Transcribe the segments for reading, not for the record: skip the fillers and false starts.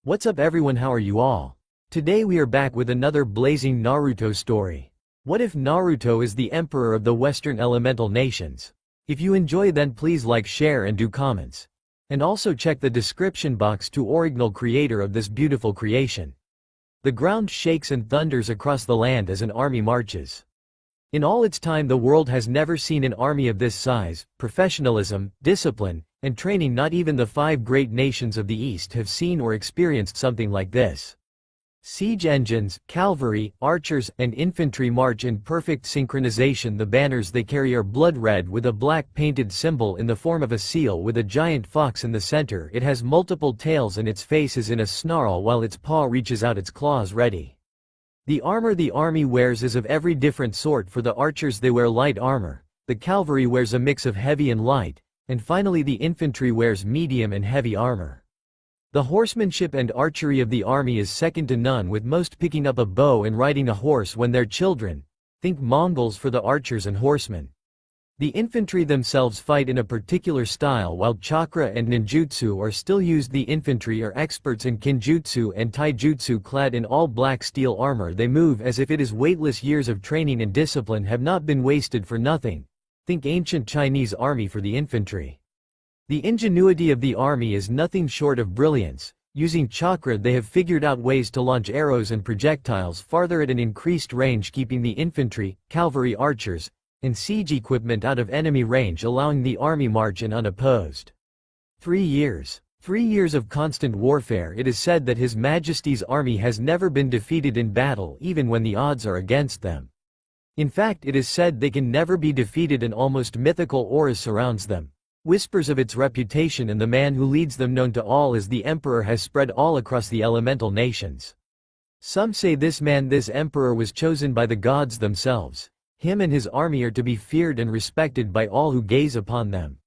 What's up everyone, how are you all? Today we are back with another blazing Naruto story. What if Naruto is the emperor of the Western elemental nations? If you enjoy, then please like, share and do comments. And also check the description box to original creator of this beautiful creation. The ground shakes and thunders across the land as an army marches. In all its time the world has never seen an army of this size, professionalism, discipline, and training. Not even the 5 great nations of the East have seen or experienced something like this. Siege engines, cavalry, archers, and infantry march in perfect synchronization. The banners they carry are blood red with a black painted symbol in the form of a seal with a giant fox in the center. It has multiple tails and its face is in a snarl while its paw reaches out its claws ready. The armor the army wears is of every different sort. For the archers they wear light armor, the cavalry wears a mix of heavy and light, and finally the infantry wears medium and heavy armor. The horsemanship and archery of the army is second to none, with most picking up a bow and riding a horse when they're children. Think Mongols for the archers and horsemen. The infantry themselves fight in a particular style while chakra and ninjutsu are still used. The infantry are experts in kinjutsu and taijutsu. Clad in all black steel armor they move as if it is weightless. Years of training and discipline have not been wasted for nothing. Think ancient Chinese army for the infantry. The ingenuity of the army is nothing short of brilliance. Using chakra they have figured out ways to launch arrows and projectiles farther at an increased range, keeping the infantry, cavalry, archers, and siege equipment out of enemy range, allowing the army march in unopposed. 3 years. 3 years of constant warfare. It is said that His Majesty's army has never been defeated in battle, even when the odds are against them. In fact, it is said they can never be defeated. An almost mythical aura surrounds them. Whispers of its reputation and the man who leads them, known to all as the Emperor, has spread all across the elemental nations. Some say this man, this emperor, was chosen by the gods themselves. Him and his army are to be feared and respected by all who gaze upon them.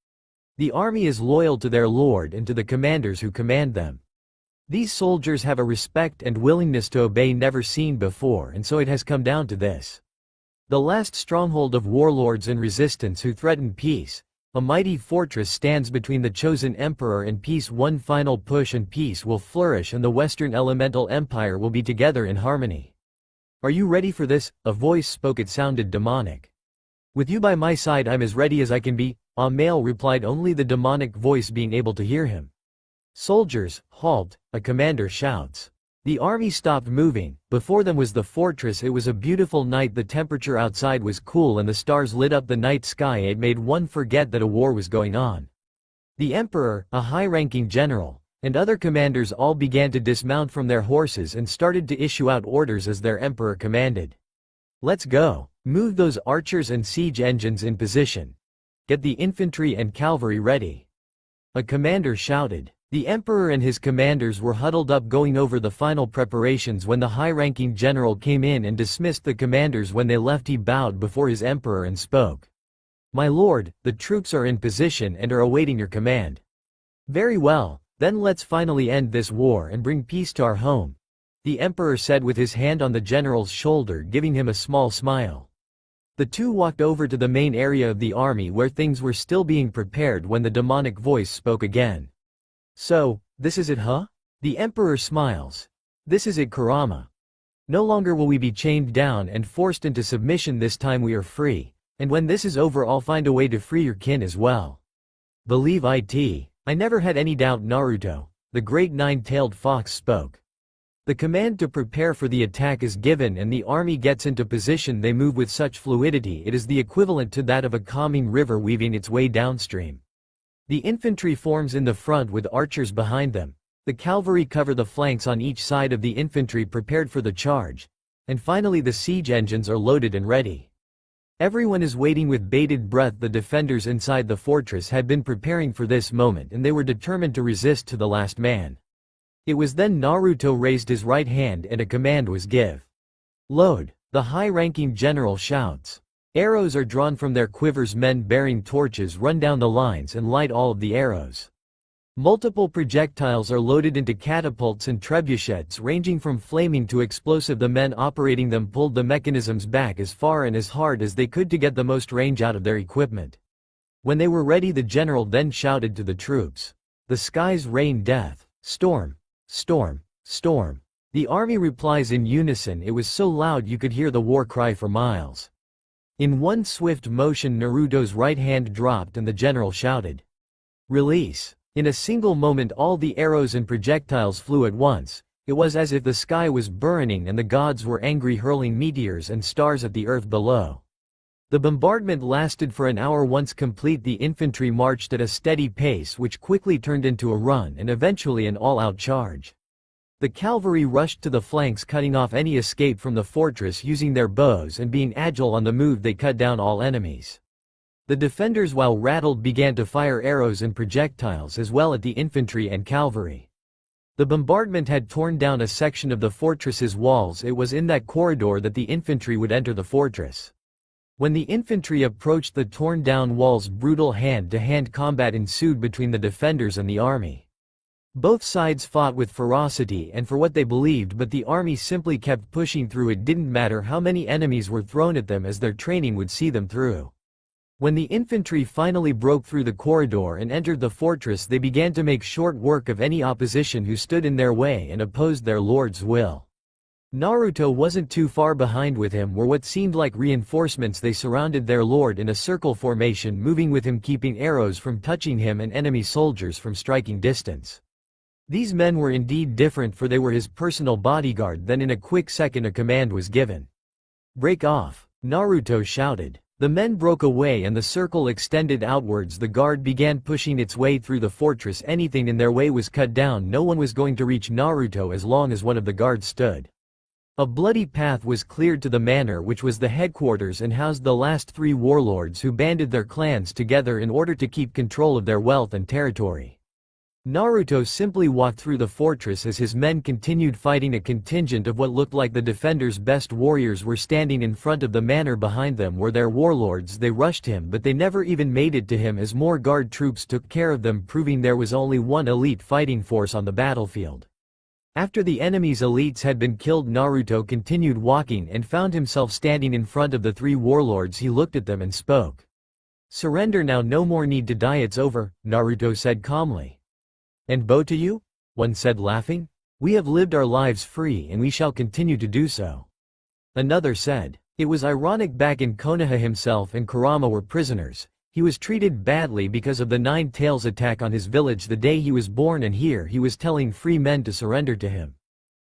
The army is loyal to their lord and to the commanders who command them. These soldiers have a respect and willingness to obey never seen before, and so it has come down to this. The last stronghold of warlords and resistance who threaten peace. A mighty fortress stands between the chosen emperor and peace. One final push and peace will flourish and the Western Elemental Empire will be together in harmony. Are you ready for this? A voice spoke. It sounded demonic. With you by my side I'm as ready as I can be, a male replied, only the demonic voice being able to hear him. Soldiers, halt, a commander shouts. The army stopped moving. Before them was the fortress. It was a beautiful night. The temperature outside was cool and the stars lit up the night sky. It made one forget that a war was going on. The emperor, a high-ranking general, and other commanders all began to dismount from their horses and started to issue out orders as their emperor commanded. Let's go. Move those archers and siege engines in position. Get the infantry and cavalry ready. A commander shouted. The emperor and his commanders were huddled up going over the final preparations when the high-ranking general came in and dismissed the commanders. When they left he bowed before his emperor and spoke. My lord, the troops are in position and are awaiting your command. Very well, then let's finally end this war and bring peace to our home, the emperor said with his hand on the general's shoulder, giving him a small smile. The two walked over to the main area of the army where things were still being prepared when the demonic voice spoke again. So, this is it, huh? The emperor smiles. This is it, Kurama. No longer will we be chained down and forced into submission. This time we are free, and when this is over I'll find a way to free your kin as well. Believe it, I never had any doubt. Naruto, the great 9-tailed fox, spoke. The command to prepare for the attack is given and the army gets into position. They move with such fluidity it is the equivalent to that of a calming river weaving its way downstream. The infantry forms in the front with archers behind them. The cavalry cover the flanks on each side of the infantry, prepared for the charge. And finally the siege engines are loaded and ready. Everyone is waiting with bated breath. The defenders inside the fortress had been preparing for this moment and they were determined to resist to the last man. It was then Naruto raised his right hand and a command was given. Load, the high-ranking general shouts. Arrows are drawn from their quivers. Men bearing torches run down the lines and light all of the arrows. Multiple projectiles are loaded into catapults and trebuchets ranging from flaming to explosive. The men operating them pulled the mechanisms back as far and as hard as they could to get the most range out of their equipment. When they were ready the general then shouted to the troops. The skies rain death. Storm. Storm. Storm. The army replies in unison. It was so loud you could hear the war cry for miles. In one swift motion Naruto's right hand dropped and the general shouted, "Release!" In a single moment all the arrows and projectiles flew at once. It was as if the sky was burning and the gods were angry, hurling meteors and stars at the earth below. The bombardment lasted for an hour. Once complete, the infantry marched at a steady pace which quickly turned into a run and eventually an all-out charge. The cavalry rushed to the flanks, cutting off any escape from the fortress using their bows, and being agile on the move they cut down all enemies. The defenders, while rattled, began to fire arrows and projectiles as well at the infantry and cavalry. The bombardment had torn down a section of the fortress's walls. It was in that corridor that the infantry would enter the fortress. When the infantry approached the torn-down walls, brutal hand-to-hand combat ensued between the defenders and the army. Both sides fought with ferocity and for what they believed, but the army simply kept pushing through. It didn't matter how many enemies were thrown at them, as their training would see them through. When the infantry finally broke through the corridor and entered the fortress, they began to make short work of any opposition who stood in their way and opposed their lord's will. Naruto wasn't too far behind. With him were what seemed like reinforcements. They surrounded their lord in a circle formation, moving with him, keeping arrows from touching him and enemy soldiers from striking distance. These men were indeed different, for they were his personal bodyguard. Then in a quick second a command was given. "Break off!" Naruto shouted. The men broke away and the circle extended outwards. The guard began pushing its way through the fortress. Anything in their way was cut down. No one was going to reach Naruto as long as one of the guards stood. A bloody path was cleared to the manor, which was the headquarters and housed the last three warlords who banded their clans together in order to keep control of their wealth and territory. Naruto simply walked through the fortress as his men continued fighting. A contingent of what looked like the defenders' best warriors were standing in front of the manor. Behind them were their warlords. They rushed him, but they never even made it to him as more guard troops took care of them, proving there was only one elite fighting force on the battlefield. After the enemy's elites had been killed, Naruto continued walking and found himself standing in front of the three warlords. He looked at them and spoke. "Surrender now, no more need to die, it's over," Naruto said calmly. "And bow to you?" one said, laughing. "We have lived our lives free and we shall continue to do so." Another said. It was ironic. Back in Konoha, himself and Kurama were prisoners. He was treated badly because of the Nine Tails attack on his village the day he was born, and here he was telling free men to surrender to him.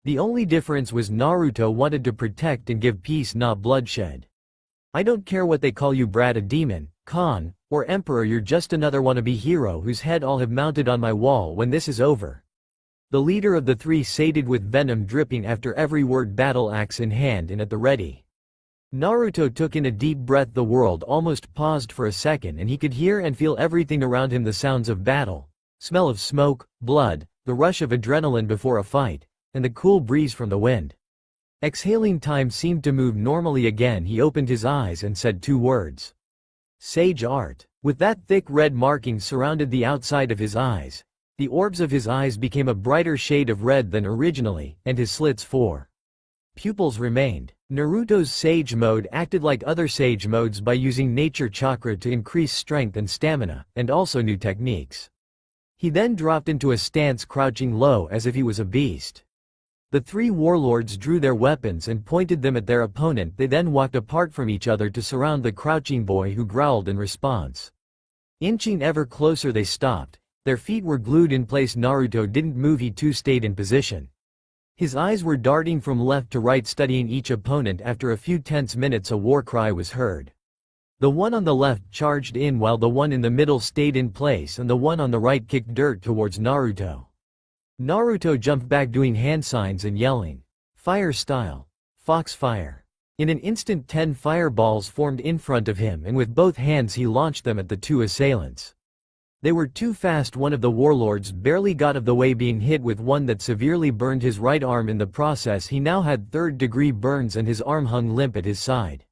The only difference was Naruto wanted to protect and give peace, not bloodshed. "I don't care what they call you, brat, a demon, Khan, or emperor, you're just another wannabe hero whose head I'll have mounted on my wall when this is over." The leader of the three sated with venom dripping after every word, battle axe in hand and at the ready. Naruto took in a deep breath. The world almost paused for a second and he could hear and feel everything around him: the sounds of battle, smell of smoke, blood, the rush of adrenaline before a fight, and the cool breeze from the wind. Exhaling, time seemed to move normally again. He opened his eyes and said two words. Sage art. With that thick red marking surrounded the outside of his eyes, the orbs of his eyes became a brighter shade of red than originally, and his slits, 4 pupils, remained. Naruto's Sage mode acted like other Sage modes by using nature chakra to increase strength and stamina, and also new techniques. He then dropped into a stance, crouching low as if he was a beast. The three warlords drew their weapons and pointed them at their opponent. They then walked apart from each other to surround the crouching boy, who growled in response. Inching ever closer, they stopped. Their feet were glued in place. Naruto didn't move, he too stayed in position. His eyes were darting from left to right, studying each opponent. After a few tense minutes, a war cry was heard. The one on the left charged in while the one in the middle stayed in place, and the one on the right kicked dirt towards Naruto. Naruto jumped back, doing hand signs and yelling, "Fire style! Foxfire!" In an instant 10 fireballs formed in front of him, and with both hands he launched them at the two assailants. They were too fast. One of the warlords barely got of the way, being hit with one that severely burned his right arm. In the process, he now had third-degree burns and his arm hung limp at his side.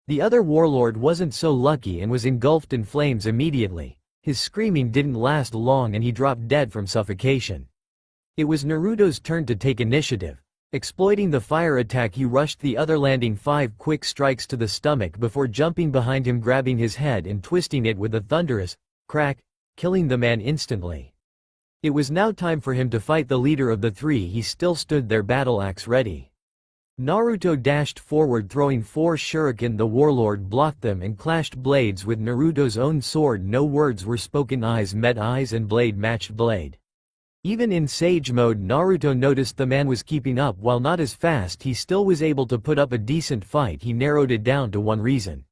The other warlord wasn't so lucky and was engulfed in flames immediately. His screaming didn't last long and he dropped dead from suffocation. It was Naruto's turn to take initiative. Exploiting the fire attack, he rushed the other, landing 5 quick strikes to the stomach before jumping behind him, grabbing his head and twisting it with a thunderous crack, killing the man instantly. It was now time for him to fight the leader of the three. He still stood there, battle axe ready. Naruto dashed forward, throwing 4 shuriken. The warlord blocked them and clashed blades with Naruto's own sword. No words were spoken, eyes met eyes and blade matched blade. Even in sage mode, Naruto noticed the man was keeping up. While not as fast, he still was able to put up a decent fight. He narrowed it down to one reason.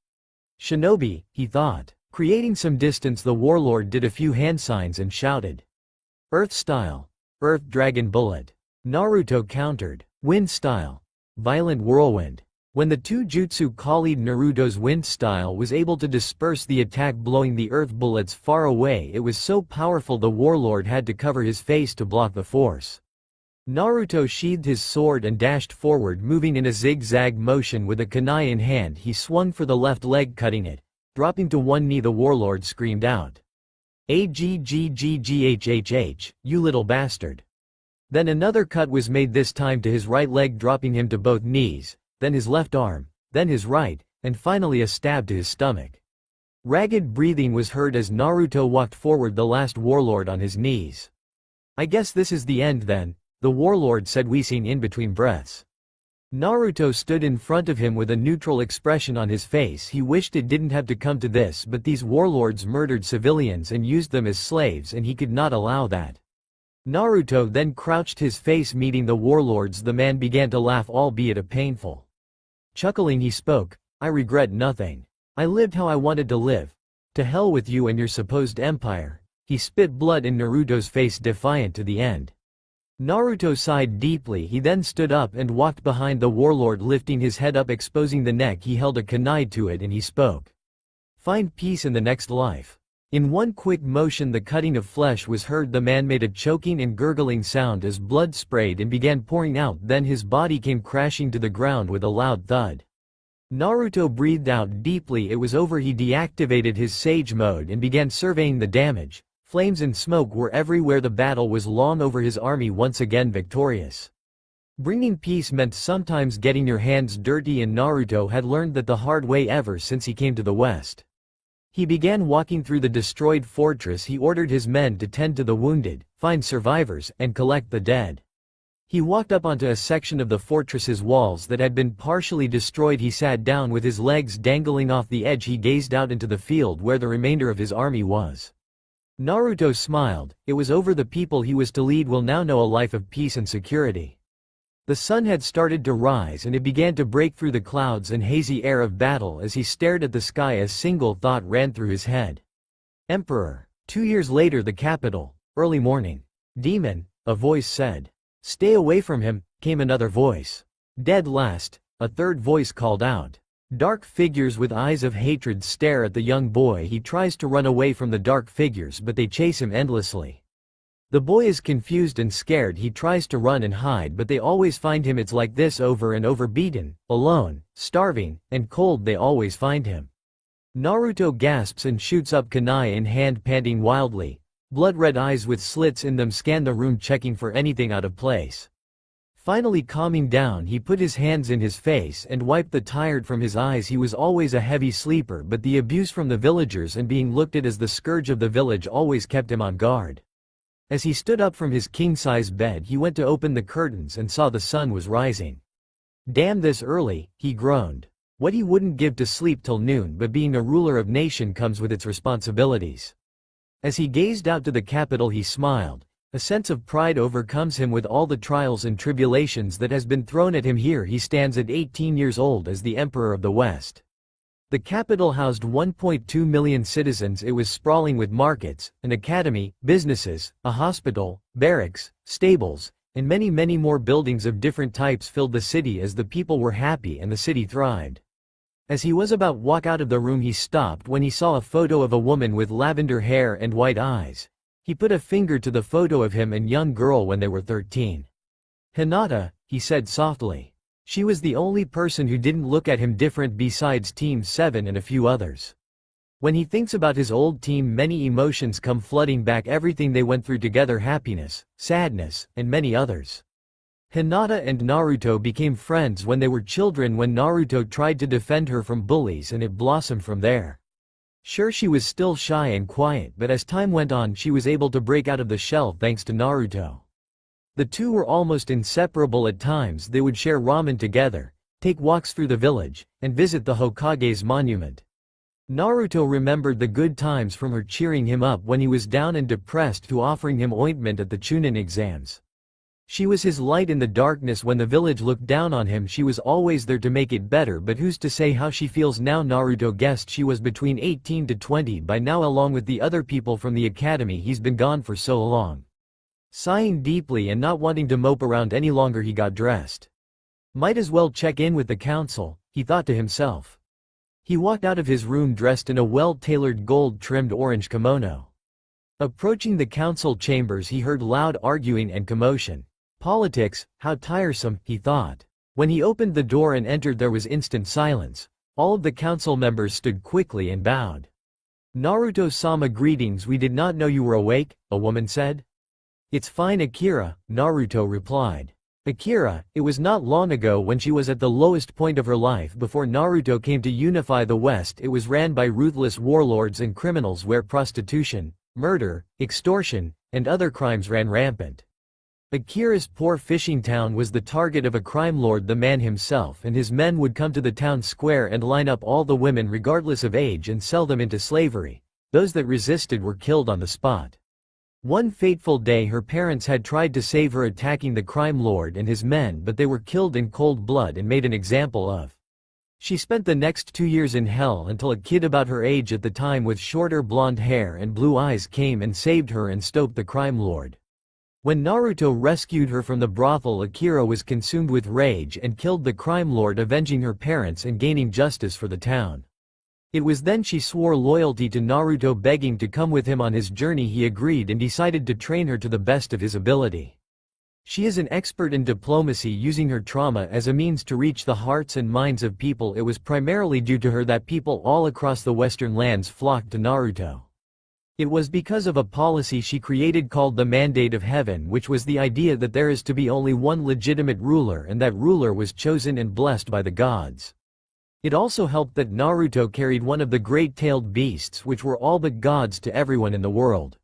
Shinobi, he thought. Creating some distance, the warlord did a few hand signs and shouted. Earth style. Earth dragon bullet. Naruto countered. Wind style. Violent whirlwind. When the two jutsu kali'd, Naruto's wind style was able to disperse the attack, blowing the earth bullets far away. It was so powerful the warlord had to cover his face to block the force. Naruto sheathed his sword and dashed forward, moving in a zigzag motion with a kunai in hand. He swung for the left leg, cutting it. Dropping to one knee, the warlord screamed out. Agggghhh, you little bastard. Then another cut was made, this time to his right leg, dropping him to both knees, then his left arm, then his right, and finally a stab to his stomach. Ragged breathing was heard as Naruto walked forward, the last warlord on his knees. I guess this is the end then, the warlord said, wheezing in between breaths. Naruto stood in front of him with a neutral expression on his face. He wished it didn't have to come to this, but these warlords murdered civilians and used them as slaves, and he could not allow that. Naruto then crouched, his face meeting the warlord's. The man began to laugh, albeit a painful. Chuckling, he spoke, I regret nothing. I lived how I wanted to live. To hell with you and your supposed empire. He spit blood in Naruto's face, defiant to the end. Naruto sighed deeply. He then stood up and walked behind the warlord, lifting his head up, exposing the neck. He held a kunai to it and he spoke. Find peace in the next life. In one quick motion, the cutting of flesh was heard. The man made a choking and gurgling sound as blood sprayed and began pouring out. Then his body came crashing to the ground with a loud thud. Naruto breathed out deeply. It was over. He deactivated his sage mode and began surveying the damage. Flames and smoke were everywhere. The battle was long over. His army once again victorious. Bringing peace meant sometimes getting your hands dirty, and Naruto had learned that the hard way ever since he came to the West. He began walking through the destroyed fortress. He ordered his men to tend to the wounded, find survivors, and collect the dead. He walked up onto a section of the fortress's walls that had been partially destroyed. He sat down with his legs dangling off the edge. He gazed out into the field where the remainder of his army was. Naruto smiled. It was over. The people he was to lead will now know a life of peace and security. The sun had started to rise and it began to break through the clouds and hazy air of battle. As he stared at the sky, a single thought ran through his head. Emperor. 2 years later, the capital. Early morning. Demon, a voice said. Stay away from him, came another voice. Dead last, a third voice called out. Dark figures with eyes of hatred stare at the young boy. He tries to run away from the dark figures, but they chase him endlessly. The boy is confused and scared. He tries to run and hide, but they always find him. It's like this over and over. Beaten, alone, starving, and cold, they always find him. Naruto gasps and shoots up, kunai in hand, panting wildly. Blood-red eyes with slits in them scan the room, checking for anything out of place. Finally calming down, he put his hands in his face and wiped the tired from his eyes. He was always a heavy sleeper, but the abuse from the villagers and being looked at as the scourge of the village always kept him on guard. As he stood up from his king-size bed, he went to open the curtains and saw the sun was rising. Damn, this early, he groaned. What he wouldn't give to sleep till noon, but being a ruler of nation comes with its responsibilities. As he gazed out to the capital, he smiled. A sense of pride overcomes him with all the trials and tribulations that has been thrown at him. Here he stands at 18 years old as the Emperor of the West. The capital housed 1.2 million citizens. It was sprawling with markets, an academy, businesses, a hospital, barracks, stables, and many more buildings of different types filled the city as the people were happy and the city thrived. As he was about to walk out of the room, he stopped when he saw a photo of a woman with lavender hair and white eyes. He put a finger to the photo of him and young girl when they were 13. Hinata, he said softly. She was the only person who didn't look at him different besides Team 7 and a few others. When he thinks about his old team, many emotions come flooding back. Everything they went through together, happiness, sadness, and many others. Hinata and Naruto became friends when they were children, when Naruto tried to defend her from bullies, and it blossomed from there. Sure, she was still shy and quiet, but as time went on she was able to break out of the shell thanks to Naruto. The two were almost inseparable. At times they would share ramen together, take walks through the village, and visit the Hokage's monument. Naruto remembered the good times, from her cheering him up when he was down and depressed to offering him ointment at the Chunin exams. She was his light in the darkness. When the village looked down on him, she was always there to make it better. But who's to say how she feels now? Naruto guessed she was between 18 to 20 by now, along with the other people from the academy. He's been gone for so long. Sighing deeply and not wanting to mope around any longer, he got dressed. Might as well check in with the council, he thought to himself. He walked out of his room dressed in a well-tailored gold-trimmed orange kimono. Approaching the council chambers, he heard loud arguing and commotion. Politics, how tiresome, he thought. When he opened the door and entered, there was instant silence. All of the council members stood quickly and bowed. Naruto-sama, greetings. We did not know you were awake, a woman said. It's fine, Akira, Naruto replied. Akira, it was not long ago when she was at the lowest point of her life before Naruto came to unify the West. It was ran by ruthless warlords and criminals where prostitution, murder, extortion, and other crimes ran rampant. Akira's poor fishing town was the target of a crime lord. The man himself and his men would come to the town square and line up all the women regardless of age and sell them into slavery. Those that resisted were killed on the spot. One fateful day her parents had tried to save her, attacking the crime lord and his men, but they were killed in cold blood and made an example of. She spent the next 2 years in hell until a kid about her age at the time with shorter blonde hair and blue eyes came and saved her and stopped the crime lord. When Naruto rescued her from the brothel, Akira was consumed with rage and killed the crime lord, avenging her parents and gaining justice for the town. It was then she swore loyalty to Naruto, begging to come with him on his journey. He agreed and decided to train her to the best of his ability. She is an expert in diplomacy, using her trauma as a means to reach the hearts and minds of people. It was primarily due to her that people all across the Western lands flocked to Naruto. It was because of a policy she created called the Mandate of Heaven, which was the idea that there is to be only one legitimate ruler and that ruler was chosen and blessed by the gods. It also helped that Naruto carried one of the great-tailed beasts, which were all but gods to everyone in the world.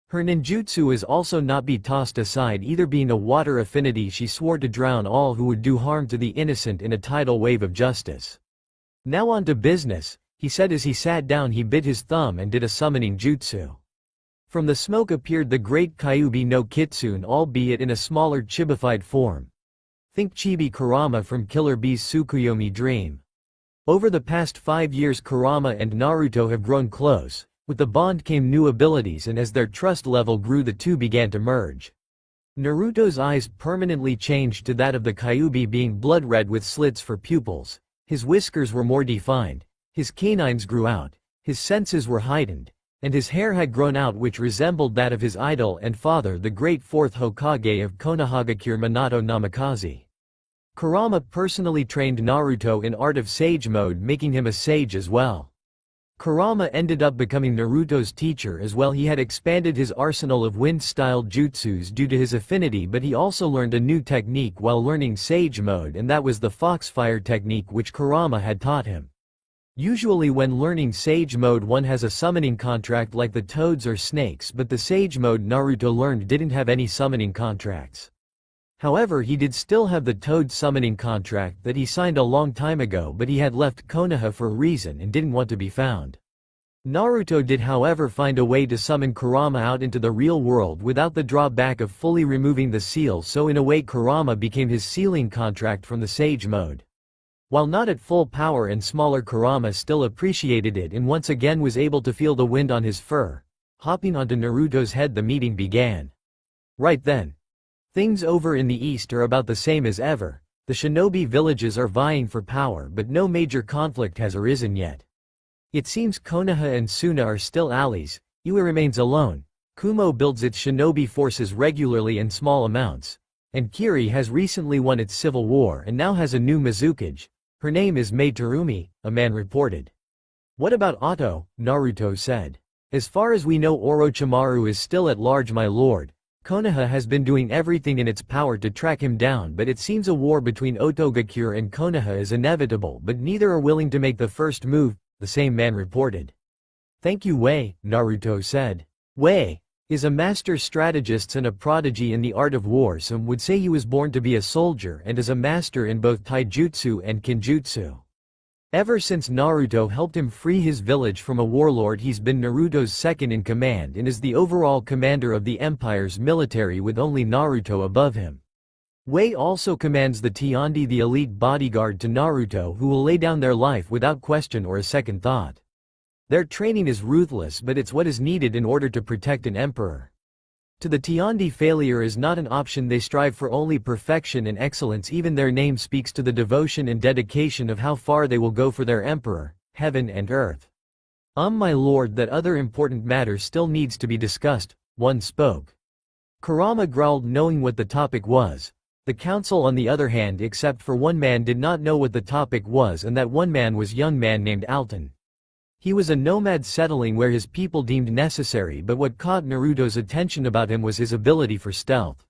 Her ninjutsu is also not be tossed aside either. Being a water affinity, she swore to drown all who would do harm to the innocent in a tidal wave of justice. Now on to business, he said as he sat down. He bit his thumb and did a summoning jutsu. From the smoke appeared the great Kyuubi no Kitsune, albeit in a smaller chibified form. Think Chibi Kurama from Killer Bee's Tsukuyomi Dream. Over the past 5 years, Kurama and Naruto have grown close. With the bond came new abilities, and as their trust level grew, the two began to merge. Naruto's eyes permanently changed to that of the Kyuubi, being blood red with slits for pupils. His whiskers were more defined. His canines grew out, his senses were heightened, and his hair had grown out, which resembled that of his idol and father, the great fourth Hokage of Konoha, Minato Namikaze. Kurama personally trained Naruto in art of sage mode, making him a sage as well. Kurama ended up becoming Naruto's teacher as well. He had expanded his arsenal of wind-style jutsus due to his affinity, but he also learned a new technique while learning sage mode, and that was the foxfire technique which Kurama had taught him. Usually when learning sage mode, one has a summoning contract like the toads or snakes, but the sage mode Naruto learned didn't have any summoning contracts. However, he did still have the toad summoning contract that he signed a long time ago, but he had left Konoha for a reason and didn't want to be found. Naruto did, however, find a way to summon Kurama out into the real world without the drawback of fully removing the seal, so in a way Kurama became his sealing contract from the sage mode. While not at full power and smaller, Kurama still appreciated it and once again was able to feel the wind on his fur. Hopping onto Naruto's head, the meeting began. Right then. Things over in the east are about the same as ever. The shinobi villages are vying for power, but no major conflict has arisen yet. It seems Konoha and Suna are still allies. Iwa remains alone. Kumo builds its shinobi forces regularly in small amounts. And Kiri has recently won its civil war and now has a new Mizukage. Her name is Mei Terumi, a man reported. What about Otto? Naruto said. As far as we know, Orochimaru is still at large, my lord. Konoha has been doing everything in its power to track him down, but it seems a war between Otogakure and Konoha is inevitable, but neither are willing to make the first move, the same man reported. Thank you Wei, Naruto said. Wei is a master strategist and a prodigy in the art of war. Some would say he was born to be a soldier and is a master in both taijutsu and kinjutsu. Ever since Naruto helped him free his village from a warlord, he's been Naruto's second in command and is the overall commander of the Empire's military with only Naruto above him. Wei also commands the Tiandi, the elite bodyguard to Naruto, who will lay down their life without question or a second thought. Their training is ruthless, but it's what is needed in order to protect an emperor. To the Tiandi, failure is not an option. They strive for only perfection and excellence. Even their name speaks to the devotion and dedication of how far they will go for their emperor, heaven and earth. My lord, that other important matter still needs to be discussed, one spoke. Kurama growled, knowing what the topic was. The council, on the other hand, except for one man, did not know what the topic was, and that one man was a young man named Alton. He was a nomad settling where his people deemed necessary, but what caught Naruto's attention about him was his ability for stealth.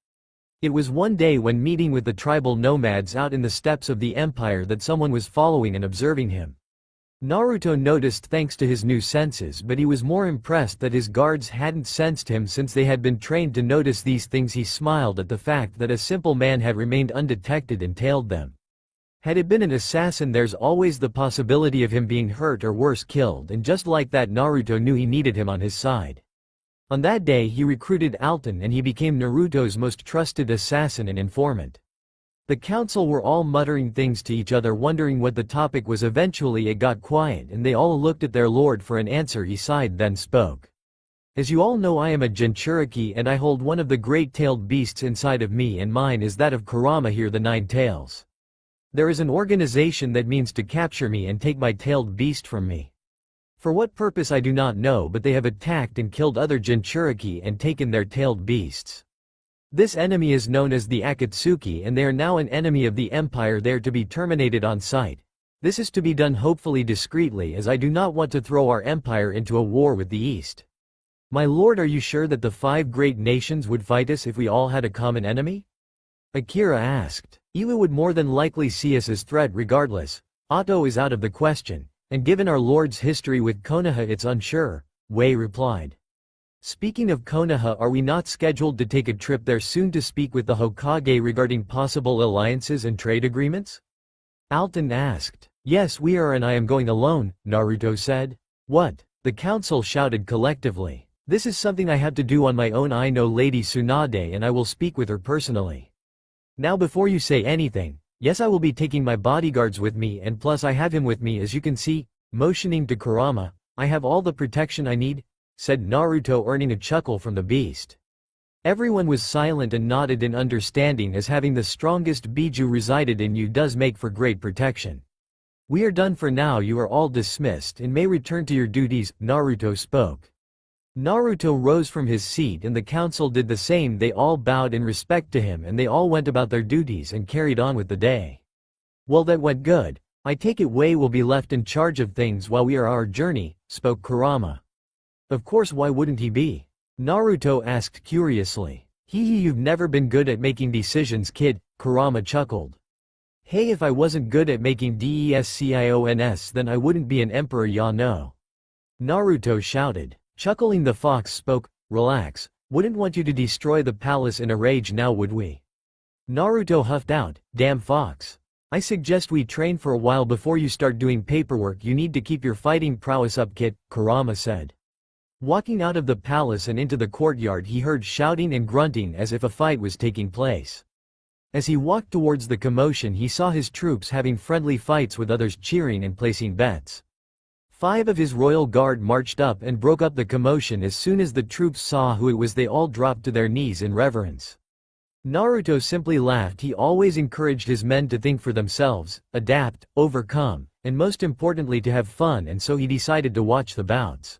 It was one day when meeting with the tribal nomads out in the steppes of the empire that someone was following and observing him. Naruto noticed thanks to his new senses, but he was more impressed that his guards hadn't sensed him since they had been trained to notice these things. He smiled at the fact that a simple man had remained undetected and tailed them. Had it been an assassin, there's always the possibility of him being hurt or worse, killed, and just like that Naruto knew he needed him on his side. On that day he recruited Alton and he became Naruto's most trusted assassin and informant. The council were all muttering things to each other, wondering what the topic was. Eventually it got quiet and they all looked at their lord for an answer. He sighed, then spoke. As you all know, I am a Jinchuriki and I hold one of the great tailed beasts inside of me, and mine is that of Kurama here, the Nine Tails. There is an organization that means to capture me and take my tailed beast from me. For what purpose I do not know, but they have attacked and killed other Jinchuriki and taken their tailed beasts. This enemy is known as the Akatsuki, and they are now an enemy of the Empire. They are to be terminated on sight. This is to be done hopefully discreetly, as I do not want to throw our empire into a war with the East. My lord, are you sure that the 5 great nations would fight us if we all had a common enemy? Akira asked. Iwa would more than likely see us as threat regardless. Otto is out of the question, and given our lord's history with Konoha, it's unsure, Wei replied. Speaking of Konoha, are we not scheduled to take a trip there soon to speak with the Hokage regarding possible alliances and trade agreements? Alton asked. Yes, we are, and I am going alone, Naruto said. What? The council shouted collectively. This is something I have to do on my own. I know Lady Tsunade and I will speak with her personally. Now before you say anything, yes, I will be taking my bodyguards with me, and plus I have him with me, as you can see, motioning to Kurama. I have all the protection I need, said Naruto, earning a chuckle from the beast. Everyone was silent and nodded in understanding, as having the strongest Biju resided in you does make for great protection. We are done for now. You are all dismissed and may return to your duties, Naruto spoke. Naruto rose from his seat and the council did the same. They all bowed in respect to him and they all went about their duties and carried on with the day. Well, that went good. I take it Wei will be left in charge of things while we are our journey, spoke Kurama. Of course, why wouldn't he be? Naruto asked curiously. You've never been good at making decisions, kid, Kurama chuckled. Hey, if I wasn't good at making decisions, then I wouldn't be an emperor, ya know. Naruto shouted. Chuckling, the fox spoke. Relax, wouldn't want you to destroy the palace in a rage now, would we? Naruto huffed out. Damn fox. I suggest we train for a while before you start doing paperwork. You need to keep your fighting prowess up, kid, Kurama said. Walking out of the palace and into the courtyard, he heard shouting and grunting as if a fight was taking place. As he walked towards the commotion, he saw his troops having friendly fights with others cheering and placing bets. 5 of his royal guard marched up and broke up the commotion. As soon as the troops saw who it was, they all dropped to their knees in reverence. Naruto simply laughed. He always encouraged his men to think for themselves, adapt, overcome, and most importantly to have fun, and so he decided to watch the bouts.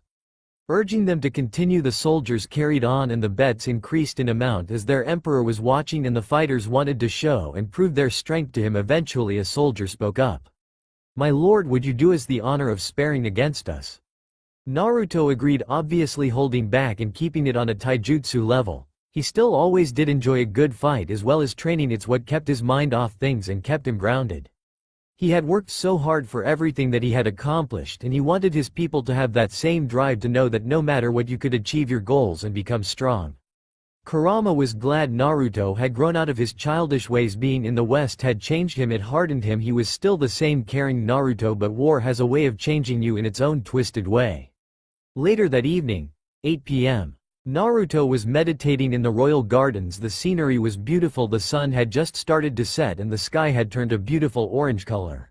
Urging them to continue, the soldiers carried on and the bets increased in amount as their emperor was watching, and the fighters wanted to show and prove their strength to him. Eventually a soldier spoke up. My lord, would you do us the honor of sparing against us? Naruto agreed, obviously holding back and keeping it on a taijutsu level. He still always did enjoy a good fight as well as training. It's what kept his mind off things and kept him grounded. He had worked so hard for everything that he had accomplished, and he wanted his people to have that same drive to know that no matter what you could achieve your goals and become strong. Kurama was glad Naruto had grown out of his childish ways. Being in the West had changed him, it hardened him. He was still the same caring Naruto, but war has a way of changing you in its own twisted way. Later that evening, 8 p.m. Naruto was meditating in the royal gardens. The scenery was beautiful. The sun had just started to set and the sky had turned a beautiful orange color.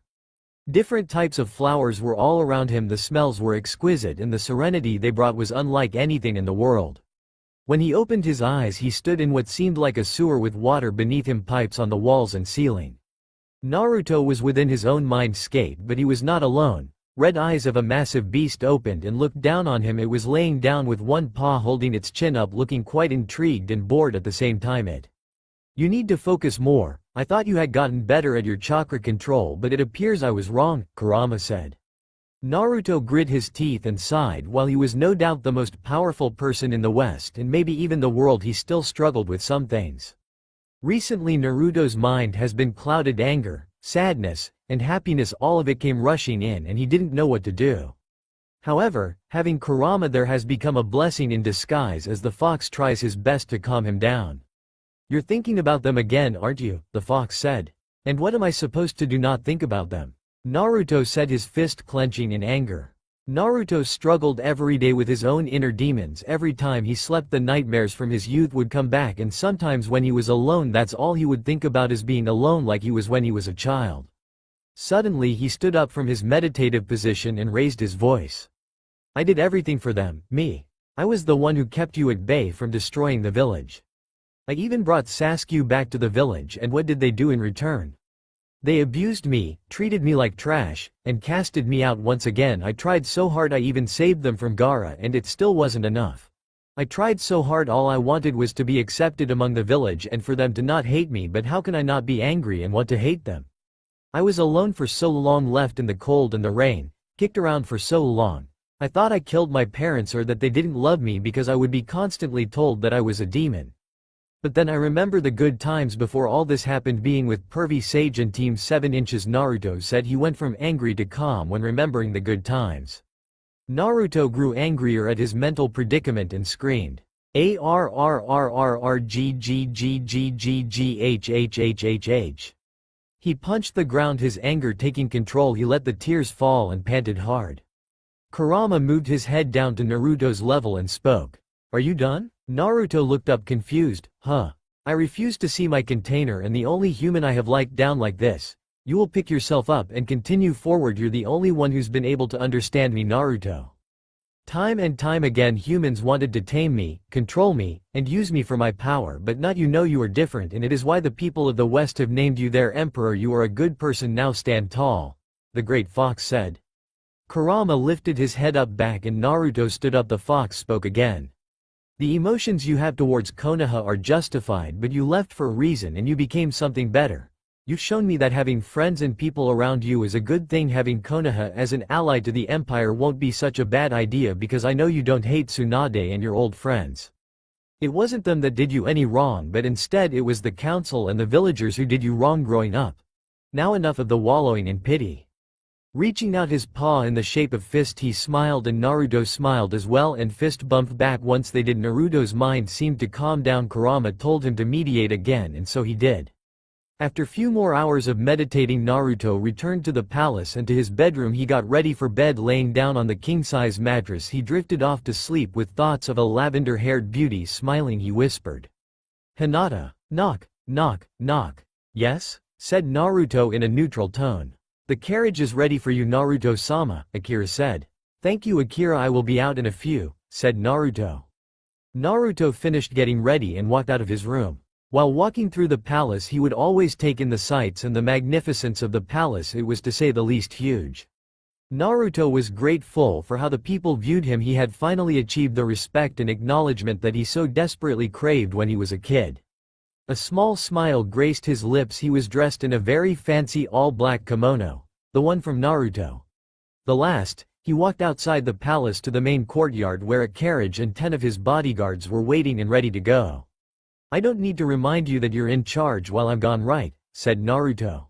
Different types of flowers were all around him. The smells were exquisite and the serenity they brought was unlike anything in the world. When he opened his eyes, he stood in what seemed like a sewer with water beneath him, pipes on the walls and ceiling. Naruto was within his own mindscape, but he was not alone. Red eyes of a massive beast opened and looked down on him. It was laying down with one paw holding its chin up, looking quite intrigued and bored at the same time. You need to focus more. I thought you had gotten better at your chakra control, but it appears I was wrong, Kurama said. Naruto grit his teeth and sighed. While he was no doubt the most powerful person in the West and maybe even the world, he still struggled with some things. Recently Naruto's mind has been clouded. Anger, sadness, and happiness, all of it came rushing in and he didn't know what to do. However, having Kurama there has become a blessing in disguise as the fox tries his best to calm him down. You're thinking about them again, aren't you? The fox said. And what am I supposed to do? Not think about them? Naruto said, his fist clenching in anger. Naruto struggled every day with his own inner demons. Every time he slept, the nightmares from his youth would come back, and sometimes when he was alone, that's all he would think about, is being alone like he was when he was a child. Suddenly he stood up from his meditative position and raised his voice. I did everything for them, me. I was the one who kept you at bay from destroying the village. I even brought Sasuke back to the village, and what did they do in return? They abused me, treated me like trash, and casted me out once again. I tried so hard. I even saved them from Gaara, and it still wasn't enough. I tried so hard. All I wanted was to be accepted among the village and for them to not hate me, but how can I not be angry and want to hate them? I was alone for so long, left in the cold and the rain, kicked around for so long. I thought I killed my parents or that they didn't love me because I would be constantly told that I was a demon. But then I remember the good times before all this happened, being with Pervy Sage and Team 7 Inches. Naruto said he went from angry to calm when remembering the good times. Naruto grew angrier at his mental predicament and screamed, ARRRRRGGGGGGHHHHH. He punched the ground, his anger taking control. He let the tears fall and panted hard. Kurama moved his head down to Naruto's level and spoke. Are you done? Naruto looked up confused. Huh. I refuse to see my container and the only human I have liked down like this. You will pick yourself up and continue forward. You're the only one who's been able to understand me, Naruto. Time and time again humans wanted to tame me, control me, and use me for my power, but not you. Know you are different, and it is why the people of the West have named you their emperor. You are a good person, now stand tall, the great fox said. Kurama lifted his head up back and Naruto stood up. The fox spoke again. The emotions you have towards Konoha are justified, but you left for a reason and you became something better. You've shown me that having friends and people around you is a good thing. Having Konoha as an ally to the empire won't be such a bad idea, because I know you don't hate Tsunade and your old friends. It wasn't them that did you any wrong, but instead it was the council and the villagers who did you wrong growing up. Now enough of the wallowing in pity. Reaching out his paw in the shape of fist, he smiled and Naruto smiled as well, and fist bumped back. Once they did, Naruto's mind seemed to calm down. Kurama told him to meditate again, and so he did. After few more hours of meditating, Naruto returned to the palace and to his bedroom. He got ready for bed. Laying down on the king-size mattress, he drifted off to sleep with thoughts of a lavender-haired beauty. Smiling, he whispered, Hinata. Knock, knock, knock. Yes? Said Naruto in a neutral tone. The carriage is ready for you, Naruto-sama, Akira said. Thank you, Akira, I will be out in a few, said Naruto. Naruto finished getting ready and walked out of his room. While walking through the palace, he would always take in the sights and the magnificence of the palace. It was to say the least huge. Naruto was grateful for how the people viewed him. He had finally achieved the respect and acknowledgement that he so desperately craved when he was a kid. A small smile graced his lips. He was dressed in a very fancy all-black kimono, the one from Naruto. He walked outside the palace to the main courtyard where a carriage and 10 of his bodyguards were waiting and ready to go. I don't need to remind you that you're in charge while I'm gone, right? Said Naruto.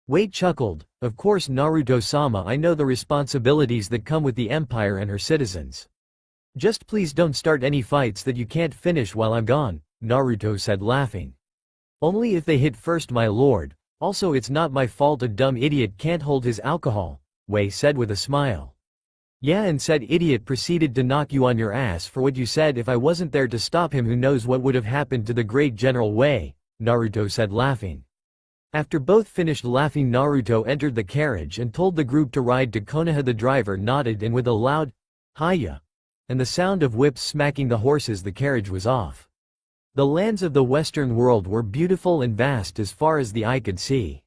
Wait chuckled, Of course Naruto-sama, I know the responsibilities that come with the empire and her citizens. Just please don't start any fights that you can't finish while I'm gone, Naruto said laughing. Only if they hit first, my lord. Also it's not my fault a dumb idiot can't hold his alcohol, Wei said with a smile. Yeah, and said idiot proceeded to knock you on your ass for what you said. If I wasn't there to stop him, who knows what would have happened to the great General Wei, Naruto said laughing. After both finished laughing, Naruto entered the carriage and told the group to ride to Konoha. The driver nodded, and with a loud "Hiya!" and the sound of whips smacking the horses, the carriage was off. The lands of the Western world were beautiful and vast as far as the eye could see.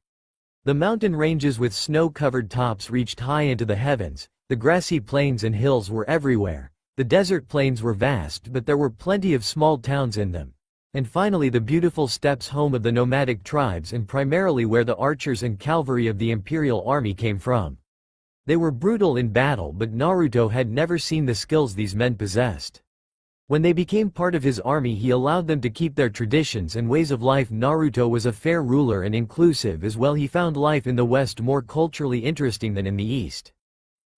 The mountain ranges with snow-covered tops reached high into the heavens, the grassy plains and hills were everywhere, the desert plains were vast but there were plenty of small towns in them. And finally the beautiful steppes, home of the nomadic tribes and primarily where the archers and cavalry of the imperial army came from. They were brutal in battle, but Naruto had never seen the skills these men possessed. When they became part of his army, he allowed them to keep their traditions and ways of life. Naruto was a fair ruler and inclusive as well. He found life in the West more culturally interesting than in the East.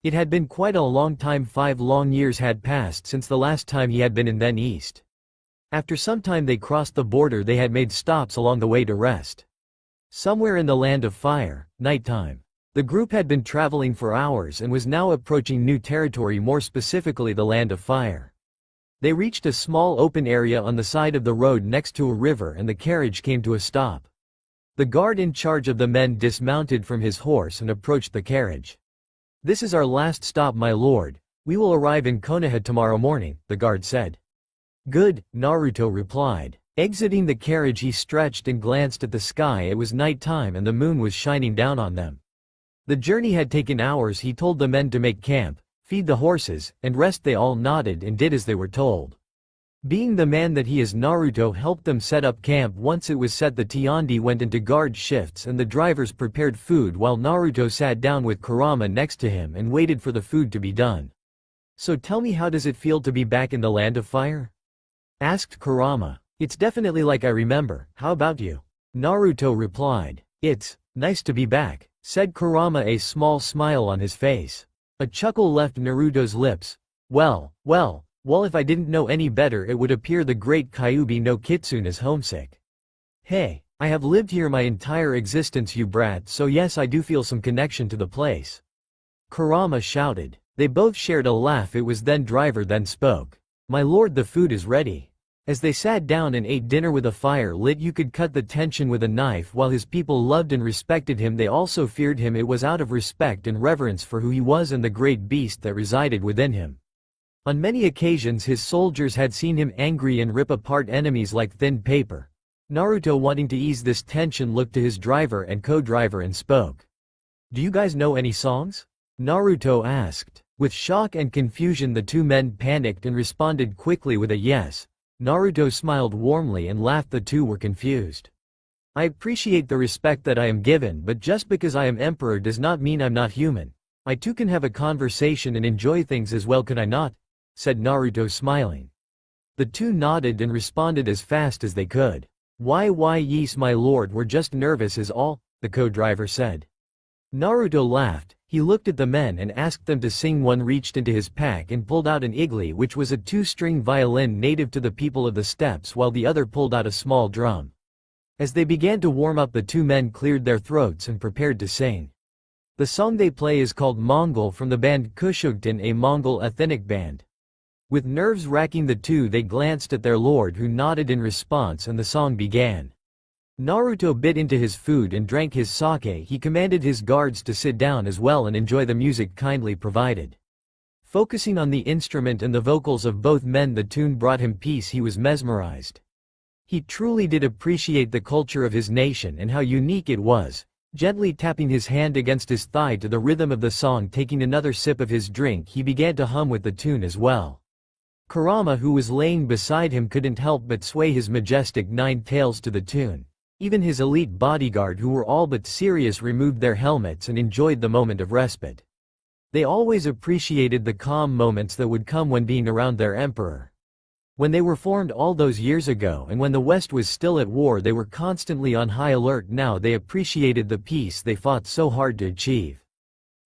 It had been quite a long time. 5 long years had passed since the last time he had been in then East. After some time they crossed the border. They had made stops along the way to rest. Somewhere in the land of fire, nighttime. The group had been traveling for hours and was now approaching new territory, more specifically the land of fire. They reached a small open area on the side of the road next to a river, and the carriage came to a stop. The guard in charge of the men dismounted from his horse and approached the carriage. "This is our last stop, my lord. We will arrive in Konoha tomorrow morning," the guard said. "Good," Naruto replied. Exiting the carriage, he stretched and glanced at the sky. It was night time and the moon was shining down on them. The journey had taken hours. He told the men to make camp, feed the horses, and rest. They all nodded and did as they were told. Being the man that he is, Naruto helped them set up camp. Once it was set, the Tiandi went into guard shifts and the drivers prepared food while Naruto sat down with Kurama next to him and waited for the food to be done. "So tell me, how does it feel to be back in the land of fire?" asked Kurama. "It's definitely like I remember. How about you?" Naruto replied. "It's nice to be back," said Kurama, a small smile on his face. A chuckle left Naruto's lips. Well, if I didn't know any better, it would appear the great Kyuubi no Kitsune is homesick. Hey, I have lived here my entire existence, you brat, so yes, I do feel some connection to the place," Kurama shouted. They both shared a laugh. It was then driver then spoke. "My lord, the food is ready." As they sat down and ate dinner with a fire lit, you could cut the tension with a knife. While his people loved and respected him, they also feared him. It was out of respect and reverence for who he was and the great beast that resided within him. On many occasions his soldiers had seen him angry and rip apart enemies like thin paper. Naruto, wanting to ease this tension, looked to his driver and co-driver and spoke. "Do you guys know any songs?" Naruto asked. With shock and confusion the two men panicked and responded quickly with a yes. Naruto smiled warmly and laughed. The two were confused. "I appreciate the respect that I am given, but just because I am emperor does not mean I'm not human. I too can have a conversation and enjoy things as well, can I not?" said Naruto, smiling. The two nodded and responded as fast as they could. Why yes, my lord, we're just nervous is all," the co-driver said. Naruto laughed. He looked at the men and asked them to sing. One reached into his pack and pulled out an igli, which was a 2-string violin native to the people of the steppes, while the other pulled out a small drum. As they began to warm up, the two men cleared their throats and prepared to sing. The song they play is called Mongol, from the band Kushugtan, a Mongol ethnic band. With nerves racking, the two they glanced at their lord, who nodded in response, and the song began. Naruto bit into his food and drank his sake. He commanded his guards to sit down as well and enjoy the music kindly provided. Focusing on the instrument and the vocals of both men, the tune brought him peace. He was mesmerized. He truly did appreciate the culture of his nation and how unique it was. Gently tapping his hand against his thigh to the rhythm of the song, taking another sip of his drink, he began to hum with the tune as well. Kurama, who was laying beside him, couldn't help but sway his majestic 9 tails to the tune. Even his elite bodyguard, who were all but serious, removed their helmets and enjoyed the moment of respite. They always appreciated the calm moments that would come when being around their emperor. When they were formed all those years ago and when the West was still at war, they were constantly on high alert. Now they appreciated the peace they fought so hard to achieve.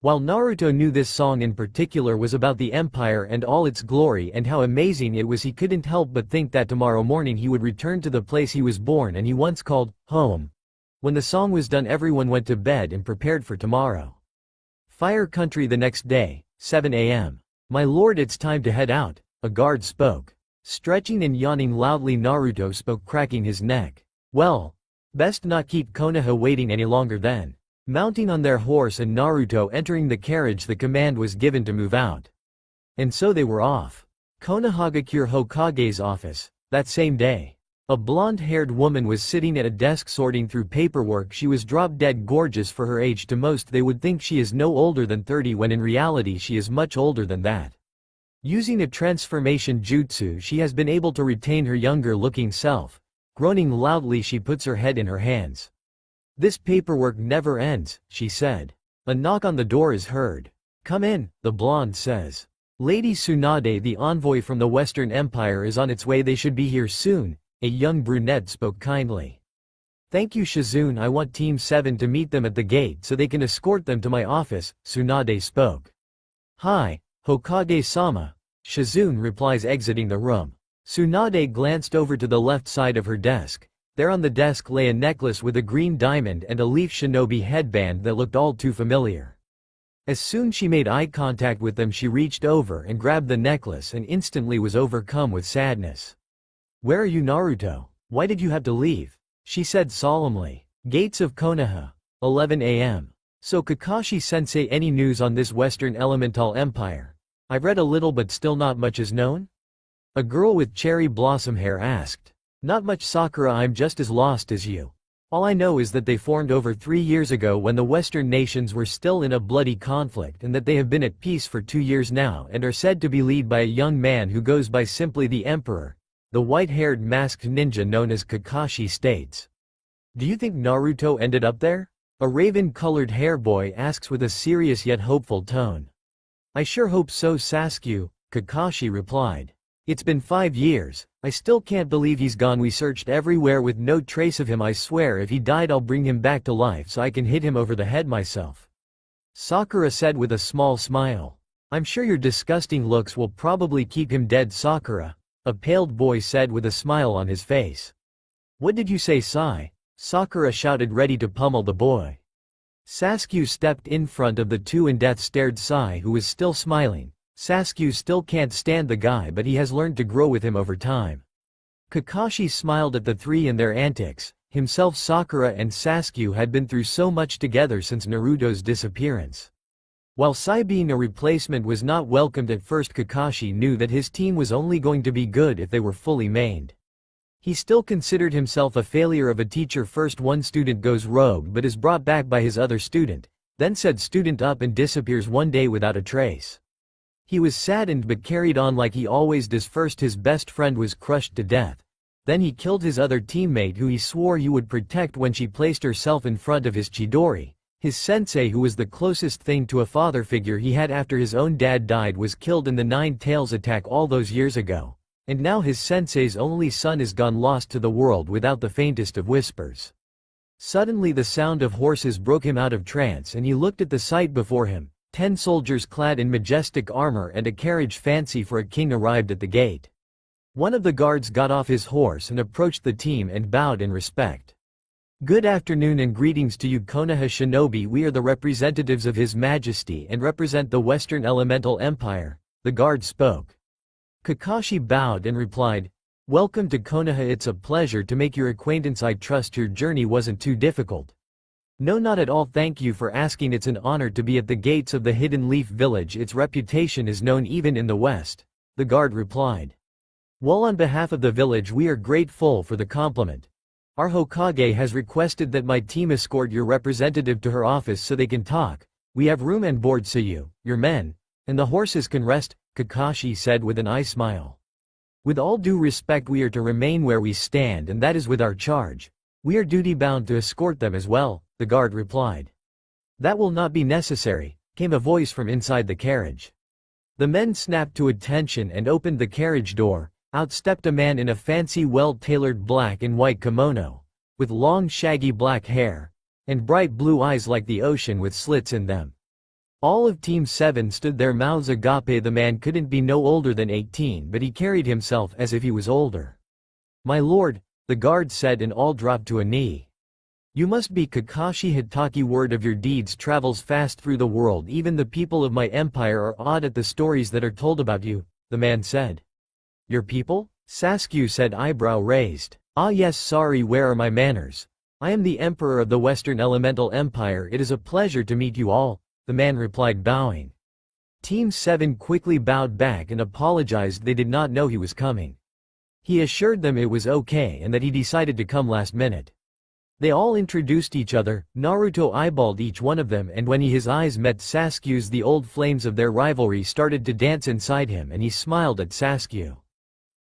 While Naruto knew this song in particular was about the Empire and all its glory and how amazing it was, he couldn't help but think that tomorrow morning he would return to the place he was born and he once called home. When the song was done, everyone went to bed and prepared for tomorrow. Fire Country. The next day, 7 a.m. "My lord, it's time to head out," a guard spoke. Stretching and yawning loudly, Naruto spoke, cracking his neck. "Well, best not keep Konoha waiting any longer then." Mounting on their horse and Naruto entering the carriage, the command was given to move out. And so they were off. Konohagakure Hokage's office. That same day, a blonde-haired woman was sitting at a desk sorting through paperwork. She was drop-dead gorgeous for her age. To most they would think she is no older than 30, when in reality she is much older than that. Using a transformation jutsu, she has been able to retain her younger-looking self. Groaning loudly, she puts her head in her hands. "This paperwork never ends," she said. A knock on the door is heard. "Come in," the blonde says. "Lady Tsunade, the envoy from the Western Empire, is on its way. They should be here soon," a young brunette spoke kindly. "Thank you, Shizune. I want Team 7 to meet them at the gate so they can escort them to my office," Tsunade spoke. "Hi, Hokage-sama," Shizune replies, exiting the room. Tsunade glanced over to the left side of her desk. There on the desk lay a necklace with a green diamond and a leaf shinobi headband that looked all too familiar. As soon she made eye contact with them, she reached over and grabbed the necklace and instantly was overcome with sadness. "Where are you, Naruto? Why did you have to leave?" she said solemnly. Gates of Konoha. 11 a.m. "So Kakashi-sensei, any news on this Western Elemental Empire? I've read a little but still not much is known?" A girl with cherry blossom hair asked. "Not much, Sakura. I'm just as lost as you. All I know is that they formed over 3 years ago when the Western nations were still in a bloody conflict, and that they have been at peace for 2 years now and are said to be led by a young man who goes by simply the Emperor," the white-haired masked ninja known as Kakashi states. "Do you think Naruto ended up there?" a raven-colored hair boy asks with a serious yet hopeful tone. "I sure hope so, Sasuke," Kakashi replied. "It's been 5 years. I still can't believe he's gone. We searched everywhere with no trace of him. I swear if he died I'll bring him back to life so I can hit him over the head myself," Sakura said with a small smile. "I'm sure your disgusting looks will probably keep him dead, Sakura," a paled boy said with a smile on his face. "What did you say, Sai?" Sakura shouted, ready to pummel the boy. Sasuke stepped in front of the two and death stared Sai, who was still smiling. Sasuke still can't stand the guy, but he has learned to grow with him over time. Kakashi smiled at the three and their antics. Himself, Sakura and Sasuke had been through so much together since Naruto's disappearance. While Sai being a replacement was not welcomed at first, Kakashi knew that his team was only going to be good if they were fully mained. He still considered himself a failure of a teacher. First one student goes rogue but is brought back by his other student, then said student up and disappears one day without a trace. He was saddened but carried on like he always does. First his best friend was crushed to death. Then he killed his other teammate who he swore he would protect when she placed herself in front of his Chidori. His sensei, who was the closest thing to a father figure he had after his own dad died, was killed in the Nine Tails attack all those years ago. And now his sensei's only son is gone, lost to the world without the faintest of whispers. Suddenly the sound of horses broke him out of trance and he looked at the sight before him. 10 soldiers clad in majestic armor and a carriage fancy for a king arrived at the gate. One of the guards got off his horse and approached the team and bowed in respect. "Good afternoon and greetings to you, Konoha shinobi. We are the representatives of His Majesty and represent the Western Elemental Empire," the guard spoke. Kakashi bowed and replied, "Welcome to Konoha. It's a pleasure to make your acquaintance. I trust your journey wasn't too difficult." "No, not at all. Thank you for asking. It's an honor to be at the gates of the Hidden Leaf Village. Its reputation is known even in the West," the guard replied. "Well, on behalf of the village we are grateful for the compliment. Our Hokage has requested that my team escort your representative to her office so they can talk. We have room and board so you, your men, and the horses can rest," Kakashi said with an eye smile. "With all due respect, we are to remain where we stand, and that is with our charge. We are duty-bound to escort them as well," the guard replied. "That will not be necessary," came a voice from inside the carriage. The men snapped to attention and opened the carriage door. Out stepped a man in a fancy well-tailored black and white kimono, with long shaggy black hair, and bright blue eyes like the ocean with slits in them. All of Team 7 stood their mouths agape. The man couldn't be no older than 18, but he carried himself as if he was older. "My lord," the guard said, and all dropped to a knee. "You must be Kakashi Hitaki. Word of your deeds travels fast through the world. Even the people of my empire are awed at the stories that are told about you," the man said. "Your people?" Sasuke said, eyebrow raised. "Ah yes, sorry, where are my manners? I am the emperor of the Western Elemental Empire. It is a pleasure to meet you all," the man replied, bowing. Team 7 quickly bowed back and apologized. They did not know he was coming. He assured them it was okay and that he decided to come last minute. They all introduced each other. Naruto eyeballed each one of them, and when his eyes met Sasuke's, the old flames of their rivalry started to dance inside him, and he smiled at Sasuke.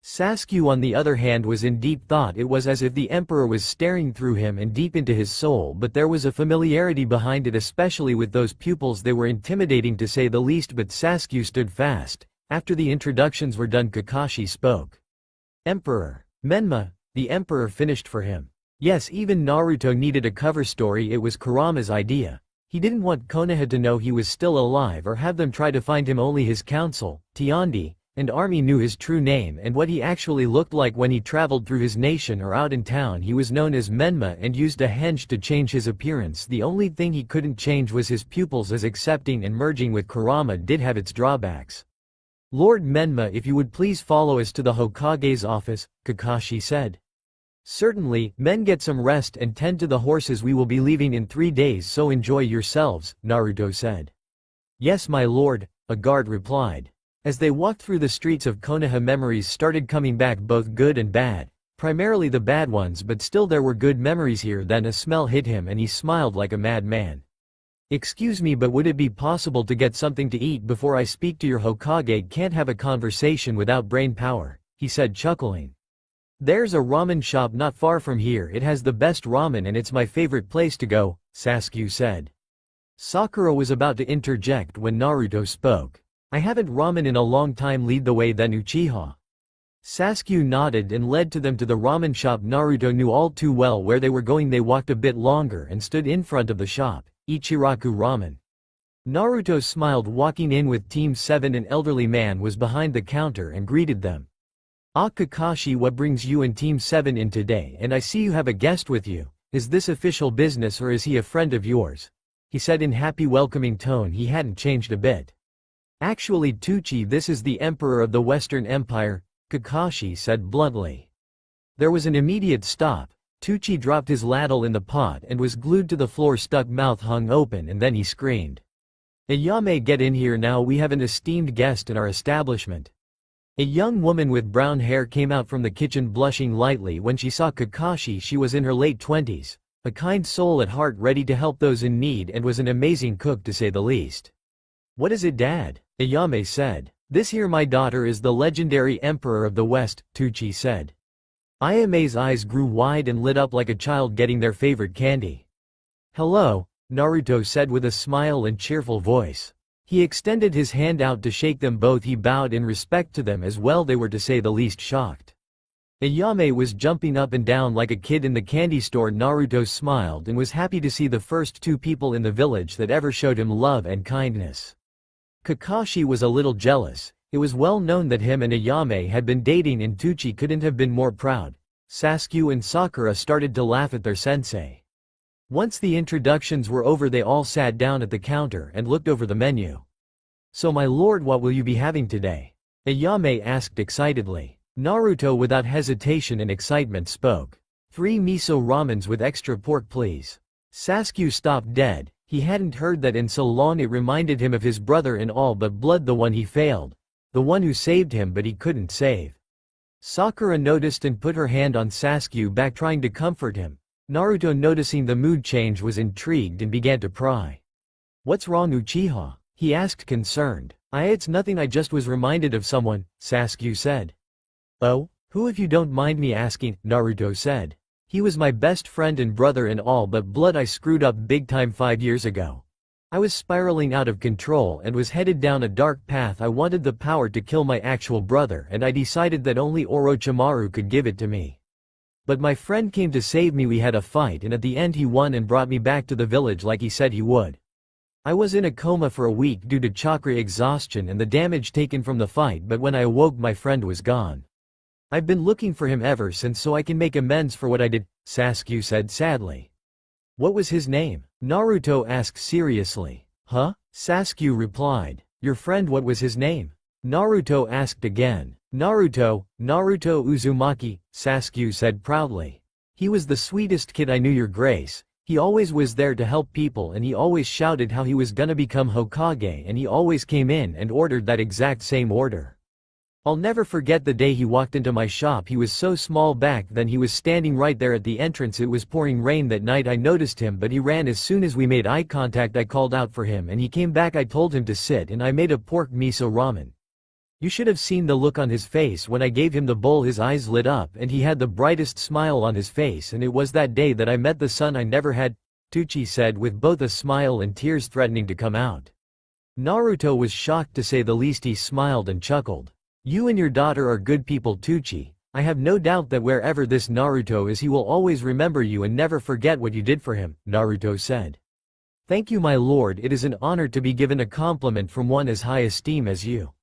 Sasuke, on the other hand, was in deep thought. It was as if the emperor was staring through him and deep into his soul, but there was a familiarity behind it, especially with those pupils. They were intimidating to say the least, but Sasuke stood fast. After the introductions were done, Kakashi spoke. "Emperor Menma," the emperor finished for him. Yes, even Naruto needed a cover story. It was Kurama's idea. He didn't want Konoha to know he was still alive or have them try to find him. Only his council, Tiandi, and army knew his true name and what he actually looked like when he traveled through his nation or out in town. He was known as Menma and used a henge to change his appearance. The only thing he couldn't change was his pupils, as accepting and merging with Kurama did have its drawbacks. "Lord Menma, if you would please follow us to the Hokage's office," Kakashi said. "Certainly, men, get some rest and tend to the horses. We will be leaving in 3 days, so enjoy yourselves," Naruto said. "Yes, my lord," a guard replied. As they walked through the streets of Konoha, memories started coming back, both good and bad. Primarily the bad ones, but still there were good memories here. Then a smell hit him and he smiled like a madman. "Excuse me, but would it be possible to get something to eat before I speak to your Hokage? Can't have a conversation without brain power," he said, chuckling. "There's a ramen shop not far from here. It has the best ramen and it's my favorite place to go," Sasuke said. Sakura was about to interject when Naruto spoke. "I haven't ramen in a long time. Lead the way then, Uchiha." Sasuke nodded and led to them to the ramen shop. Naruto knew all too well where they were going. They walked a bit longer and stood in front of the shop. "Ichiraku Ramen." Naruto smiled, walking in with Team 7. An elderly man was behind the counter and greeted them. "Ah, Kakashi, what brings you and Team 7 in today? And I see you have a guest with you. Is this official business or is he a friend of yours?" he said in happy, welcoming tone. He hadn't changed a bit. "Actually, Tucci, this is the Emperor of the Western Empire," Kakashi said bluntly. There was an immediate stop. Tucci dropped his ladle in the pot and was glued to the floor, stuck mouth hung open, and then he screamed. "Ayame, get in here now. We have an esteemed guest in our establishment." A young woman with brown hair came out from the kitchen, blushing lightly when she saw Kakashi. She was in her late 20s, a kind soul at heart, ready to help those in need, and was an amazing cook to say the least. "What is it, Dad?" Ayame said. "This here, my daughter, is the legendary Emperor of the West," Tucci said. Ayame's eyes grew wide and lit up like a child getting their favorite candy. "Hello," Naruto said with a smile and cheerful voice. He extended his hand out to shake them both. He bowed in respect to them as well. They were, to say the least, shocked. Ayame was jumping up and down like a kid in the candy store. Naruto smiled and was happy to see the first 2 people in the village that ever showed him love and kindness. Kakashi was a little jealous. It was well known that him and Ayame had been dating, and Tucci couldn't have been more proud. Sasuke and Sakura started to laugh at their sensei. Once the introductions were over, they all sat down at the counter and looked over the menu. "So my lord, what will you be having today?" Ayame asked excitedly. Naruto, without hesitation and excitement, spoke. 3 miso ramens with extra pork, please." Sasuke stopped dead. He hadn't heard that in so long. It reminded him of his brother in all but blood, the one he failed. The one who saved him but he couldn't save. Sakura noticed and put her hand on Sasuke's back, trying to comfort him. Naruto, noticing the mood change, was intrigued and began to pry. "What's wrong, Uchiha?" he asked, concerned. It's nothing, I just was reminded of someone," Sasuke said. "Oh? Who, if you don't mind me asking?" Naruto said. "He was my best friend and brother in all but blood. I screwed up big time 5 years ago." I was spiraling out of control and was headed down a dark path. I wanted the power to kill my actual brother, and I decided that only Orochimaru could give it to me. But my friend came to save me. We had a fight, and at the end he won and brought me back to the village like he said he would. I was in a coma for a week due to chakra exhaustion and the damage taken from the fight, but when I awoke my friend was gone. I've been looking for him ever since so I can make amends for what I did, Sasuke said sadly. What was his name? Naruto asked seriously. Huh? Sasuke replied. Your friend, what was his name? Naruto asked again. Naruto Uzumaki, Sasuke said proudly. He was the sweetest kid I knew, your grace. He always was there to help people, and he always shouted how he was gonna become Hokage, and he always came in and ordered that exact same order. I'll never forget the day he walked into my shop. He was so small back then. He was standing right there at the entrance. It was pouring rain that night. I noticed him, but he ran. As soon as we made eye contact I called out for him and he came back. I told him to sit and I made a pork miso ramen. You should have seen the look on his face when I gave him the bowl. His eyes lit up and he had the brightest smile on his face, and it was that day that I met the son I never had, Teuchi said with both a smile and tears threatening to come out. Naruto was shocked to say the least. He smiled and chuckled. You and your daughter are good people, Teuchi. I have no doubt that wherever this Naruto is he will always remember you and never forget what you did for him, Naruto said. Thank you, my lord. It is an honor to be given a compliment from one as high esteem as you.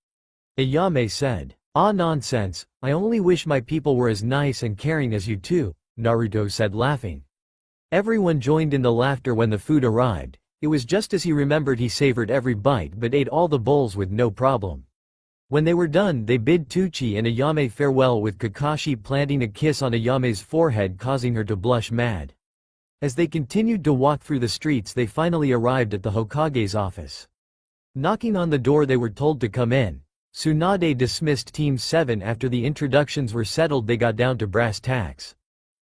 Ayame said. Ah, nonsense. I only wish my people were as nice and caring as you too, Naruto said laughing. Everyone joined in the laughter when the food arrived. It was just as he remembered. He savored every bite but ate all the bowls with no problem. When they were done they bid Teuchi and Ayame farewell, with Kakashi planting a kiss on Ayame's forehead causing her to blush mad. As they continued to walk through the streets they finally arrived at the Hokage's office. Knocking on the door they were told to come in. Tsunade dismissed Team 7 after the introductions were settled. They got down to brass tacks.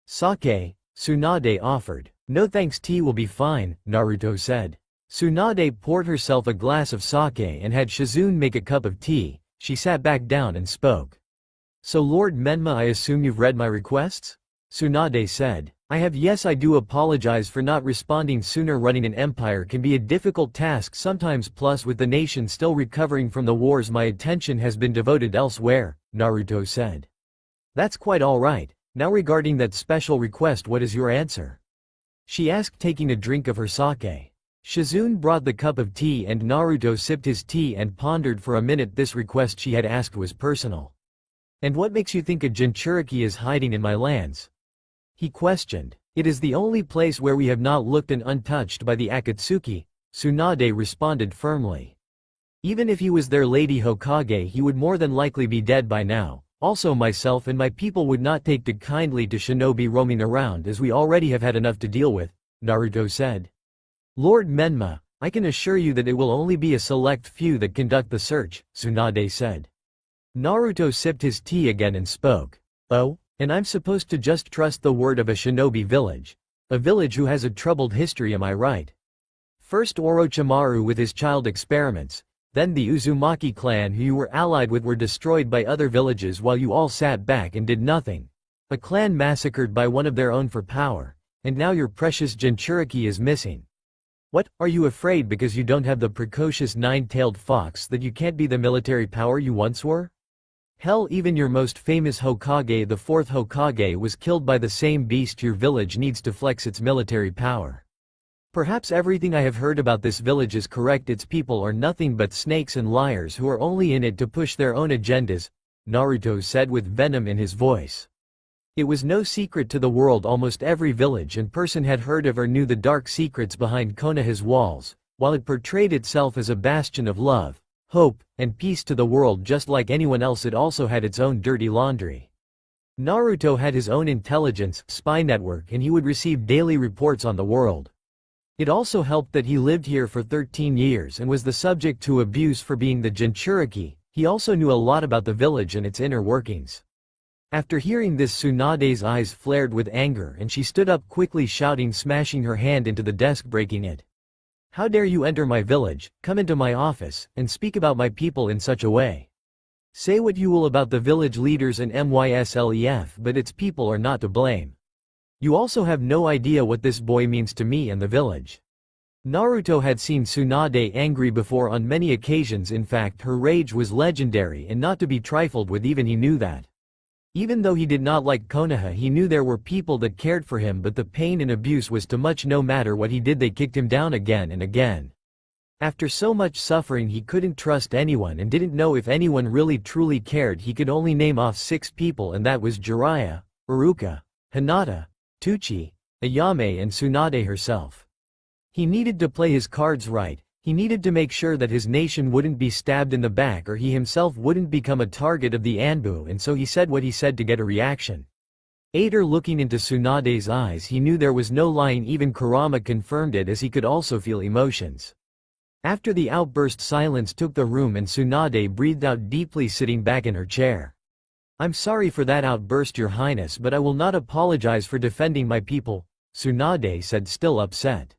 Sake, Tsunade offered. No thanks, tea will be fine, Naruto said. Tsunade poured herself a glass of sake and had Shizune make a cup of tea. She sat back down and spoke. So Lord Menma, I assume you've read my requests? Tsunade said. I have. Yes, I do apologize for not responding sooner. Running an empire can be a difficult task sometimes, plus with the nation still recovering from the wars my attention has been devoted elsewhere, Naruto said. That's quite alright. Now regarding that special request, what is your answer? She asked, taking a drink of her sake. Shizune brought the cup of tea and Naruto sipped his tea and pondered for a minute. This request she had asked was personal. And what makes you think a Jinchuriki is hiding in my lands? He questioned. It is the only place where we have not looked and untouched by the Akatsuki, Tsunade responded firmly. Even if he was their Lady Hokage he would more than likely be dead by now. Also myself and my people would not take too kindly to shinobi roaming around, as we already have had enough to deal with, Naruto said. Lord Menma, I can assure you that it will only be a select few that conduct the search, Tsunade said. Naruto sipped his tea again and spoke. Oh? And I'm supposed to just trust the word of a shinobi village? A village who has a troubled history, am I right? First Orochimaru with his child experiments, then the Uzumaki clan who you were allied with were destroyed by other villages while you all sat back and did nothing. A clan massacred by one of their own for power, and now your precious Jinchuriki is missing. What, are you afraid because you don't have the precocious nine-tailed fox that you can't be the military power you once were? Hell, even your most famous Hokage, the fourth Hokage, was killed by the same beast. Your village needs to flex its military power. Perhaps everything I have heard about this village is correct. Its people are nothing but snakes and liars who are only in it to push their own agendas, Naruto said with venom in his voice. It was no secret to the world. Almost every village and person had heard of or knew the dark secrets behind Konoha's walls, while it portrayed itself as a bastion of love, hope, and peace to the world. Just like anyone else, it also had its own dirty laundry. Naruto had his own intelligence spy network, and he would receive daily reports on the world. It also helped that he lived here for 13 years and was the subject to abuse for being the Jinchuriki. He also knew a lot about the village and its inner workings. After hearing this, Tsunade's eyes flared with anger and she stood up quickly, shouting, smashing her hand into the desk, breaking it. How dare you enter my village, come into my office, and speak about my people in such a way? Say what you will about the village leaders and MYSLEF, but its people are not to blame. You also have no idea what this boy means to me and the village. Naruto had seen Tsunade angry before on many occasions. In fact, her rage was legendary and not to be trifled with. Even he knew that. Even though he did not like Konoha, he knew there were people that cared for him, but the pain and abuse was too much. No matter what he did, they kicked him down again and again. After so much suffering, he couldn't trust anyone and didn't know if anyone really truly cared. He could only name off 6 people, and that was Jiraiya, Iruka, Hinata, Teuchi, Ayame and Tsunade herself. He needed to play his cards right. He needed to make sure that his nation wouldn't be stabbed in the back or he himself wouldn't become a target of the Anbu, and so he said what he said to get a reaction. After looking into Tsunade's eyes, he knew there was no lying. Even Kurama confirmed it, as he could also feel emotions. After the outburst, silence took the room and Tsunade breathed out deeply, sitting back in her chair. "I'm sorry for that outburst, Your Highness, but I will not apologize for defending my people," Tsunade said, still upset.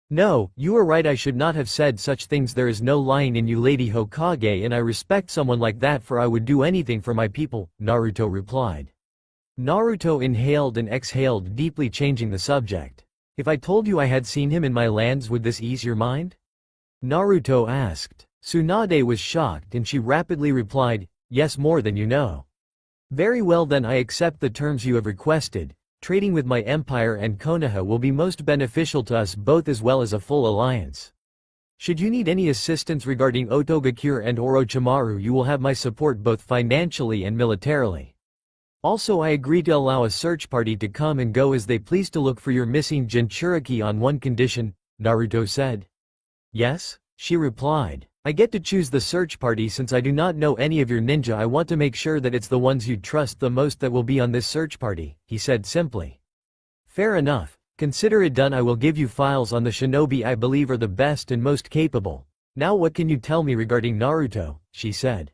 "No, you are right, I should not have said such things. There is no lying in you, Lady Hokage, and I respect someone like that, for I would do anything for my people," Naruto replied. Naruto inhaled and exhaled deeply, changing the subject. "If I told you I had seen him in my lands, would this ease your mind?" Naruto asked. Tsunade was shocked and she rapidly replied, "Yes, more than you know." "Very well then, I accept the terms you have requested. Trading with my empire and Konoha will be most beneficial to us both, as well as a full alliance. Should you need any assistance regarding Otogakure and Orochimaru, you will have my support both financially and militarily. Also, I agree to allow a search party to come and go as they please to look for your missing Jinchuriki on one condition," Naruto said. "Yes?" she replied. "I get to choose the search party. Since I do not know any of your ninja, I want to make sure that it's the ones you trust the most that will be on this search party," he said simply. "Fair enough. Consider it done. I will give you files on the shinobi I believe are the best and most capable. Now what can you tell me regarding Naruto?" she said.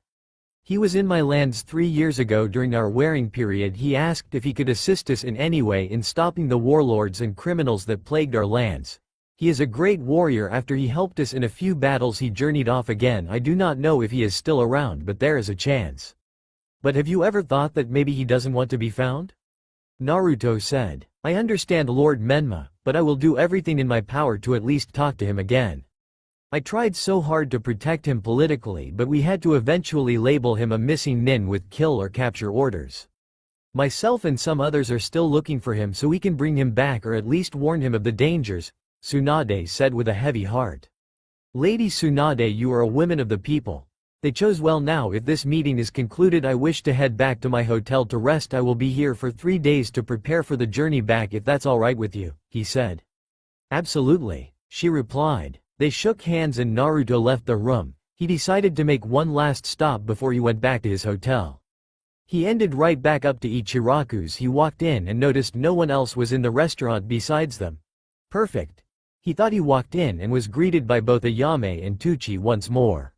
"He was in my lands 3 years ago during our wearing period. He asked if he could assist us in any way in stopping the warlords and criminals that plagued our lands. He is a great warrior. After he helped us in a few battles, he journeyed off again. I do not know if he is still around, but there is a chance." "But have you ever thought that maybe he doesn't want to be found?" Naruto said. "I understand, Lord Menma, but I will do everything in my power to at least talk to him again. I tried so hard to protect him politically, but we had to eventually label him a missing nin with kill or capture orders. Myself and some others are still looking for him so we can bring him back, or at least warn him of the dangers," Tsunade said with a heavy heart. "Lady Tsunade, you are a woman of the people. They chose well. Now if this meeting is concluded, I wish to head back to my hotel to rest. I will be here for 3 days to prepare for the journey back, if that's all right with you," he said. "Absolutely," she replied. They shook hands and Naruto left the room. He decided to make one last stop before he went back to his hotel. He ended right back up to Ichiraku's. He walked in and noticed no one else was in the restaurant besides them. Perfect. He thought. He walked in and was greeted by both Ayame and Teuchi once more.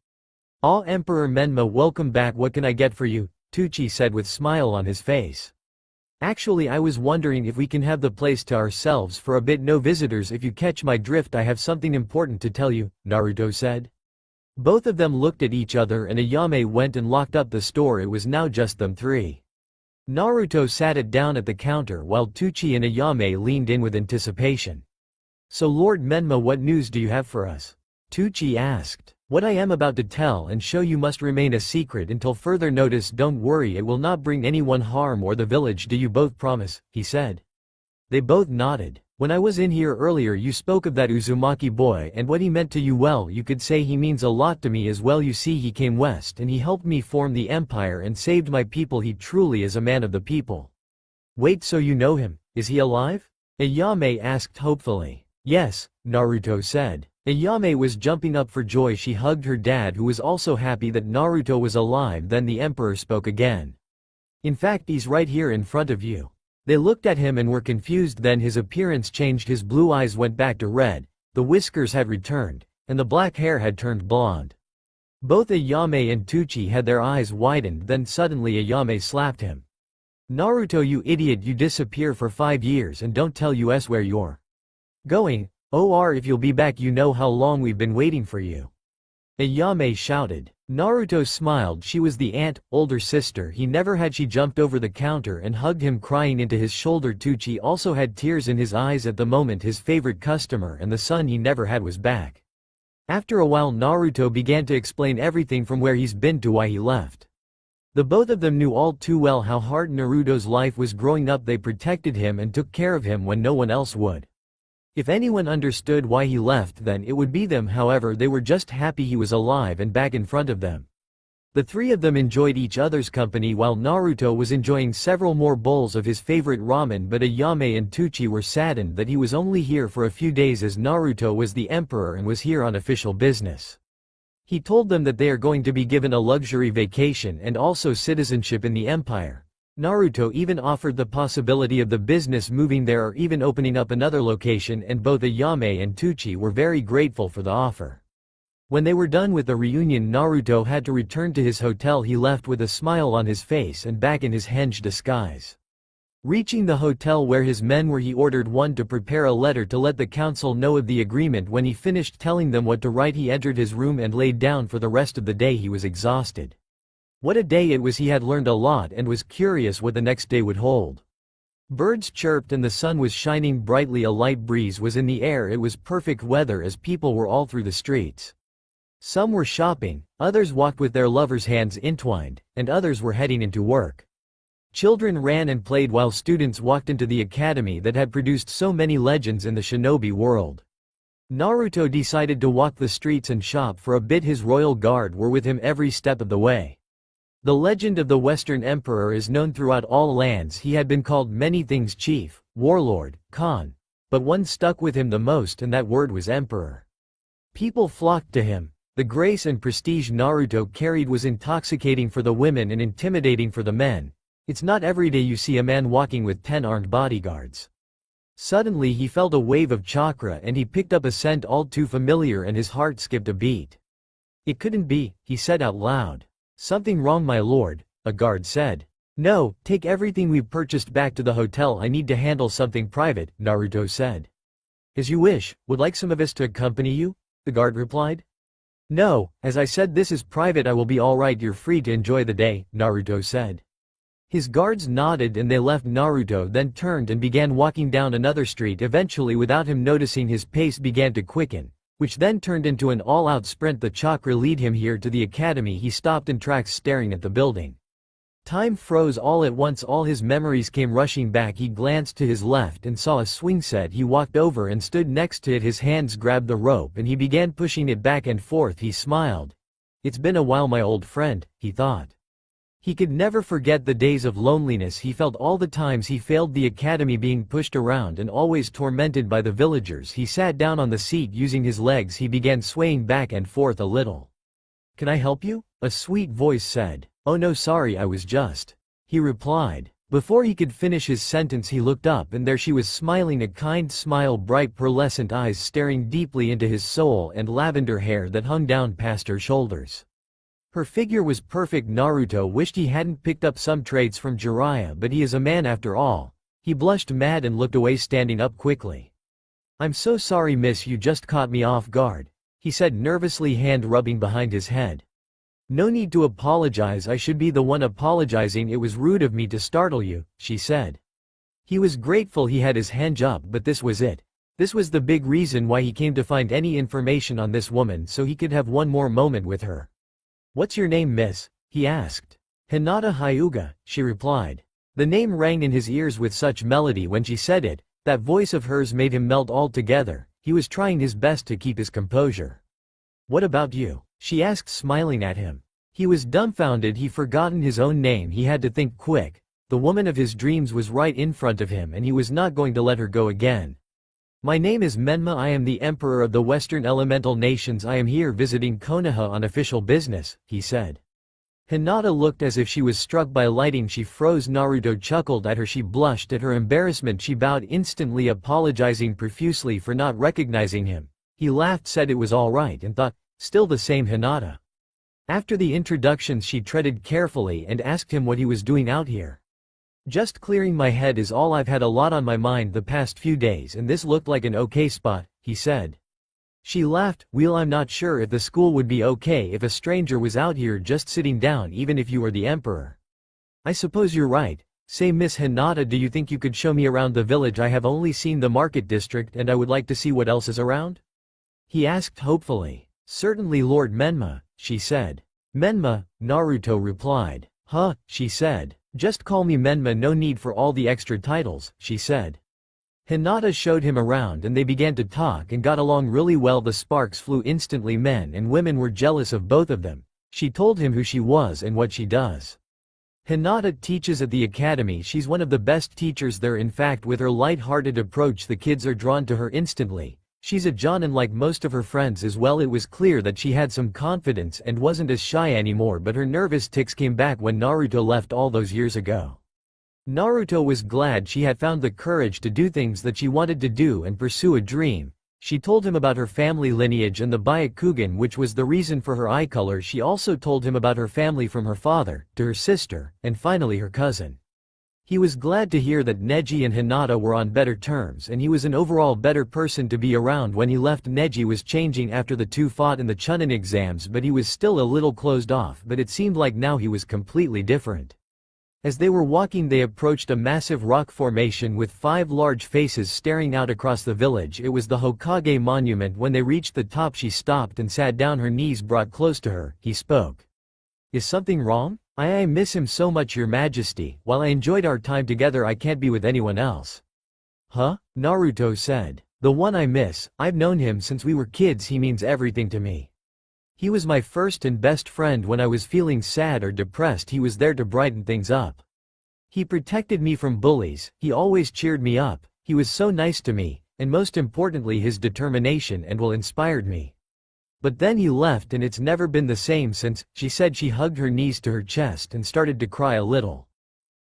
"Ah, Emperor Menma, welcome back. What can I get for you?" Teuchi said with smile on his face. "Actually, I was wondering if we can have the place to ourselves for a bit. No visitors, if you catch my drift. I have something important to tell you," Naruto said. Both of them looked at each other and Ayame went and locked up the store. It was now just them 3. Naruto sat it down at the counter while Teuchi and Ayame leaned in with anticipation. "So Lord Menma, what news do you have for us?" Teuchi asked. "What I am about to tell and show you must remain a secret until further notice. Don't worry, it will not bring anyone harm or the village. Do you both promise?" he said. They both nodded. "When I was in here earlier, you spoke of that Uzumaki boy and what he meant to you. Well, you could say he means a lot to me as well. You see, he came west and he helped me form the empire and saved my people. He truly is a man of the people." "Wait, so you know him? Is he alive?" Ayame asked hopefully. "Yes," Naruto said. Ayame was jumping up for joy. She hugged her dad, who was also happy that Naruto was alive. Then the emperor spoke again. "In fact, he's right here in front of you." They looked at him and were confused. Then his appearance changed. His blue eyes went back to red, the whiskers had returned, and the black hair had turned blonde. Both Ayame and Teuchi had their eyes widened. Then suddenly Ayame slapped him. "Naruto, you idiot, you disappear for 5 years and don't tell us where you're going. Or if you'll be back, you know how long we've been waiting for you." Ayame shouted. Naruto smiled. She was the older sister he never had. She jumped over the counter and hugged him, crying into his shoulder. Tucci also had tears in his eyes at the moment his favorite customer and the son he never had was back. After a while Naruto began to explain everything from where he's been to why he left. The both of them knew all too well how hard Naruto's life was growing up. They protected him and took care of him when no one else would. If anyone understood why he left, then it would be them. However, they were just happy he was alive and back in front of them. The three of them enjoyed each other's company while Naruto was enjoying several more bowls of his favorite ramen, but Ayame and Tucci were saddened that he was only here for a few days as Naruto was the emperor and was here on official business. He told them that they are going to be given a luxury vacation and also citizenship in the empire. Naruto even offered the possibility of the business moving there or even opening up another location, and both Ayame and Tucci were very grateful for the offer. When they were done with the reunion, Naruto had to return to his hotel. He left with a smile on his face and back in his henge disguise. Reaching the hotel where his men were, he ordered one to prepare a letter to let the council know of the agreement. When he finished telling them what to write, he entered his room and laid down for the rest of the day. He was exhausted. What a day it was. He had learned a lot and was curious what the next day would hold. Birds chirped and the sun was shining brightly. A light breeze was in the air. It was perfect weather as people were all through the streets. Some were shopping, others walked with their lovers' hands entwined, and others were heading into work. Children ran and played while students walked into the academy that had produced so many legends in the shinobi world. Naruto decided to walk the streets and shop for a bit. His royal guard were with him every step of the way. The legend of the Western Emperor is known throughout all lands. He had been called many things: chief, warlord, Khan. But one stuck with him the most, and that word was emperor. People flocked to him. The grace and prestige Naruto carried was intoxicating for the women and intimidating for the men. It's not every day you see a man walking with 10 armed bodyguards. Suddenly he felt a wave of chakra and he picked up a scent all too familiar and his heart skipped a beat. It couldn't be, he said out loud. Something wrong, my lord, a guard said. No, take everything we've purchased back to the hotel. I need to handle something private, Naruto said. As you wish. Would like some of us to accompany you? The guard replied. No, as I said, this is private. I will be all right. You're free to enjoy the day, Naruto said. His guards nodded and they left. Naruto then turned and began walking down another street. Eventually, without him noticing, his pace began to quicken, which then turned into an all-out sprint. The chakra lead him here to the academy. He stopped in tracks, staring at the building. Time froze all at once. All his memories came rushing back. He glanced to his left and saw a swing set. He walked over and stood next to it. His hands grabbed the rope and he began pushing it back and forth. He smiled. It's been a while, my old friend, he thought. He could never forget the days of loneliness he felt, all the times he failed the academy, being pushed around and always tormented by the villagers. He sat down on the seat using his legs. He began swaying back and forth a little. Can I help you? A sweet voice said. Oh no, sorry, I was just. He replied. Before he could finish his sentence he looked up and there she was, smiling a kind smile, bright pearlescent eyes staring deeply into his soul, and lavender hair that hung down past her shoulders. Her figure was perfect. Naruto wished he hadn't picked up some traits from Jiraiya, but he is a man after all. He blushed mad and looked away, standing up quickly. I'm so sorry, miss, you just caught me off guard, he said nervously, hand rubbing behind his head. No need to apologize, I should be the one apologizing. It was rude of me to startle you, she said. He was grateful he had his hand up, but this was it. This was the big reason why he came to find any information on this woman so he could have one more moment with her. What's your name, miss? He asked. Hinata Hyuga, she replied. The name rang in his ears with such melody when she said it. That voice of hers made him melt altogether. He was trying his best to keep his composure. What about you? She asked, smiling at him. He was dumbfounded. He forgotten his own name. He had to think quick. The woman of his dreams was right in front of him and he was not going to let her go again. My name is Menma. I am the emperor of the Western Elemental Nations. I am here visiting Konoha on official business, he said. Hinata looked as if she was struck by lightning. She froze. Naruto chuckled at her. She blushed at her embarrassment. She bowed instantly, apologizing profusely for not recognizing him. He laughed, said it was all right, and thought, still the same Hinata. After the introductions she treaded carefully and asked him what he was doing out here. Just clearing my head is all. I've had a lot on my mind the past few days and this looked like an okay spot, he said. She laughed. Well, I'm not sure if the school would be okay if a stranger was out here just sitting down even if you were the emperor. I suppose you're right. Say, Miss Hinata, do you think you could show me around the village? I have only seen the market district and I would like to see what else is around. He asked hopefully. Certainly, Lord Menma, she said. Menma, Naruto replied. Huh, she said. Just call me Menma, no need for all the extra titles, she said. Hinata showed him around and they began to talk and got along really well. The sparks flew instantly. Men and women were jealous of both of them. She told him who she was and what she does. Hinata teaches at the academy. She's one of the best teachers there. In fact, with her light-hearted approach the kids are drawn to her instantly. She's a jonin like most of her friends as well. It was clear that she had some confidence and wasn't as shy anymore, but her nervous tics came back when Naruto left all those years ago. Naruto was glad she had found the courage to do things that she wanted to do and pursue a dream. She told him about her family lineage and the Byakugan, which was the reason for her eye color. She also told him about her family from her father, to her sister, and finally her cousin. He was glad to hear that Neji and Hinata were on better terms and he was an overall better person to be around. When he left, Neji was changing after the two fought in the Chunin exams, but he was still a little closed off, but it seemed like now he was completely different. As they were walking they approached a massive rock formation with 5 large faces staring out across the village. It was the Hokage monument. When they reached the top she stopped and sat down, her knees brought close to her. He spoke. Is something wrong? I miss him so much, Your Majesty. While I enjoyed our time together I can't be with anyone else. Huh? Naruto said. The one I miss, I've known him since we were kids. He means everything to me. He was my first and best friend. When I was feeling sad or depressed he was there to brighten things up. He protected me from bullies, he always cheered me up, he was so nice to me, and most importantly his determination and will inspired me. But then he left and it's never been the same since, she said. She hugged her knees to her chest and started to cry a little.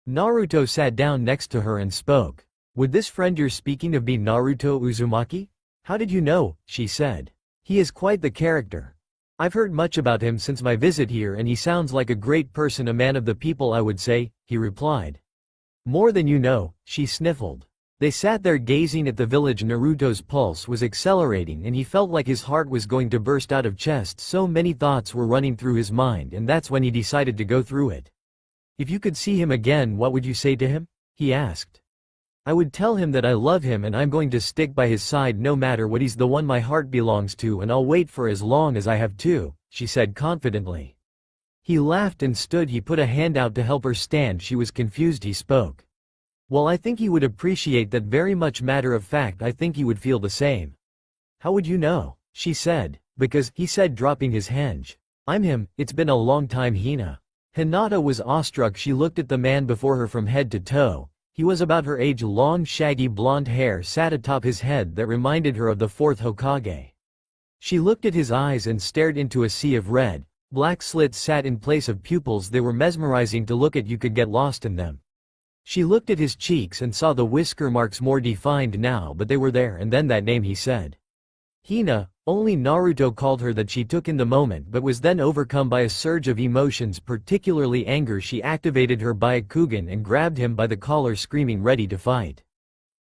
Naruto sat down next to her and spoke. Would this friend you're speaking of be Naruto Uzumaki? How did you know? She said. He is quite the character. I've heard much about him since my visit here and he sounds like a great person, a man of the people I would say, he replied. More than you know, she sniffled. They sat there gazing at the village. Naruto's pulse was accelerating and he felt like his heart was going to burst out of chest. So many thoughts were running through his mind, and that's when he decided to go through it. If you could see him again, what would you say to him? He asked. I would tell him that I love him and I'm going to stick by his side no matter what. He's the one my heart belongs to and I'll wait for as long as I have to, she said confidently. He laughed and stood. He put a hand out to help her stand. She was confused. He spoke. Well, I think he would appreciate that very much. Matter of fact, I think he would feel the same. How would you know? She said. Because, he said, dropping his henge. I'm him. It's been a long time. Hinata was awestruck. She looked at the man before her from head to toe. He was about her age. Long shaggy blonde hair sat atop his head that reminded her of the 4th Hokage. She looked at his eyes and stared into a sea of red. Black slits sat in place of pupils. They were mesmerizing to look at. You could get lost in them. She looked at his cheeks and saw the whisker marks more defined now, but they were there. And then that name, he said. Hina. Only Naruto called her that. She took in the moment but was then overcome by a surge of emotions, particularly anger. She activated her Byakugan and grabbed him by the collar, screaming, ready to fight.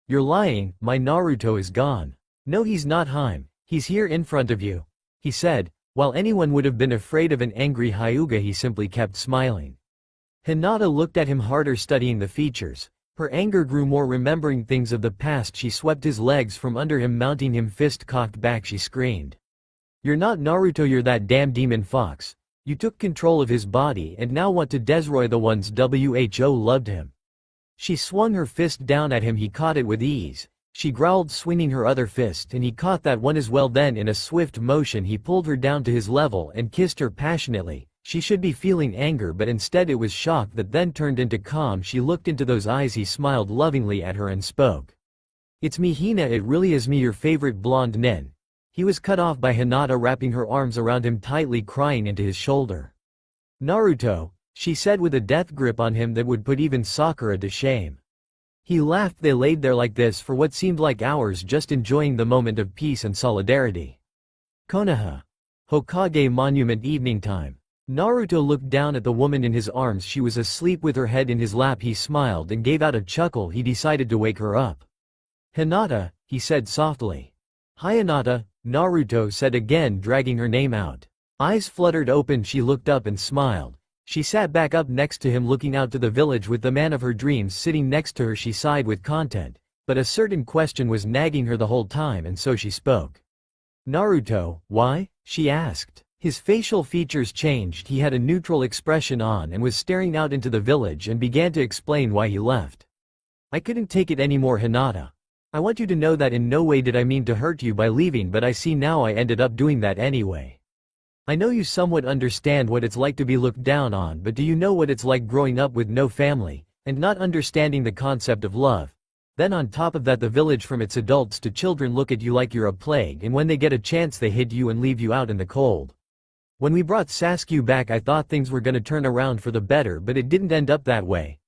You're lying, my Naruto is gone. No, he's not, Hime. He's here in front of you, he said. While anyone would have been afraid of an angry Hyuga, he simply kept smiling. Hinata looked at him harder, studying the features. Her anger grew more, remembering things of the past. She swept his legs from under him, mounting him, fist cocked back. She screamed. You're not Naruto, you're that damn demon fox. You took control of his body and now want to destroy the ones who loved him. She swung her fist down at him. He caught it with ease. She growled, swinging her other fist, and he caught that one as well. Then in a swift motion he pulled her down to his level and kissed her passionately. She should be feeling anger, but instead it was shock that then turned into calm. She looked into those eyes. He smiled lovingly at her and spoke. It's me, Hina, it really is me, your favorite blonde nin. He was cut off by Hinata wrapping her arms around him tightly, crying into his shoulder. Naruto, she said with a death grip on him that would put even Sakura to shame. He laughed. They laid there like this for what seemed like hours, just enjoying the moment of peace and solidarity. Konoha. Hokage Monument, evening time. Naruto looked down at the woman in his arms. She was asleep with her head in his lap. He smiled and gave out a chuckle. He decided to wake her up. Hinata, he said softly. Hi Hinata, Naruto said again, dragging her name out. Eyes fluttered open, she looked up and smiled. She sat back up next to him, looking out to the village with the man of her dreams sitting next to her. She sighed with content, but a certain question was nagging her the whole time, and so she spoke. Naruto, why? She asked. His facial features changed, he had a neutral expression on and was staring out into the village and began to explain why he left. I couldn't take it anymore, Hinata. I want you to know that in no way did I mean to hurt you by leaving, but I see now I ended up doing that anyway. I know you somewhat understand what it's like to be looked down on, but do you know what it's like growing up with no family, and not understanding the concept of love? Then on top of that, the village from its adults to children look at you like you're a plague, and when they get a chance they hit you and leave you out in the cold. When we brought Sasuke back, I thought things were gonna turn around for the better, but it didn't end up that way.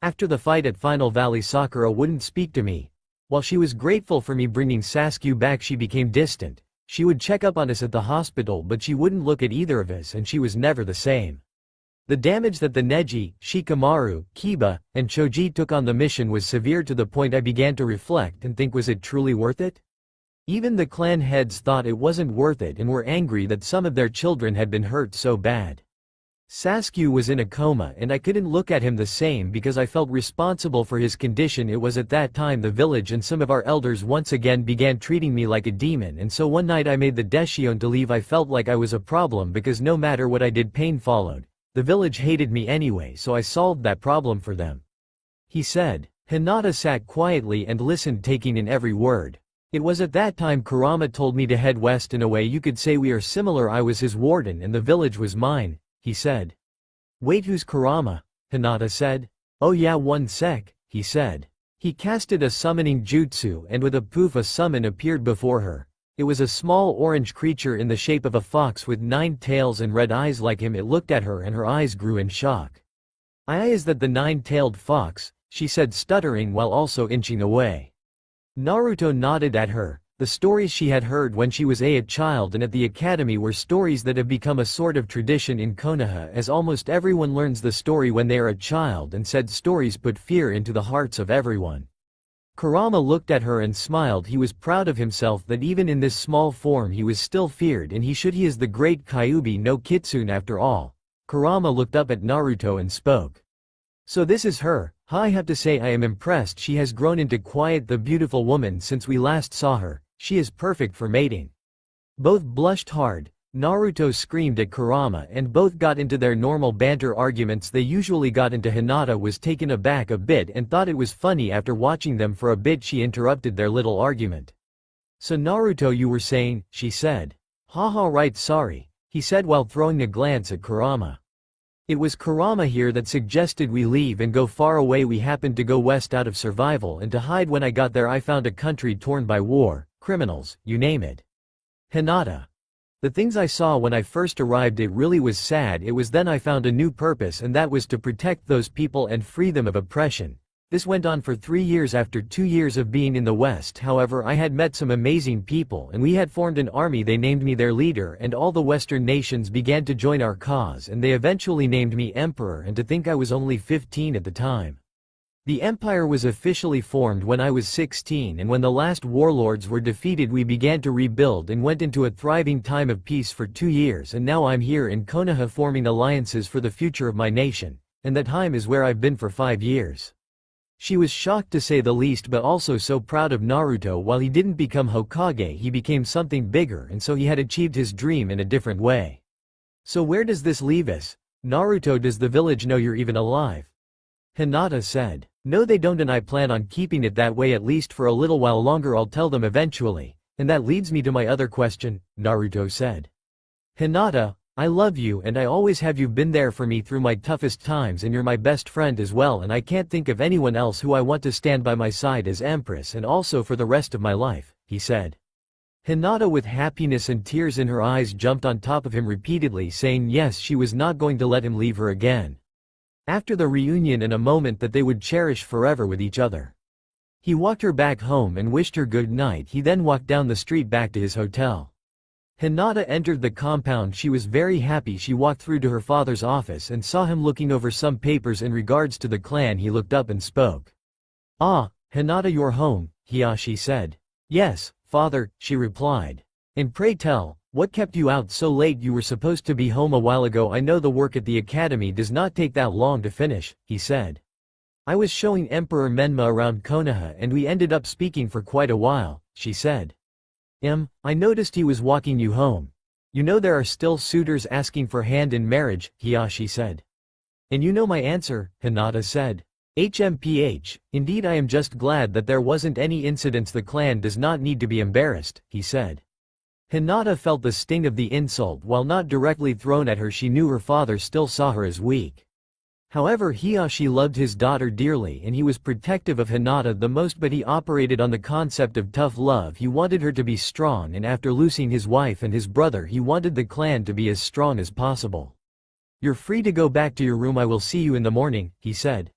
After the fight at Final Valley, Sakura wouldn't speak to me. While she was grateful for me bringing Sasuke back, she became distant. She would check up on us at the hospital, but she wouldn't look at either of us, and she was never the same. The damage that the Neji, Shikamaru, Kiba, and Choji took on the mission was severe, to the point I began to reflect and think, was it truly worth it? Even the clan heads thought it wasn't worth it and were angry that some of their children had been hurt so bad. Sasuke was in a coma and I couldn't look at him the same because I felt responsible for his condition. It was at that time the village and some of our elders once again began treating me like a demon, and so one night I made the decision to leave. I felt like I was a problem because no matter what I did, pain followed. The village hated me anyway, so I solved that problem for them," he said. Hinata sat quietly and listened, taking in every word. It was at that time Kurama told me to head west. In a way you could say we are similar. I was his warden and the village was mine, he said. Wait, who's Kurama? Hinata said. Oh yeah, one sec, he said. He casted a summoning jutsu and with a poof a summon appeared before her. It was a small orange creature in the shape of a fox with 9 tails and red eyes like him. It looked at her and her eyes grew in shock. Is that the 9-tailed fox? She said, stuttering while also inching away. Naruto nodded at her. The stories she had heard when she was a child and at the academy were stories that have become a sort of tradition in Konoha, as almost everyone learns the story when they are a child, and said stories put fear into the hearts of everyone. Kurama looked at her and smiled. He was proud of himself that even in this small form he was still feared, and he is the great Kyuubi no Kitsune after all. Kurama looked up at Naruto and spoke. So this is her. I have to say I am impressed. She has grown into quite the beautiful woman since we last saw her. She is perfect for mating. Both blushed hard. Naruto screamed at Kurama and both got into their normal banter arguments they usually got into. Hinata was taken aback a bit and thought it was funny. After watching them for a bit, she interrupted their little argument. So Naruto, you were saying, she said. Haha, right, sorry, he said while throwing a glance at Kurama. It was Kurama here that suggested we leave and go far away. We happened to go west out of survival and to hide. When I got there I found a country torn by war, criminals, you name it. Hinata. The things I saw when I first arrived, it really was sad. It was then I found a new purpose, and that was to protect those people and free them of oppression. This went on for 3 years. After 2 years of being in the West, however, I had met some amazing people and we had formed an army. They named me their leader and all the Western nations began to join our cause, and they eventually named me emperor, and to think I was only 15 at the time. The empire was officially formed when I was 16, and when the last warlords were defeated we began to rebuild and went into a thriving time of peace for 2 years, and now I'm here in Konoha forming alliances for the future of my nation, and that time is where I've been for 5 years. She was shocked to say the least, but also so proud of Naruto. While he didn't become Hokage, he became something bigger, and so he had achieved his dream in a different way. So where does this leave us? Naruto, does the village know you're even alive? Hinata said. No, they don't, and I plan on keeping it that way at least for a little while longer. I'll tell them eventually. And that leads me to my other question, Naruto said. Hinata, I love you and I always have. You've been there for me through my toughest times and you're my best friend as well, and I can't think of anyone else who I want to stand by my side as Empress and also for the rest of my life, he said. Hinata, with happiness and tears in her eyes, jumped on top of him repeatedly, saying yes, she was not going to let him leave her again. After the reunion and a moment that they would cherish forever with each other. He walked her back home and wished her good night. He then walked down the street back to his hotel. Hinata entered the compound. She was very happy. She walked through to her father's office and saw him looking over some papers in regards to the clan. He looked up and spoke. Ah, Hinata, you're home, she said. Yes, father, she replied. And pray tell, what kept you out so late? You were supposed to be home a while ago. I know the work at the academy does not take that long to finish, he said. I was showing Emperor Menma around Konoha and we ended up speaking for quite a while, she said. I noticed he was walking you home. You know there are still suitors asking for hand in marriage, Hiyashi said. And you know my answer, Hinata said. HMPH, indeed I am just glad that there wasn't any incidents. The clan does not need to be embarrassed, he said. Hinata felt the sting of the insult. While not directly thrown at her, she knew her father still saw her as weak. However, Hiyashi loved his daughter dearly and he was protective of Hinata the most, but he operated on the concept of tough love. He wanted her to be strong, and after losing his wife and his brother he wanted the clan to be as strong as possible. You're free to go back to your room. I will see you in the morning, he said.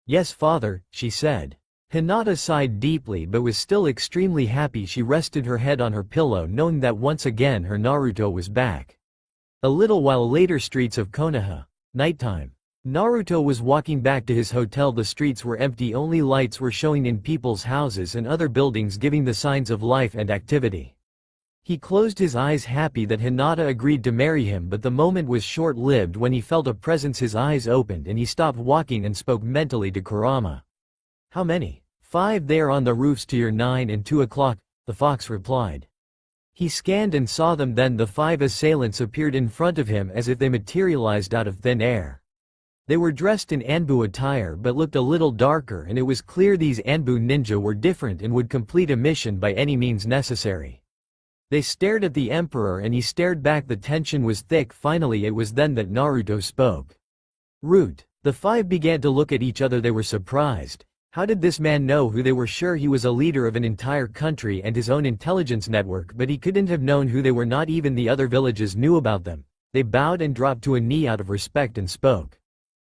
Yes, father, she said. Hinata sighed deeply but was still extremely happy. She rested her head on her pillow knowing that once again her Naruto was back. A little while later, streets of Konoha. Nighttime. Naruto was walking back to his hotel. The streets were empty, only lights were showing in people's houses and other buildings, giving the signs of life and activity. He closed his eyes, happy that Hinata agreed to marry him, but the moment was short-lived when he felt a presence. His eyes opened and he stopped walking and spoke mentally to Kurama. How many? 5. They are on the roofs to your 9 and 2 o'clock, the fox replied. He scanned and saw them. Then the 5 assailants appeared in front of him as if they materialized out of thin air. They were dressed in Anbu attire but looked a little darker, and it was clear these Anbu ninja were different and would complete a mission by any means necessary. They stared at the emperor and he stared back. The tension was thick. Finally it was then that Naruto spoke. Root. The 5 began to look at each other. They were surprised. How did this man know who they were? Sure, he was a leader of an entire country and his own intelligence network, but he couldn't have known who they were. Not even the other villages knew about them. They bowed and dropped to a knee out of respect and spoke.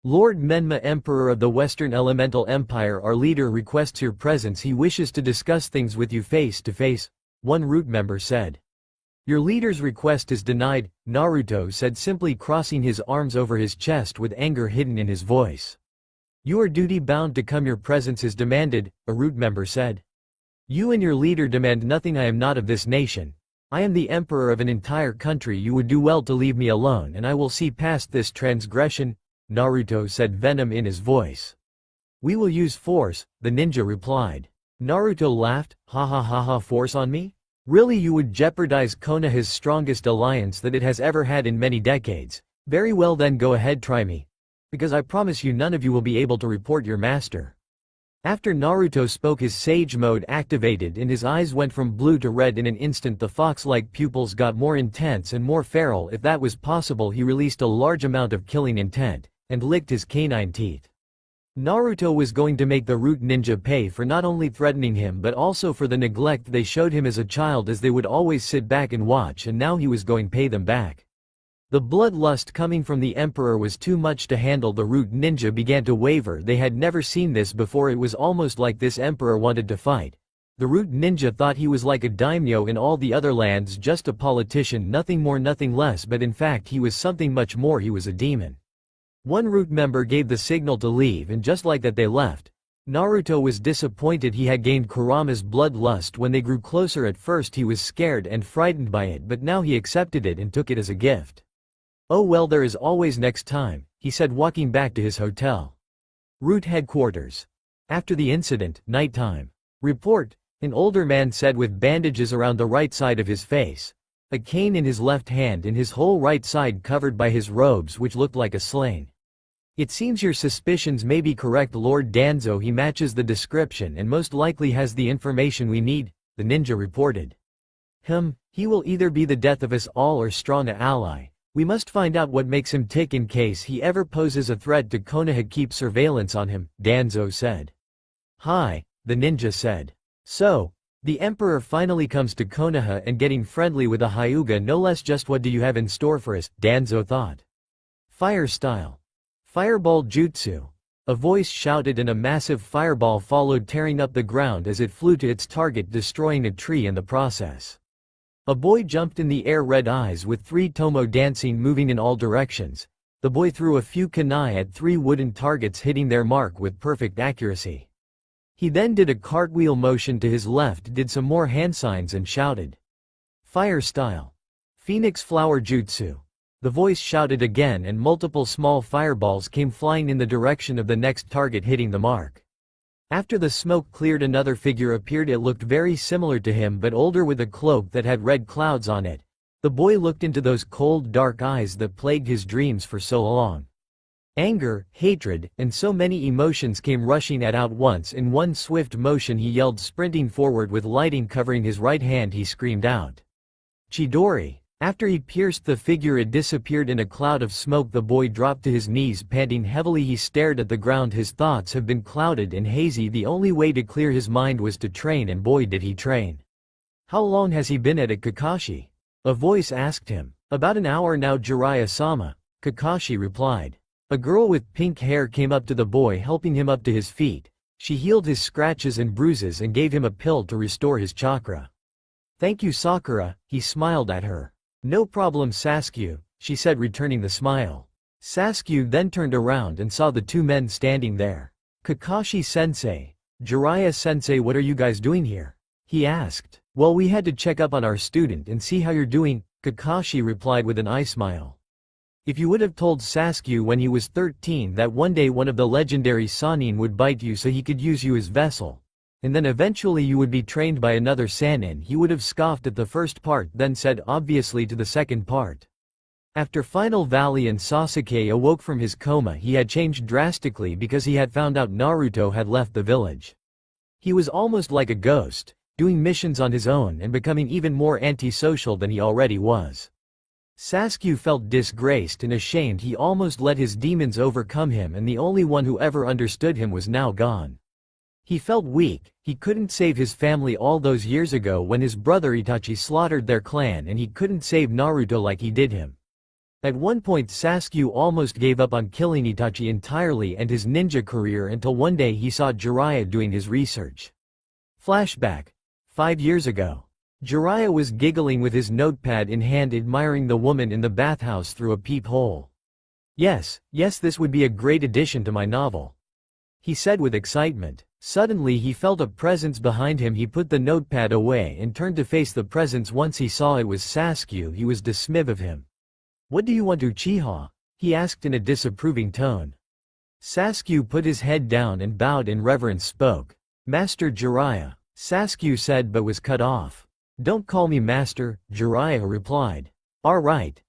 Lord Menma, Emperor of the Western Elemental Empire, our leader requests your presence. He wishes to discuss things with you face to face, one root member said. Your leader's request is denied, Naruto said, simply crossing his arms over his chest with anger hidden in his voice. You are duty-bound to come. Your presence is demanded, a root member said. You and your leader demand nothing. I am not of this nation. I am the emperor of an entire country. You would do well to leave me alone and I will see past this transgression, Naruto said, venom in his voice. We will use force, the ninja replied. Naruto laughed, ha ha ha ha, force on me? Really? You would jeopardize Konoha's strongest alliance that it has ever had in many decades. Very well then, go ahead, try me. Because I promise you none of you will be able to report your master. After Naruto spoke, his sage mode activated and his eyes went from blue to red in an instant. The fox-like pupils got more intense and more feral. If that was possible, he released a large amount of killing intent and licked his canine teeth. Naruto was going to make the root ninja pay for not only threatening him but also for the neglect they showed him as a child, as they would always sit back and watch, and now he was going to pay them back. The bloodlust coming from the emperor was too much to handle. The root ninja began to waver. They had never seen this before. It was almost like this emperor wanted to fight. The root ninja thought he was like a daimyo in all the other lands, just a politician, nothing more nothing less, but in fact he was something much more. He was a demon. One root member gave the signal to leave, and just like that they left. Naruto was disappointed. He had gained Kurama's bloodlust. When they grew closer, at first he was scared and frightened by it, but now he accepted it and took it as a gift. Oh well, there is always next time, he said, walking back to his hotel. Root headquarters. After the incident, nighttime. Report, an older man said, with bandages around the right side of his face, a cane in his left hand and his whole right side covered by his robes which looked like a sling. It seems your suspicions may be correct, Lord Danzo. He matches the description and most likely has the information we need, the ninja reported. He will either be the death of us all or strong ally. We must find out what makes him tick in case he ever poses a threat to Konoha. Keep surveillance on him, Danzo said. Hi, the ninja said. So, the emperor finally comes to Konoha and getting friendly with a Hyuga, no less. Just what do you have in store for us, Danzo thought. Fire style. Fireball jutsu. A voice shouted and a massive fireball followed, tearing up the ground as it flew to its target, destroying a tree in the process. A boy jumped in the air, red eyes with 3 tomo dancing, moving in all directions. The boy threw a few kunai at 3 wooden targets, hitting their mark with perfect accuracy. He then did a cartwheel motion to his left, did some more hand signs and shouted. Fire style. Phoenix flower jutsu. The voice shouted again and multiple small fireballs came flying in the direction of the next target hitting the mark. After the smoke cleared another figure appeared. It looked very similar to him but older with a cloak that had red clouds on it. The boy looked into those cold dark eyes that plagued his dreams for so long. Anger, hatred, and so many emotions came rushing at once. In one swift motion he yelled, sprinting forward with lighting covering his right hand. He screamed out, "Chidori!" After he pierced the figure it disappeared in a cloud of smoke. The boy dropped to his knees panting heavily. He stared at the ground. His thoughts have been clouded and hazy. The only way to clear his mind was to train, and boy did he train. "How long has he been at it, Kakashi?" a voice asked him. "About an hour now, Jiraiya-sama," Kakashi replied. A girl with pink hair came up to the boy, helping him up to his feet. She healed his scratches and bruises and gave him a pill to restore his chakra. "Thank you, Sakura," he smiled at her. "No problem, Sasuke," she said, returning the smile. Sasuke then turned around and saw the two men standing there. "Kakashi-sensei, Jiraiya-sensei, what are you guys doing here?" he asked. "Well, we had to check up on our student and see how you're doing," Kakashi replied with an eye smile. "If you would have told Sasuke when he was 13 that one day one of the legendary Sannin would bite you so he could use you as vessel, and then eventually you would be trained by another Sannin, he would have scoffed at the first part, then said obviously to the second part." After Final Valley and Sasuke awoke from his coma, he had changed drastically because he had found out Naruto had left the village. He was almost like a ghost, doing missions on his own and becoming even more antisocial than he already was. Sasuke felt disgraced and ashamed. He almost let his demons overcome him, and the only one who ever understood him was now gone. He felt weak. He couldn't save his family all those years ago when his brother Itachi slaughtered their clan, and he couldn't save Naruto like he did him. At one point Sasuke almost gave up on killing Itachi entirely and his ninja career until one day he saw Jiraiya doing his research. Flashback. 5 years ago. Jiraiya was giggling with his notepad in hand, admiring the woman in the bathhouse through a peephole. Yes, this would be a great addition to my novel," he said with excitement. Suddenly he felt a presence behind him. He put the notepad away and turned to face the presence. Once he saw it was Sasuke, he was dismissive of him. "What do you want, Uchiha?" he asked in a disapproving tone. Sasuke put his head down and bowed in reverence. Spoke, "Master Jiraiya," Sasuke said, but was cut off. "Don't call me master," Jiraiya replied. "All right.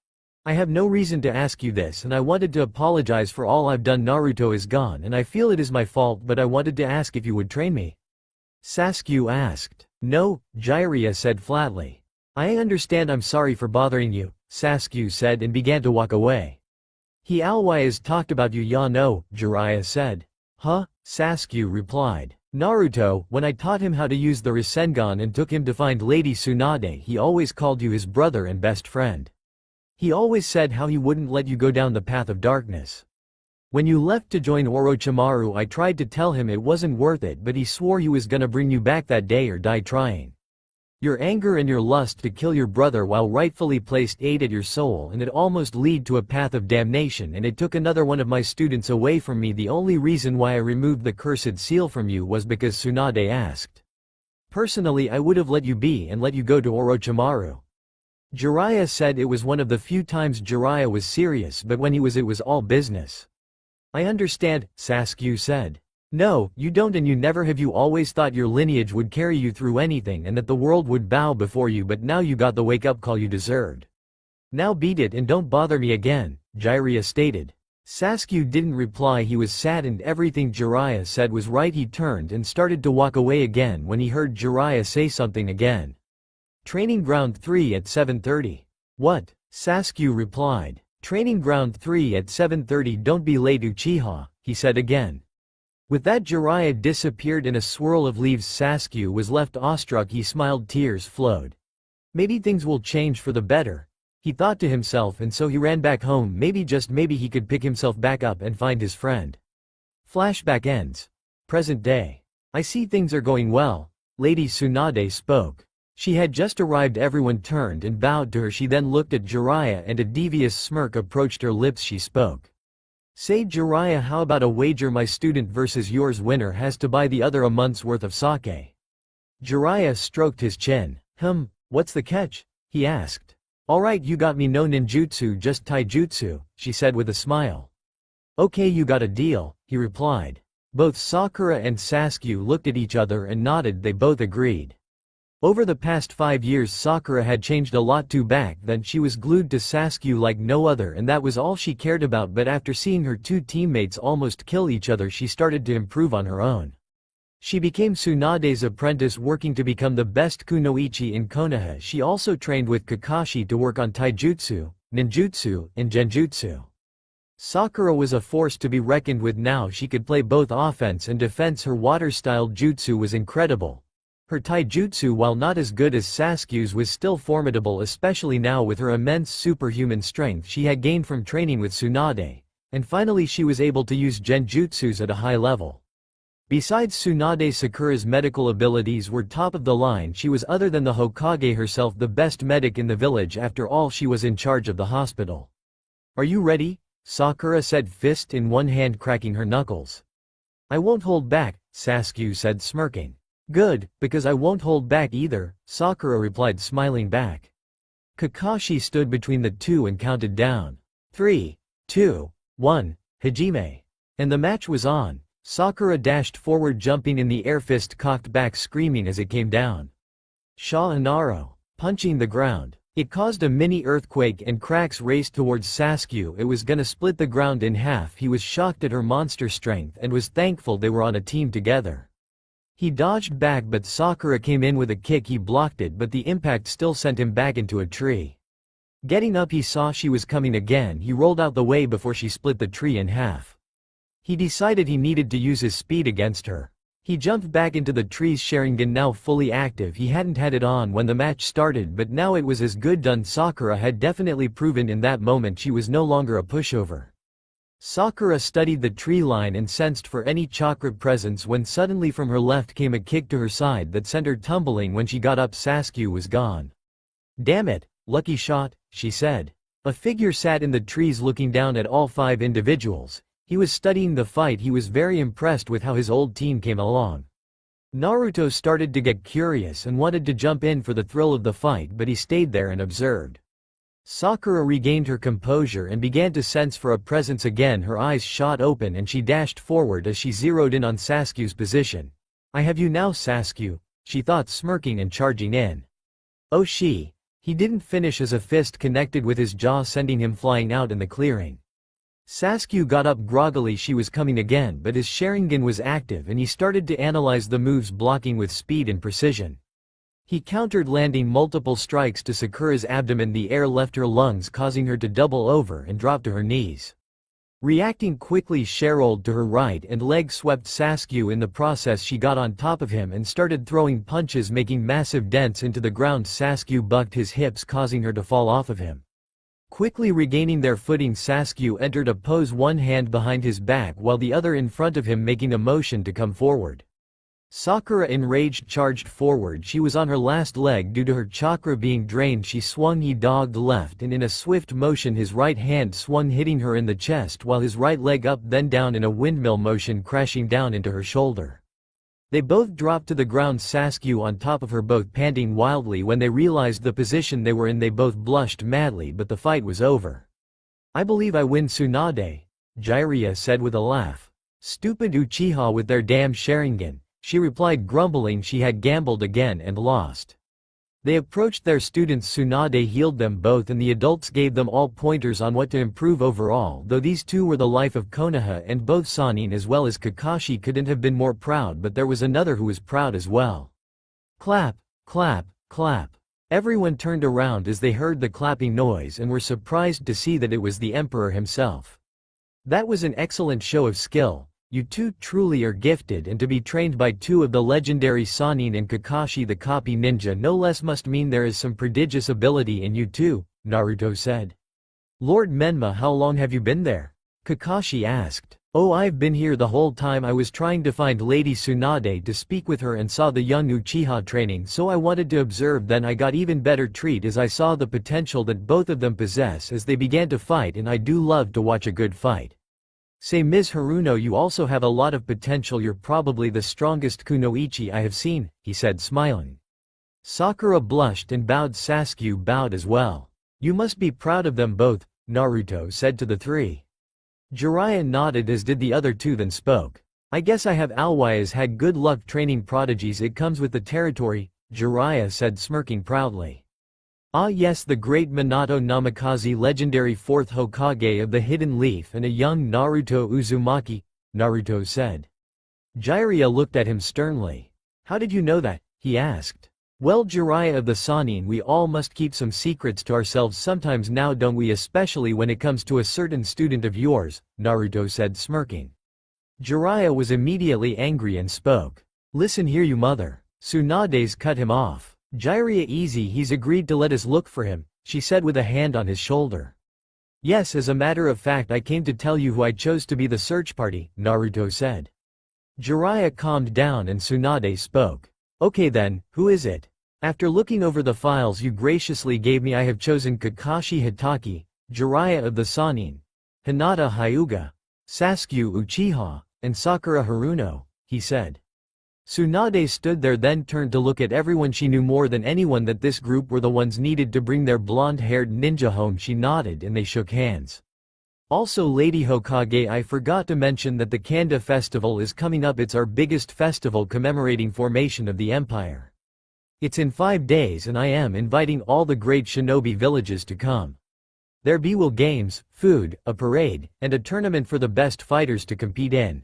I have no reason to ask you this, and I wanted to apologize for all I've done. Naruto is gone and I feel it is my fault, but I wanted to ask if you would train me." Sasuke asked. "No," Jiraiya said flatly. "I understand. I'm sorry for bothering you," Sasuke said and began to walk away. "He always talked about you, ya no," Jiraiya said. "Huh?" Sasuke replied. "Naruto, when I taught him how to use the Rasengan and took him to find Lady Tsunade, he always called you his brother and best friend. He always said how he wouldn't let you go down the path of darkness. When you left to join Orochimaru, I tried to tell him it wasn't worth it, but he swore he was gonna bring you back that day or die trying. Your anger and your lust to kill your brother while rightfully placed ate at your soul, and it almost led to a path of damnation, and it took another one of my students away from me. The only reason why I removed the cursed seal from you was because Tsunade asked. Personally, I would have let you be and let you go to Orochimaru." Jiraiya said it was one of the few times Jiraiya was serious, but when he was, it was all business. "I understand," Sasuke said. "No, you don't, and you never have. You always thought your lineage would carry you through anything and that the world would bow before you, but now you got the wake-up call you deserved. Now beat it and don't bother me again," Jiraiya stated. Sasuke didn't reply. He was saddened. Everything Jiraiya said was right. He turned and started to walk away again when he heard Jiraiya say something again. "Training Ground 3 at 7:30. "What?" Sasuke replied. "Training Ground 3 at 7:30. Don't be late, Uchiha," he said again. With that, Jiraiya disappeared in a swirl of leaves. Sasuke was left awestruck. He smiled. Tears flowed. Maybe things will change for the better, he thought to himself, and so he ran back home. Maybe, just maybe, he could pick himself back up and find his friend. Flashback ends. Present day. "I see things are going well," Lady Tsunade spoke. She had just arrived. Everyone turned and bowed to her. She then looked at Jiraiya and a devious smirk approached her lips. She spoke. "Say, Jiraiya, how about a wager? My student versus yours. Winner has to buy the other a month's worth of sake." Jiraiya stroked his chin. What's the catch?" he asked. Alright, you got me, no ninjutsu, just taijutsu, she said with a smile. Okay, you got a deal, he replied. Both Sakura and Sasuke looked at each other and nodded, they both agreed. Over the past 5 years Sakura had changed a lot too. Back then she was glued to Sasuke like no other and that was all she cared about, but after seeing her two teammates almost kill each other she started to improve on her own. She became Tsunade's apprentice, working to become the best kunoichi in Konoha. She also trained with Kakashi to work on taijutsu, ninjutsu, and genjutsu. Sakura was a force to be reckoned with. Now she could play both offense and defense. Her water-style jutsu was incredible. Her taijutsu, while not as good as Sasuke's, was still formidable, especially now with her immense superhuman strength she had gained from training with Tsunade. And finally she was able to use genjutsus at a high level. Besides Tsunade, Sakura's medical abilities were top of the line. She was, other than the Hokage herself, the best medic in the village. After all, she was in charge of the hospital. Are you ready? Sakura said, fist in one hand, cracking her knuckles. I won't hold back, Sasuke said, smirking. Good, because I won't hold back either, Sakura replied, smiling back. Kakashi stood between the two and counted down. 3, 2, 1, Hajime. And the match was on. Sakura dashed forward, jumping in the air, fist cocked back, screaming as it came down. Sha Inaro, punching the ground. It caused a mini earthquake and cracks raced towards Sasuke. It was gonna split the ground in half. He was shocked at her monster strength and was thankful they were on a team together. He dodged back, but Sakura came in with a kick. He blocked it, but the impact still sent him back into a tree. Getting up, he saw she was coming again. He rolled out the way before she split the tree in half. He decided he needed to use his speed against her. He jumped back into the tree's Sharingan now fully active. He hadn't had it on when the match started, but now it was as good done. Sakura had definitely proven in that moment she was no longer a pushover. Sakura studied the tree line and sensed for any chakra presence when suddenly from her left came a kick to her side that sent her tumbling. When she got up, Sasuke was gone. Damn it, lucky shot, she said. A figure sat in the trees looking down at all 5 individuals. He was studying the fight. He was very impressed with how his old team came along. Naruto started to get curious and wanted to jump in for the thrill of the fight, but he stayed there and observed. Sakura regained her composure and began to sense for a presence again. Her eyes shot open and she dashed forward as she zeroed in on Sasuke's position. I have you now, Sasuke, she thought, smirking and charging in. Oh He didn't finish as a fist connected with his jaw, sending him flying out in the clearing. Sasuke got up groggily. She was coming again, but his Sharingan was active and he started to analyze the moves, blocking with speed and precision. He countered, landing multiple strikes to Sakura's abdomen. The air left her lungs, causing her to double over and drop to her knees. Reacting quickly, she rolled to her right and leg swept Sasuke. In the process she got on top of him and started throwing punches, making massive dents into the ground. Sasuke bucked his hips, causing her to fall off of him. Quickly regaining their footing, Sasuke entered a pose, one hand behind his back while the other in front of him, making a motion to come forward. Sakura, enraged, charged forward. She was on her last leg due to her chakra being drained. She swung. He dogged left and in a swift motion his right hand swung, hitting her in the chest, while his right leg up then down in a windmill motion, crashing down into her shoulder. They both dropped to the ground, Sasuke on top of her, both panting wildly. When they realized the position they were in, they both blushed madly, but the fight was over. I believe I win, Tsunade, Jiraiya said with a laugh. Stupid Uchiha with their damn Sharingan, she replied, grumbling she had gambled again and lost. They approached their students. Tsunade healed them both and the adults gave them all pointers on what to improve overall. Though these two were the life of Konoha, and both Sannin as well as Kakashi couldn't have been more proud, but there was another who was proud as well. Clap, clap, clap. Everyone turned around as they heard the clapping noise and were surprised to see that it was the Emperor himself. That was an excellent show of skill. You two truly are gifted, and to be trained by 2 of the legendary Sannin and Kakashi the copy ninja no less must mean there is some prodigious ability in you too, Naruto said. Lord Menma, how long have you been there? Kakashi asked. Oh, I've been here the whole time. I was trying to find Lady Tsunade to speak with her and saw the young Uchiha training, so I wanted to observe. Then I got even better treat as I saw the potential that both of them possess as they began to fight, and I do love to watch a good fight. Say, Ms. Haruno, you also have a lot of potential. You're probably the strongest kunoichi I have seen, he said, smiling. Sakura blushed and bowed. Sasuke bowed as well. You must be proud of them both, Naruto said to the three. Jiraiya nodded as did the other two, then spoke. I guess I have always had good luck training prodigies, it comes with the territory, Jiraiya said, smirking proudly. Ah yes, the great Minato Namikaze, legendary fourth Hokage of the Hidden Leaf and a young Naruto Uzumaki, Naruto said. Jiraiya looked at him sternly. How did you know that? He asked. Well, Jiraiya of the Sannin, we all must keep some secrets to ourselves sometimes now, don't we, especially when it comes to a certain student of yours, Naruto said, smirking. Jiraiya was immediately angry and spoke. Listen here, you mother. Tsunade's cut him off. Jiraiya, easy, he's agreed to let us look for him, she said with a hand on his shoulder. Yes, as a matter of fact, I came to tell you who I chose to be the search party, Naruto said. Jiraiya calmed down and Tsunade spoke. Okay then, who is it? After looking over the files you graciously gave me, I have chosen Kakashi Hatake, Jiraiya of the Sannin, Hinata Hyuga, Sasuke Uchiha, and Sakura Haruno, he said. Tsunade stood there, then turned to look at everyone. She knew more than anyone that this group were the ones needed to bring their blonde-haired ninja home. She nodded and they shook hands. Also, Lady Hokage, I forgot to mention that the Kanda festival is coming up. It's our biggest festival commemorating formation of the empire. It's in 5 days and I am inviting all the great shinobi villages to come. There will games, food, a parade, and a tournament for the best fighters to compete in.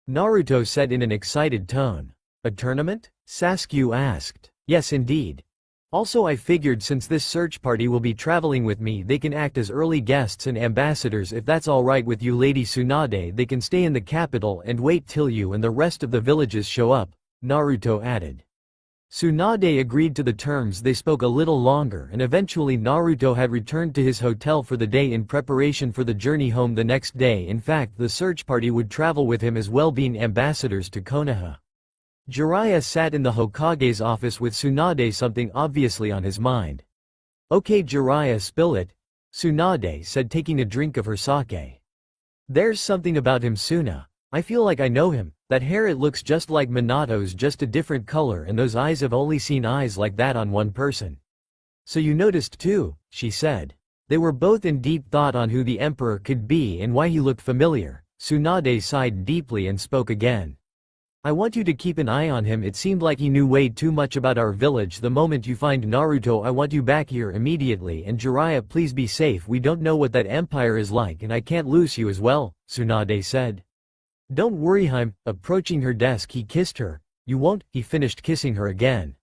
Naruto said in an excited tone. A tournament? Sasuke asked. Yes indeed. Also, I figured since this search party will be traveling with me, they can act as early guests and ambassadors. If that's alright with you, Lady Tsunade, they can stay in the capital and wait till you and the rest of the villages show up, Naruto added. Tsunade agreed to the terms. They spoke a little longer and eventually Naruto had returned to his hotel for the day in preparation for the journey home the next day. In fact, the search party would travel with him as well, being ambassadors to Konoha. Jiraiya sat in the Hokage's office with Tsunade, something obviously on his mind. Okay Jiraiya, spill it, Tsunade said, taking a drink of her sake. There's something about him, Suna. I feel like I know him. That hair, it looks just like Minato's, just a different color, and those eyes, I've only seen eyes like that on one person. So you noticed too, she said. They were both in deep thought on who the emperor could be and why he looked familiar. Tsunade sighed deeply and spoke again. I want you to keep an eye on him. It seemed like he knew way too much about our village. The moment you find Naruto, I want you back here immediately. And Jiraiya, please be safe. We don't know what that empire is like and I can't lose you as well, Tsunade said. Don't worry. Him. Approaching her desk, he kissed her. You won't, he finished kissing her again.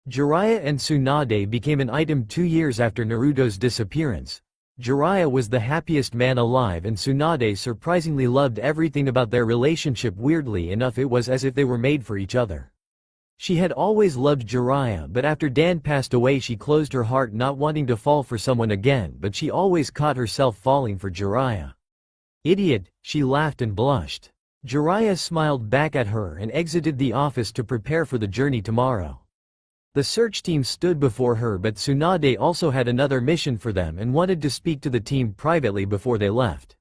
Jiraiya and Tsunade became an item 2 years after Naruto's disappearance. Jiraiya was the happiest man alive and Tsunade surprisingly loved everything about their relationship. Weirdly enough, it was as if they were made for each other. She had always loved Jiraiya, but after Dan passed away she closed her heart, not wanting to fall for someone again, but she always caught herself falling for Jiraiya. Idiot, she laughed and blushed. Jiraiya smiled back at her and exited the office to prepare for the journey tomorrow. The search team stood before her, but Tsunade also had another mission for them and wanted to speak to the team privately before they left.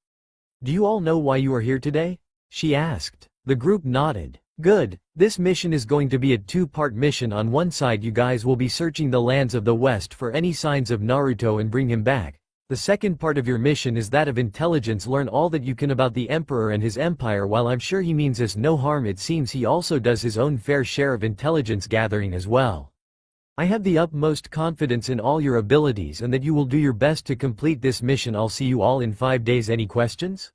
Do you all know why you are here today? She asked. The group nodded. Good. This mission is going to be a 2-part mission. On one side, you guys will be searching the lands of the West for any signs of Naruto and bring him back. The second part of your mission is that of intelligence. Learn all that you can about the Emperor and his empire. While I'm sure he means us no harm, it seems he also does his own fair share of intelligence gathering as well. I have the utmost confidence in all your abilities and that you will do your best to complete this mission. I'll see you all in 5 days. Any questions?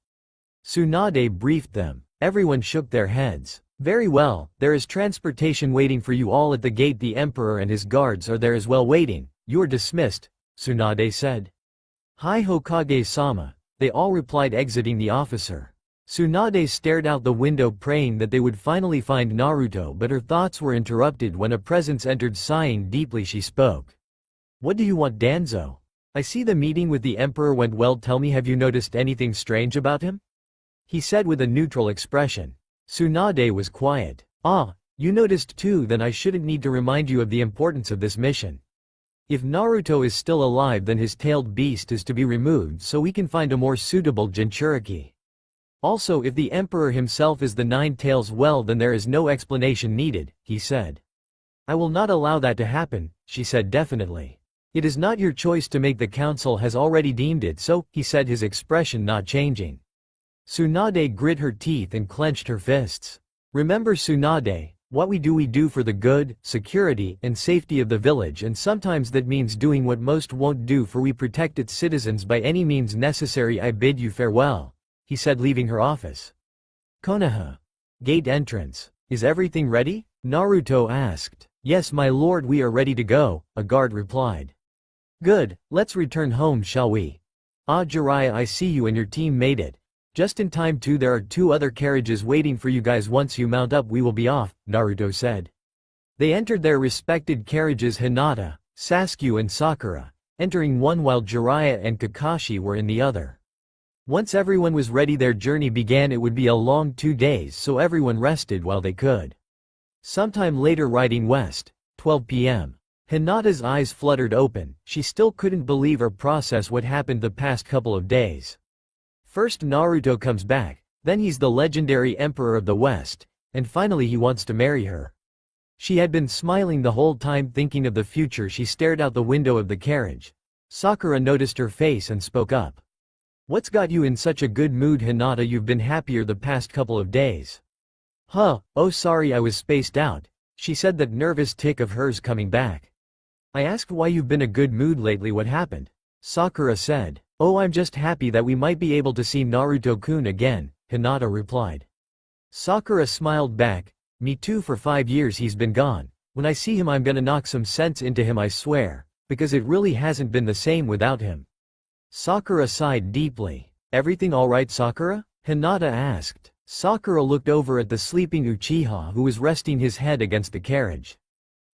Tsunade briefed them. Everyone shook their heads. Very well, there is transportation waiting for you all at the gate. The Emperor and his guards are there as well waiting. You are dismissed, Tsunade said. Hi Hokage-sama, they all replied, exiting the officer. Tsunade stared out the window, praying that they would finally find Naruto, but her thoughts were interrupted when a presence entered. Sighing deeply, she spoke. What do you want, Danzo? I see the meeting with the Emperor went well. Tell me, have you noticed anything strange about him? He said with a neutral expression. Tsunade was quiet. Ah, you noticed too? Then I shouldn't need to remind you of the importance of this mission. If Naruto is still alive, then his tailed beast is to be removed so we can find a more suitable Jinchuriki. Also, if the Emperor himself is the 9 tails, well then there is no explanation needed, he said. I will not allow that to happen, she said definitely. It is not your choice to make, the council has already deemed it so, he said, his expression not changing. Tsunade grit her teeth and clenched her fists. Remember Tsunade, what we do for the good, security, and safety of the village, and sometimes that means doing what most won't do, for we protect its citizens by any means necessary. I bid you farewell, he said, leaving her office. Konoha. Gate entrance. Is everything ready? Naruto asked. Yes my lord, we are ready to go, a guard replied. Good, let's return home shall we? Ah Jiraiya, I see you and your team made it. Just in time too, there are 2 other carriages waiting for you guys, once you mount up we will be off, Naruto said. They entered their respected carriages, Hinata, Sasuke and Sakura, entering one while Jiraiya and Kakashi were in the other. Once everyone was ready, their journey began. It would be a long 2 days, so everyone rested while they could. Sometime later, riding west, 12 p.m. Hinata's eyes fluttered open. She still couldn't believe or process what happened the past couple of days. First Naruto comes back, then he's the legendary emperor of the West, and finally he wants to marry her. She had been smiling the whole time, thinking of the future. She stared out the window of the carriage. Sakura noticed her face and spoke up. What's got you in such a good mood, Hinata? You've been happier the past couple of days. Huh, oh sorry I was spaced out, she said, that nervous tick of hers coming back. I asked why you've been a good mood lately, what happened? Sakura said. Oh, I'm just happy that we might be able to see Naruto-kun again, Hinata replied. Sakura smiled back. Me too, for 5 years he's been gone. When I see him I'm gonna knock some sense into him, I swear, because it really hasn't been the same without him. Sakura sighed deeply. Everything alright, Sakura? Hinata asked. Sakura looked over at the sleeping Uchiha, who was resting his head against the carriage.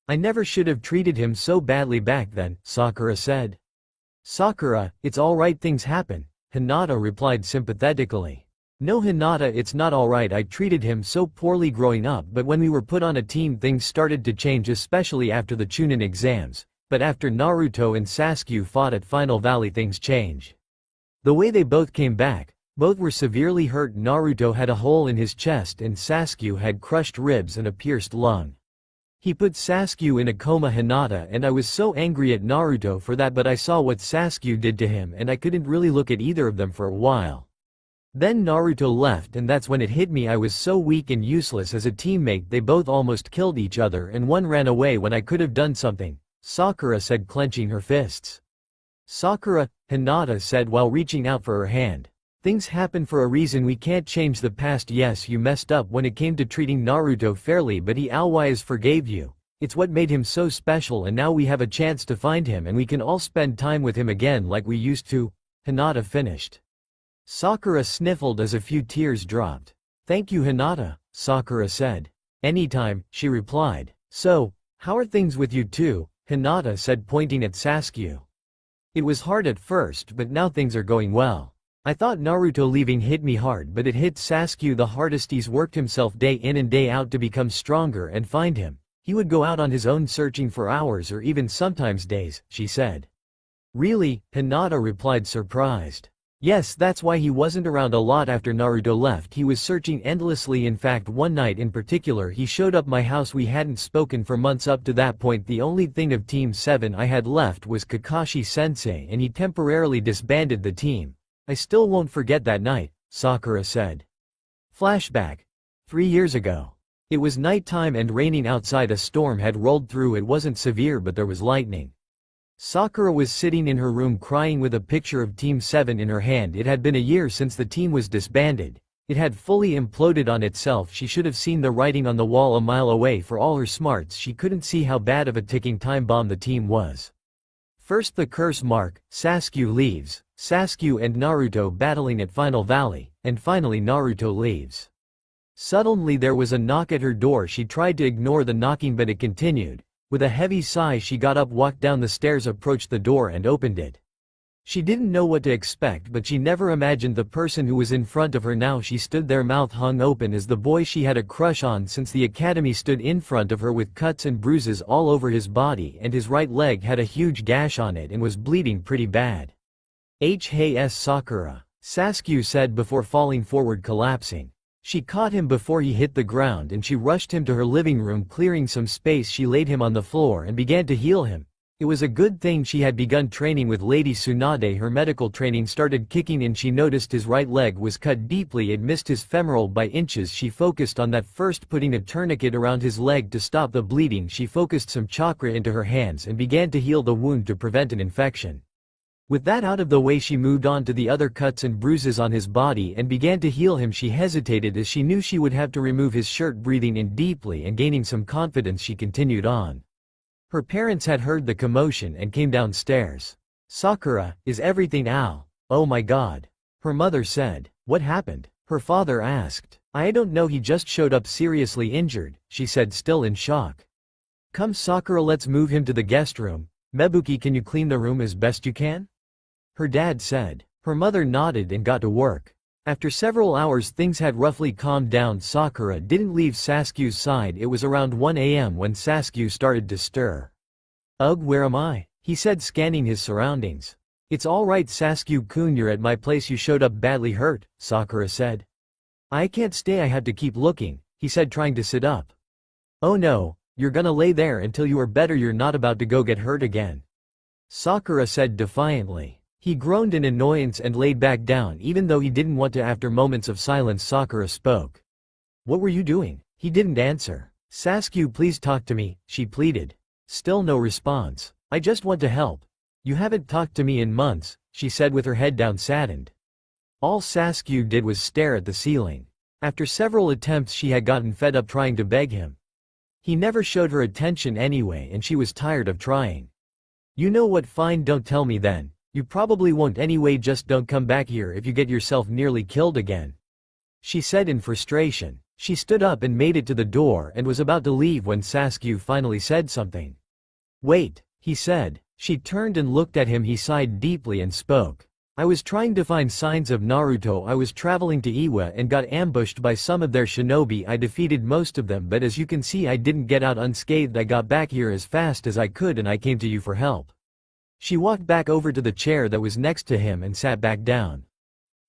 I never should have treated him so badly back then, Sakura said. Sakura, it's alright, things happen, Hinata replied sympathetically. No Hinata, it's not alright, I treated him so poorly growing up, but when we were put on a team things started to change, especially after the Chunin exams, but after Naruto and Sasuke fought at Final Valley things changed. The way they both came back, both were severely hurt. Naruto had a hole in his chest and Sasuke had crushed ribs and a pierced lung. He put Sasuke in a coma, Hinata, and I was so angry at Naruto for that, but I saw what Sasuke did to him and I couldn't really look at either of them for a while. Then Naruto left and that's when it hit me, I was so weak and useless as a teammate. They both almost killed each other and one ran away when I could have done something, Sakura said, clenching her fists. Sakura, Hinata said while reaching out for her hand. Things happen for a reason, we can't change the past. Yes, you messed up when it came to treating Naruto fairly, but he always forgave you. It's what made him so special, and now we have a chance to find him and we can all spend time with him again like we used to, Hinata finished. Sakura sniffled as a few tears dropped. Thank you Hinata, Sakura said. Anytime, she replied. So, how are things with you two? Hinata said, pointing at Sasuke. It was hard at first, but now things are going well. I thought Naruto leaving hit me hard, but it hit Sasuke the hardest. He's worked himself day in and day out to become stronger and find him. He would go out on his own searching for hours or even sometimes days, she said. Really? Hinata replied, surprised. Yes, that's why he wasn't around a lot after Naruto left. He was searching endlessly. In fact, one night in particular he showed up my house. We hadn't spoken for months up to that point. The only thing of Team 7 I had left was Kakashi-sensei, and he temporarily disbanded the team. I still won't forget that night, Sakura said. Flashback. 3 years ago. It was nighttime and raining outside. A storm had rolled through. It wasn't severe, but there was lightning. Sakura was sitting in her room crying with a picture of Team 7 in her hand. It had been a year since the team was disbanded. It had fully imploded on itself. She should have seen the writing on the wall a mile away. For all her smarts, she couldn't see how bad of a ticking time bomb the team was. First the curse mark, Sasuke leaves, Sasuke and Naruto battling at Final Valley, and finally Naruto leaves. Suddenly there was a knock at her door. She tried to ignore the knocking, but it continued. With a heavy sigh she got up, walked down the stairs, approached the door and opened it. She didn't know what to expect, but she never imagined the person who was in front of her. Now she stood there, mouth hung open, as the boy she had a crush on since the academy stood in front of her with cuts and bruises all over his body, and his right leg had a huge gash on it and was bleeding pretty bad. Hey Sakura, Sasuke said before falling forward, collapsing. She caught him before he hit the ground and she rushed him to her living room. Clearing some space, she laid him on the floor and began to heal him. It was a good thing she had begun training with Lady Tsunade. Her medical training started kicking in. She noticed his right leg was cut deeply. It missed his femoral by inches. She focused on that first, putting a tourniquet around his leg to stop the bleeding. She focused some chakra into her hands and began to heal the wound to prevent an infection. With that out of the way, she moved on to the other cuts and bruises on his body and began to heal him. She hesitated as she knew she would have to remove his shirt. Breathing in deeply and gaining some confidence, she continued on. Her parents had heard the commotion and came downstairs. "Sakura, is everything Al? Oh my god," her mother said. "What happened?" her father asked. "I don't know, he just showed up seriously injured," she said, still in shock. "Come Sakura, let's move him to the guest room. Mebuki, can you clean the room as best you can?" her dad said. Her mother nodded and got to work. After several hours, things had roughly calmed down. Sakura didn't leave Sasuke's side. It was around 1 a.m. when Sasuke started to stir. "Ugh, where am I?" he said, scanning his surroundings. "It's alright Sasuke-kun, you're at my place. You showed up badly hurt," Sakura said. "I can't stay, I have to keep looking," he said, trying to sit up. "Oh no, you're gonna lay there until you are better. You're not about to go get hurt again," Sakura said defiantly. He groaned in annoyance and laid back down even though he didn't want to. After moments of silence, Sakura spoke. "What were you doing?" He didn't answer. "Sasuke, please talk to me," she pleaded. Still no response. "I just want to help. You haven't talked to me in months," she said with her head down, saddened. All Sasuke did was stare at the ceiling. After several attempts, she had gotten fed up trying to beg him. He never showed her attention anyway and she was tired of trying. "You know what, fine, don't tell me then. You probably won't anyway, just don't come back here if you get yourself nearly killed again," she said in frustration. She stood up and made it to the door and was about to leave when Sasuke finally said something. "Wait," he said. She turned and looked at him. He sighed deeply and spoke. "I was trying to find signs of Naruto. I was traveling to Iwa and got ambushed by some of their shinobi. I defeated most of them, but as you can see, I didn't get out unscathed. I got back here as fast as I could and I came to you for help." She walked back over to the chair that was next to him and sat back down.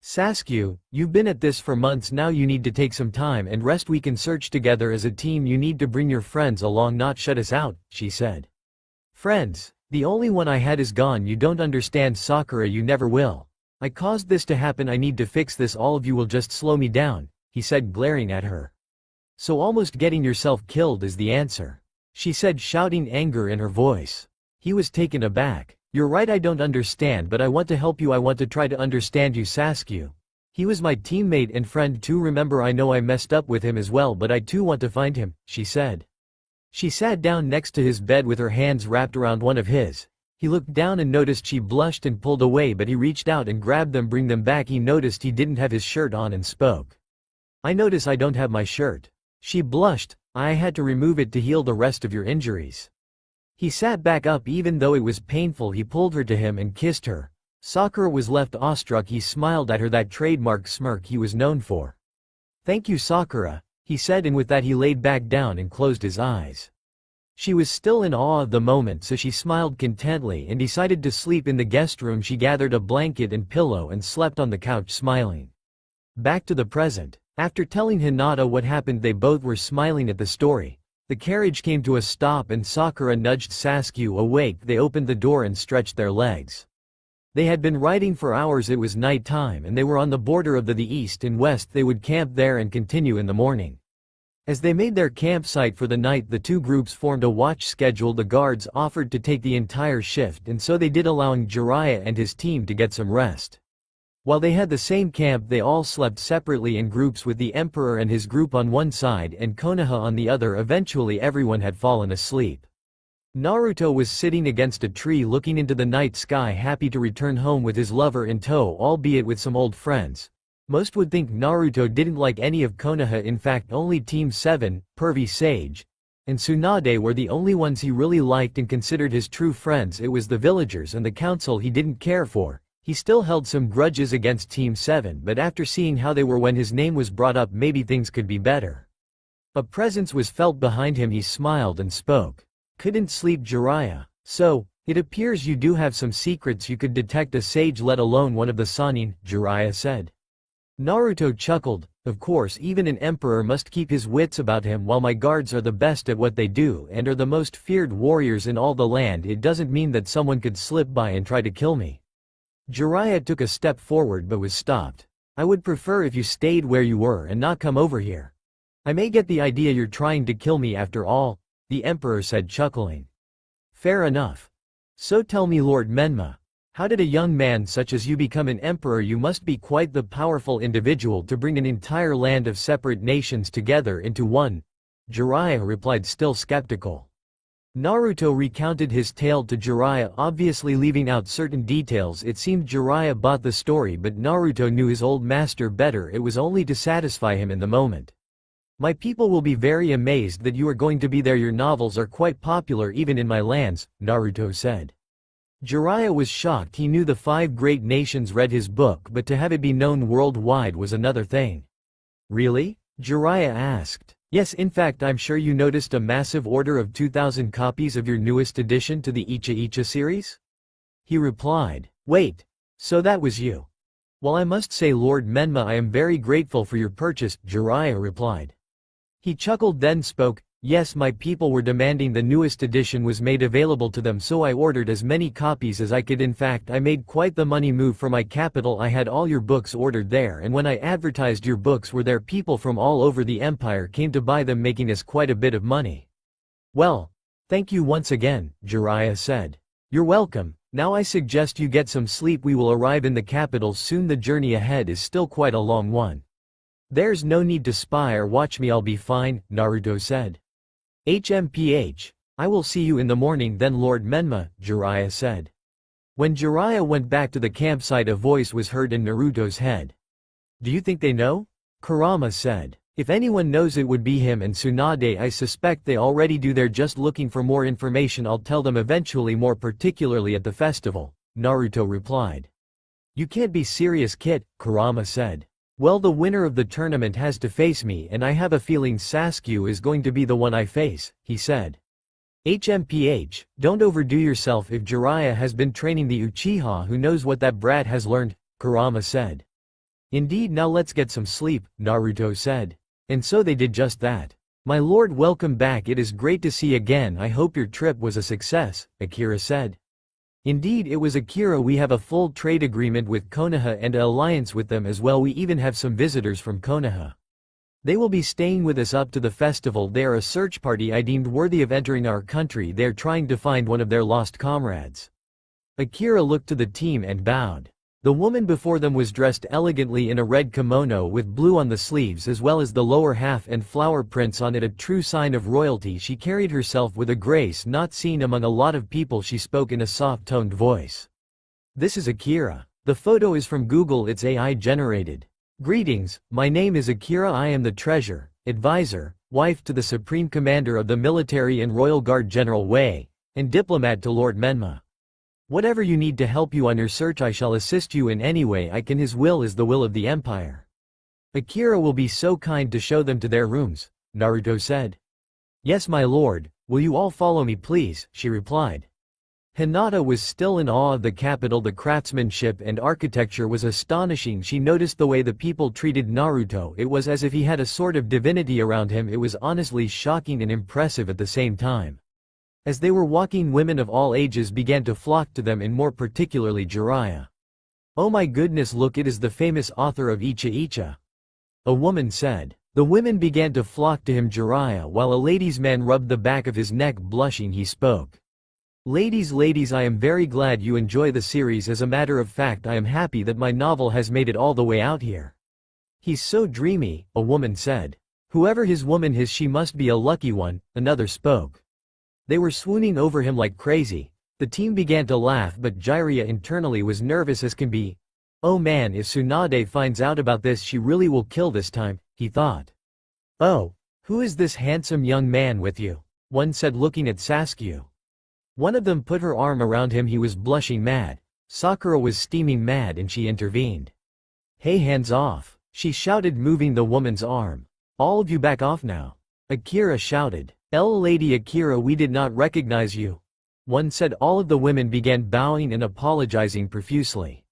"Sasuke, you've been at this for months now. You need to take some time and rest. We can search together as a team. You need to bring your friends along, not shut us out," she said. "Friends? The only one I had is gone. You don't understand, Sakura, you never will. I caused this to happen. I need to fix this. All of you will just slow me down," he said, glaring at her. "So almost getting yourself killed is the answer," she said, shouting anger in her voice. He was taken aback. "You're right, I don't understand, but I want to help you. I want to try to understand you, Sasuke. He was my teammate and friend too. Remember, I know I messed up with him as well, but I too want to find him," she said. She sat down next to his bed with her hands wrapped around one of his. He looked down and noticed she blushed and pulled away, but he reached out and grabbed them. "Bring them back." He noticed he didn't have his shirt on and spoke. "I notice I don't have my shirt." She blushed. "I had to remove it to heal the rest of your injuries." He sat back up even though it was painful. He pulled her to him and kissed her. Sakura was left awestruck. He smiled at her, that trademark smirk he was known for. "Thank you, Sakura," he said, and with that he laid back down and closed his eyes. She was still in awe of the moment, so she smiled contentedly and decided to sleep in the guest room. She gathered a blanket and pillow and slept on the couch, smiling. Back to the present. After telling Hinata what happened, they both were smiling at the story. The carriage came to a stop and Sakura nudged Sasuke awake. They opened the door and stretched their legs. They had been riding for hours. It was night time and they were on the border of the east and west. They would camp there and continue in the morning. As they made their campsite for the night, the two groups formed a watch schedule. The guards offered to take the entire shift, and so they did, allowing Jiraiya and his team to get some rest. While they had the same camp, they all slept separately in groups, with the Emperor and his group on one side and Konoha on the other. Eventually everyone had fallen asleep. Naruto was sitting against a tree looking into the night sky, happy to return home with his lover in tow, albeit with some old friends. Most would think Naruto didn't like any of Konoha. In fact, only Team 7, Pervy Sage, and Tsunade were the only ones he really liked and considered his true friends. It was the villagers and the council he didn't care for. He still held some grudges against Team 7, but after seeing how they were when his name was brought up, maybe things could be better. A presence was felt behind him. He smiled and spoke. "Couldn't sleep, Jiraiya. So, it appears you do have some secrets. You could detect a sage, let alone one of the Sannin," Jiraiya said. Naruto chuckled, of course even an emperor must keep his wits about him. While my guards are the best at what they do and are the most feared warriors in all the land, it doesn't mean that someone could slip by and try to kill me. Jiraiya took a step forward but was stopped. I would prefer if you stayed where you were and not come over here. I may get the idea you're trying to kill me after all, the emperor said, chuckling. Fair enough. So tell me, Lord Menma, how did a young man such as you become an emperor? You must be quite the powerful individual to bring an entire land of separate nations together into one. Jiraiya replied, still skeptical. Naruto recounted his tale to Jiraiya, obviously leaving out certain details. It seemed Jiraiya bought the story, but Naruto knew his old master better. It was only to satisfy him in the moment. My people will be very amazed that you are going to be there. Your novels are quite popular even in my lands, Naruto said. Jiraiya was shocked. He knew the 5 great nations read his book, but to have it be known worldwide was another thing. Really? Jiraiya asked. Yes, in fact I'm sure you noticed a massive order of 2,000 copies of your newest addition to the Icha Icha series? He replied. Wait. So that was you? Well, I must say, Lord Menma, I am very grateful for your purchase, Jiraiya replied. He chuckled, then spoke. Yes, my people were demanding the newest edition was made available to them, so I ordered as many copies as I could. In fact, I made quite the money move for my capital. I had all your books ordered there, and when I advertised your books were there, people from all over the empire came to buy them, making us quite a bit of money. Well, thank you once again, Jiraiya said. You're welcome. Now I suggest you get some sleep. We will arrive in the capital soon. The journey ahead is still quite a long one. There's no need to spy or watch me. I'll be fine, Naruto said. HMPH. I will see you in the morning then, Lord Menma, Jiraiya said. When Jiraiya went back to the campsite, a voice was heard in Naruto's head. Do you think they know? Kurama said. If anyone knows, it would be him and Tsunade. I suspect they already do. They're just looking for more information. I'll tell them eventually, more particularly at the festival, Naruto replied. You can't be serious, Kit, Kurama said. Well, the winner of the tournament has to face me, and I have a feeling Sasuke is going to be the one I face, he said. HMPH, don't overdo yourself. If Jiraiya has been training the Uchiha, who knows what that brat has learned, Kurama said. Indeed, now let's get some sleep, Naruto said. And so they did just that. My lord, welcome back. It is great to see you again. I hope your trip was a success, Akira said. Indeed, it was, Akira. We have a full trade agreement with Konoha and an alliance with them as well. We even have some visitors from Konoha. They will be staying with us up to the festival. They are a search party I deemed worthy of entering our country. They are trying to find one of their lost comrades. Akira looked to the team and bowed. The woman before them was dressed elegantly in a red kimono with blue on the sleeves as well as the lower half and flower prints on it, a true sign of royalty. She carried herself with a grace not seen among a lot of people. She spoke in a soft-toned voice. This is Akira. The photo is from Google. It's AI generated. Greetings, my name is Akira. I am the treasure, advisor, wife to the Supreme Commander of the Military and Royal Guard General Wei, and diplomat to Lord Menma. Whatever you need to help you on your search, I shall assist you in any way I can. His will is the will of the Empire. Akira will be so kind to show them to their rooms, Naruto said. Yes, my lord. Will you all follow me, please? She replied. Hinata was still in awe of the capital. The craftsmanship and architecture was astonishing. She noticed the way the people treated Naruto. It was as if he had a sort of divinity around him. It was honestly shocking and impressive at the same time. As they were walking, women of all ages began to flock to them, and more particularly Jiraiya. Oh my goodness, look, it is the famous author of Icha Icha. A woman said. The women began to flock to him. Jiraiya, while a ladies' man rubbed the back of his neck, blushing, he spoke. Ladies, I am very glad you enjoy the series. As a matter of fact, I am happy that my novel has made it all the way out here. He's so dreamy, a woman said. Whoever his woman is, she must be a lucky one, another spoke. They were swooning over him like crazy. The team began to laugh, but Jiraiya internally was nervous as can be. Oh man, if Tsunade finds out about this, she really will kill this time, he thought. Oh, who is this handsome young man with you? One said, looking at Sasuke. One of them put her arm around him. He was blushing mad. Sakura was steaming mad and she intervened. Hey, hands off, she shouted, moving the woman's arm. All of you back off now. Akira shouted. Lady Akira, we did not recognize you. One said. All of the women began bowing and apologizing profusely.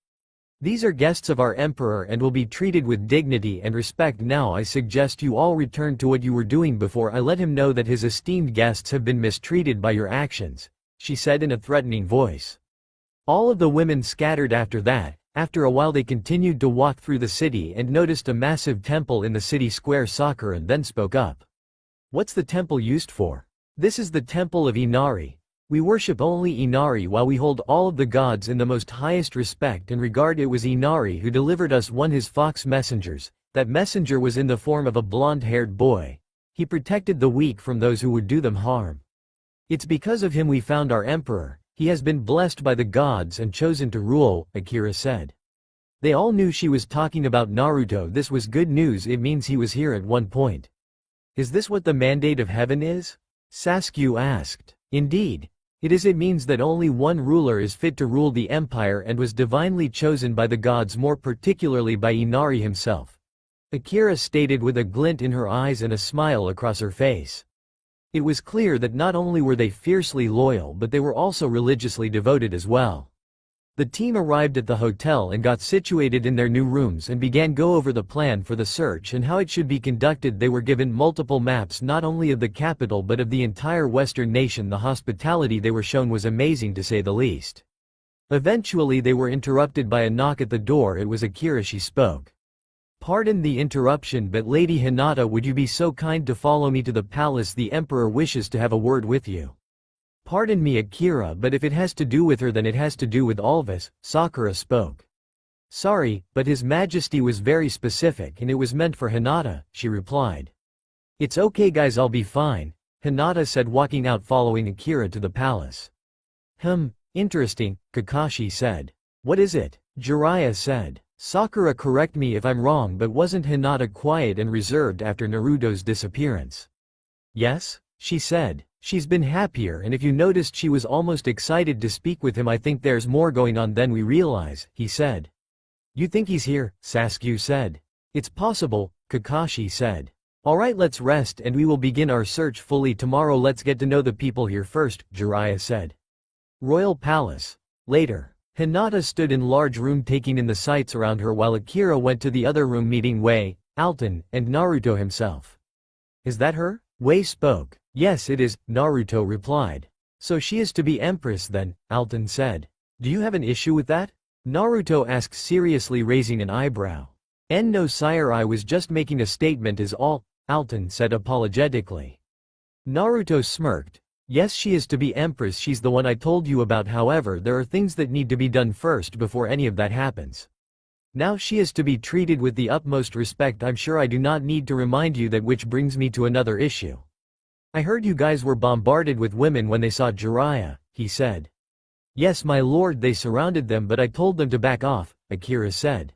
These are guests of our emperor and will be treated with dignity and respect. Now I suggest you all return to what you were doing before I let him know that his esteemed guests have been mistreated by your actions," she said in a threatening voice. All of the women scattered after that. After a while they continued to walk through the city and noticed a massive temple in the city square. Sakura then spoke up. "What's the temple used for?" "This is the temple of Inari. We worship only Inari while we hold all of the gods in the most highest respect and regard. It was Inari who delivered us his fox messengers. That messenger was in the form of a blonde-haired boy. He protected the weak from those who would do them harm. It's because of him we found our emperor. He has been blessed by the gods and chosen to rule," Akira said. They all knew she was talking about Naruto. This was good news. It means he was here at one point. "Is this what the mandate of heaven is?" Sasuke asked. "Indeed. It is. It means that only one ruler is fit to rule the empire and was divinely chosen by the gods, more particularly by Inari himself," Akira stated with a glint in her eyes and a smile across her face. It was clear that not only were they fiercely loyal but they were also religiously devoted as well. The team arrived at the hotel and got situated in their new rooms and began go over the plan for the search and how it should be conducted. They were given multiple maps not only of the capital but of the entire Western nation. The hospitality they were shown was amazing to say the least. Eventually they were interrupted by a knock at the door. It was Akira. She spoke. "Pardon the interruption, but Lady Hinata, would you be so kind to follow me to the palace? The emperor wishes to have a word with you." "Pardon me, Akira, but if it has to do with her then it has to do with all of us," Sakura spoke. "Sorry, but His Majesty was very specific and it was meant for Hinata," she replied. "It's okay guys, I'll be fine," Hinata said, walking out following Akira to the palace. Interesting," Kakashi said. "What is it?" Jiraiya said. "Sakura, correct me if I'm wrong, but wasn't Hinata quiet and reserved after Naruto's disappearance?" "Yes," she said. "She's been happier, and if you noticed she was almost excited to speak with him. I think there's more going on than we realize," he said. "You think he's here?" Sasuke said. "It's possible," Kakashi said. "Alright, let's rest and we will begin our search fully tomorrow. Let's get to know the people here first," Jiraiya said. Royal Palace. Later. Hinata stood in large room taking in the sights around her while Akira went to the other room meeting Wei, Alton, and Naruto himself. "Is that her?" Wei spoke. "Yes it is," Naruto replied. "So she is to be empress then," Alton said. "Do you have an issue with that?" Naruto asked seriously, raising an eyebrow. "No sire, I was just making a statement is all," Alton said apologetically. Naruto smirked. "Yes, she is to be empress, she's the one I told you about. However, there are things that need to be done first before any of that happens. Now she is to be treated with the utmost respect. I'm sure I do not need to remind you that, which brings me to another issue. I heard you guys were bombarded with women when they saw Jiraiya," he said. "Yes my lord, they surrounded them but I told them to back off," Akira said.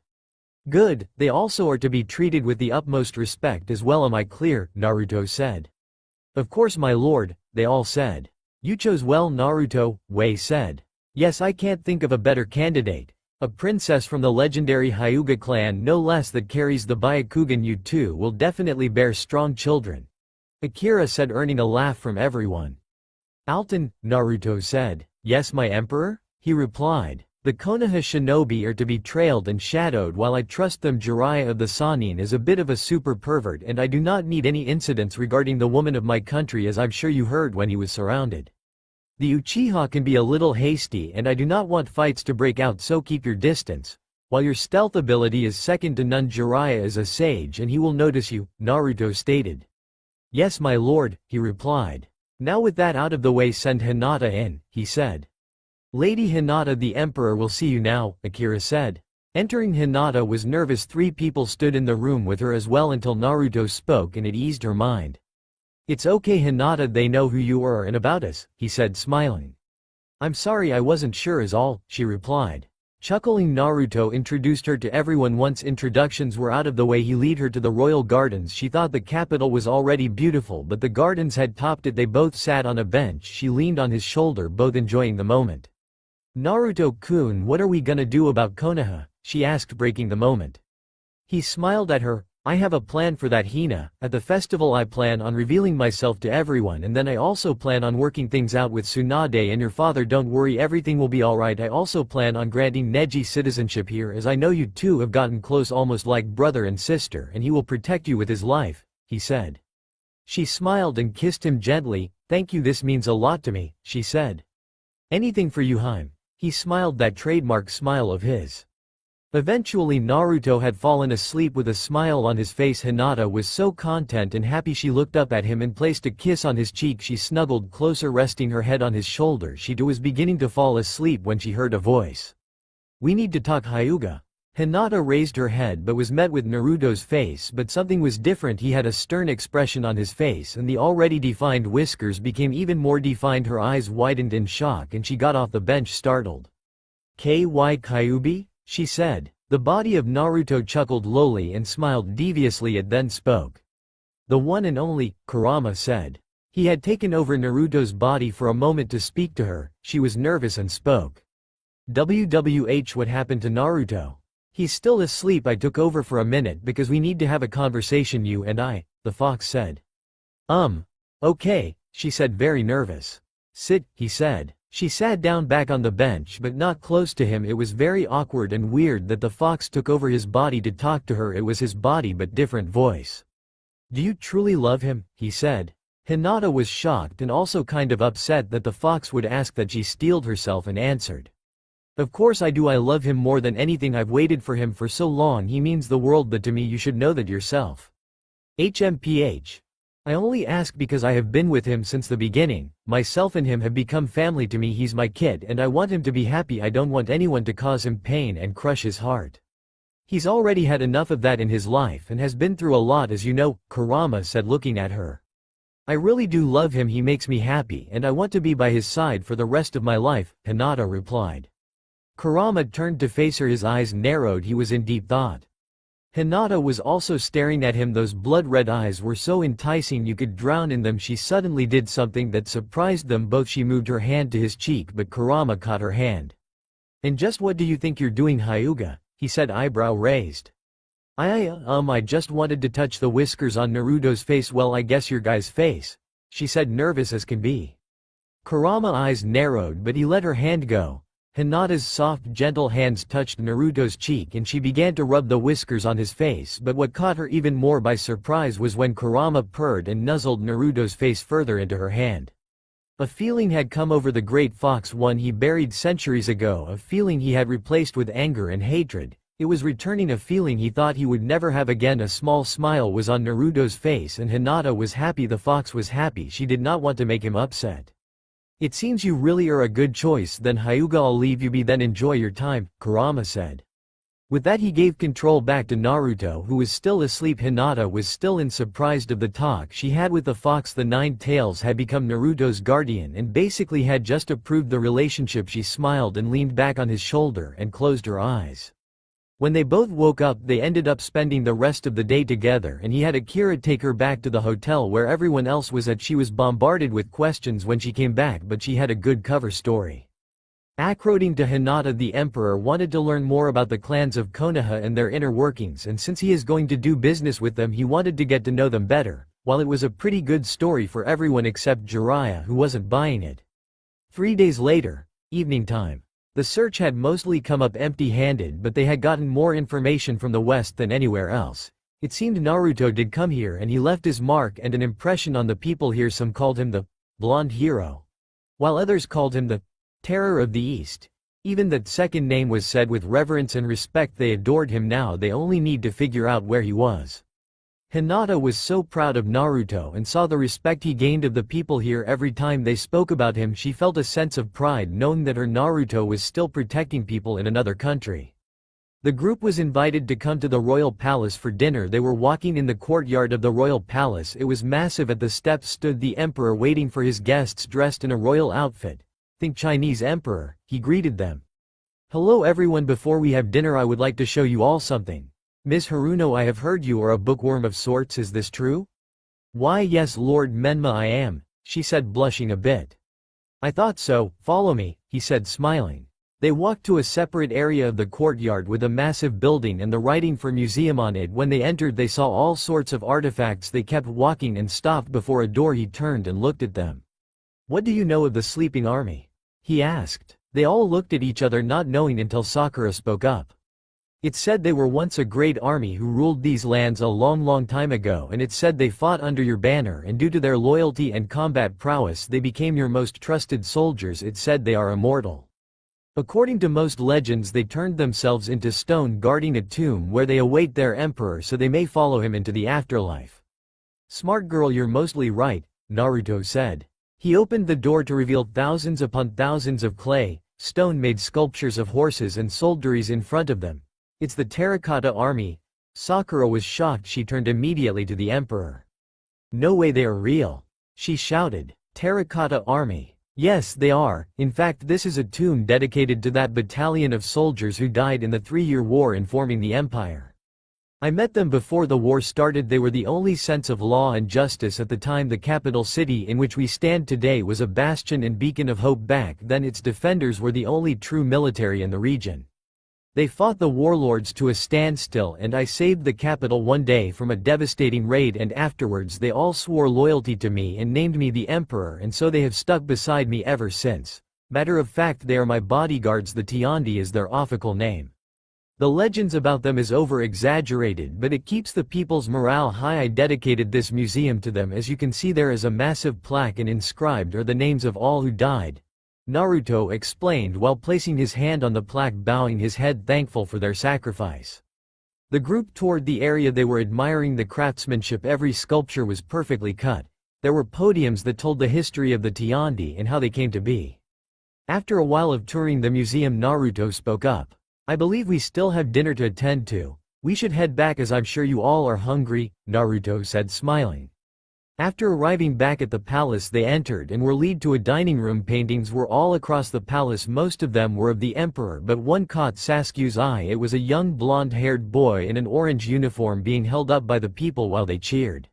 "Good, they also are to be treated with the utmost respect as well. Am I clear?" Naruto said. "Of course my lord," they all said. "You chose well Naruto," Wei said. "Yes, I can't think of a better candidate. A princess from the legendary Hyuga clan, no less, that carries the Byakugan. You two will definitely bear strong children," Akira said, earning a laugh from everyone. "Alton," Naruto said. "Yes my emperor?" he replied. "The Konoha shinobi are to be trailed and shadowed while I trust them. Jiraiya of the Sannin is a bit of a super pervert and I do not need any incidents regarding the woman of my country, as I'm sure you heard when he was surrounded. The Uchiha can be a little hasty and I do not want fights to break out, so keep your distance. While your stealth ability is second to none, Jiraiya is a sage and he will notice you," Naruto stated. "Yes my lord," he replied. "Now with that out of the way, send Hinata in," he said. "Lady Hinata, the emperor will see you now," Akira said. Entering, Hinata was nervous. 3 people stood in the room with her as well until Naruto spoke and it eased her mind. "It's okay Hinata, they know who you are and about us," he said, smiling. "I'm sorry, I wasn't sure is all," she replied. Chuckling, Naruto introduced her to everyone. Once introductions were out of the way, he led her to the royal gardens. She thought the capital was already beautiful but the gardens had topped it. They both sat on a bench. She leaned on his shoulder, both enjoying the moment. "Naruto-kun, what are we gonna do about Konoha?" she asked, breaking the moment. He smiled at her. I have a plan for that Hina. At the festival I plan on revealing myself to everyone, and then I also plan on working things out with Tsunade and your father. Don't worry, everything will be alright. I also plan on granting Neji citizenship here, as I know you two have gotten close, almost like brother and sister, and he will protect you with his life," he said. She smiled and kissed him gently. "Thank you, this means a lot to me," she said. "Anything for you, Haim." He smiled, that trademark smile of his. Eventually Naruto had fallen asleep with a smile on his face. Hinata was so content and happy she looked up at him and placed a kiss on his cheek. She snuggled closer, resting her head on his shoulder. She too was beginning to fall asleep when she heard a voice. "We need to talk, Hyuga." Hinata raised her head but was met with Naruto's face, but something was different. He had a stern expression on his face, and the already defined whiskers became even more defined. Her eyes widened in shock and she got off the bench startled. "Ky Kyubi?" she said. The body of Naruto chuckled lowly and smiled deviously. It then spoke. "The one and only," Kurama said. He had taken over Naruto's body for a moment to speak to her. She was nervous and spoke. "WWH, what happened to Naruto? He's still asleep. I took over for a minute because we need to have a conversation, you and I," the fox said. Okay," she said, very nervous. "Sit," he said. She sat down back on the bench, but not close to him. It was very awkward and weird that the fox took over his body to talk to her. It was his body but different voice. "Do you truly love him?" he said. Hinata was shocked and also kind of upset that the fox would ask that. She steeled herself and answered. "Of course I do. I love him more than anything. I've waited for him for so long. He means the world, but to me you should know that yourself. HMPH. I only ask because I have been with him since the beginning. Myself and him have become family to me. He's my kid and I want him to be happy. I don't want anyone to cause him pain and crush his heart. He's already had enough of that in his life and has been through a lot, as you know," Kurama said, looking at her. "I really do love him. He makes me happy and I want to be by his side for the rest of my life," Hinata replied. Kurama turned to face her. His eyes narrowed. He was in deep thought. Hinata was also staring at him. Those blood-red eyes were so enticing you could drown in them. She suddenly did something that surprised them both. She moved her hand to his cheek, but Kurama caught her hand. "And just what do you think you're doing, Hyuga?" he said, eyebrow raised. I just wanted to touch the whiskers on Naruto's face." "Well, I guess your guy's face," she said, nervous as can be. Kurama's eyes narrowed, but he let her hand go. Hinata's soft, gentle hands touched Naruto's cheek and she began to rub the whiskers on his face, but what caught her even more by surprise was when Kurama purred and nuzzled Naruto's face further into her hand. A feeling had come over the great fox, one he buried centuries ago, a feeling he had replaced with anger and hatred. It was returning, a feeling he thought he would never have again. A small smile was on Naruto's face and Hinata was happy. The fox was happy. She did not want to make him upset. "It seems you really are a good choice. Then Hyuga, I'll leave you be then. Enjoy your time," Kurama said. With that he gave control back to Naruto, who was still asleep. Hinata was still surprised of the talk she had with the fox. The Nine Tails had become Naruto's guardian and basically had just approved the relationship. She smiled and leaned back on his shoulder and closed her eyes. When they both woke up, they ended up spending the rest of the day together, and he had Akira take her back to the hotel where everyone else was at. She was bombarded with questions when she came back, but she had a good cover story. According to Hinata, the emperor wanted to learn more about the clans of Konoha and their inner workings, and since he is going to do business with them, he wanted to get to know them better. While it was a pretty good story for everyone except Jiraiya, who wasn't buying it. 3 days later, evening time. The search had mostly come up empty-handed, but they had gotten more information from the west than anywhere else. It seemed Naruto did come here and he left his mark and an impression on the people here. Some called him the blonde hero, while others called him the terror of the East. Even that second name was said with reverence and respect. They adored him. Now they only need to figure out where he was. Hinata was so proud of Naruto and saw the respect he gained of the people here. Every time they spoke about him, she felt a sense of pride knowing that her Naruto was still protecting people in another country. The group was invited to come to the royal palace for dinner. They were walking in the courtyard of the royal palace. It was massive. At the steps stood the emperor waiting for his guests, dressed in a royal outfit. "Think Chinese emperor," he greeted them. "Hello everyone, before we have dinner I would like to show you all something. Ms. Haruno, I have heard you are a bookworm of sorts, is this true?" "Why yes, Lord Menma, I am," she said, blushing a bit. "I thought so. Follow me," he said, smiling. They walked to a separate area of the courtyard with a massive building and the writing for museum on it. When they entered they saw all sorts of artifacts. They kept walking and stopped before a door. He turned and looked at them. "What do you know of the sleeping army?" he asked. They all looked at each other not knowing until Sakura spoke up. "It said they were once a great army who ruled these lands a long time ago, and it said they fought under your banner, and due to their loyalty and combat prowess they became your most trusted soldiers. It said they are immortal. According to most legends they turned themselves into stone guarding a tomb where they await their emperor so they may follow him into the afterlife." "Smart girl, you're mostly right," Naruto said. He opened the door to reveal thousands upon thousands of clay, stone-made sculptures of horses and soldieries in front of them. "It's the terracotta army." Sakura was shocked. She turned immediately to the emperor. "No way, they are real," she shouted. "Terracotta army? Yes, they are. In fact, this is a tomb dedicated to that battalion of soldiers who died in the 3-year war in forming the empire. I met them before the war started. They were the only sense of law and justice at the time. The capital city in which we stand today was a bastion and beacon of hope back then. Its defenders were the only true military in the region. They fought the warlords to a standstill, and I saved the capital one day from a devastating raid, and afterwards they all swore loyalty to me and named me the emperor, and so they have stuck beside me ever since. Matter of fact, they are my bodyguards. The Tiandi is their official name. The legends about them is over-exaggerated, but it keeps the people's morale high. I dedicated this museum to them. As you can see, there is a massive plaque and inscribed are the names of all who died," Naruto explained while placing his hand on the plaque, bowing his head thankful for their sacrifice. The group toured the area. They were admiring the craftsmanship. Every sculpture was perfectly cut. There were podiums that told the history of the Tiandi and how they came to be. After a while of touring the museum, Naruto spoke up. "I believe we still have dinner to attend to. We should head back as I'm sure you all are hungry," Naruto said, smiling. After arriving back at the palace they entered and were led to a dining room. Paintings were all across the palace. Most of them were of the emperor, but one caught Sasuke's eye. It was a young blonde-haired boy in an orange uniform being held up by the people while they cheered.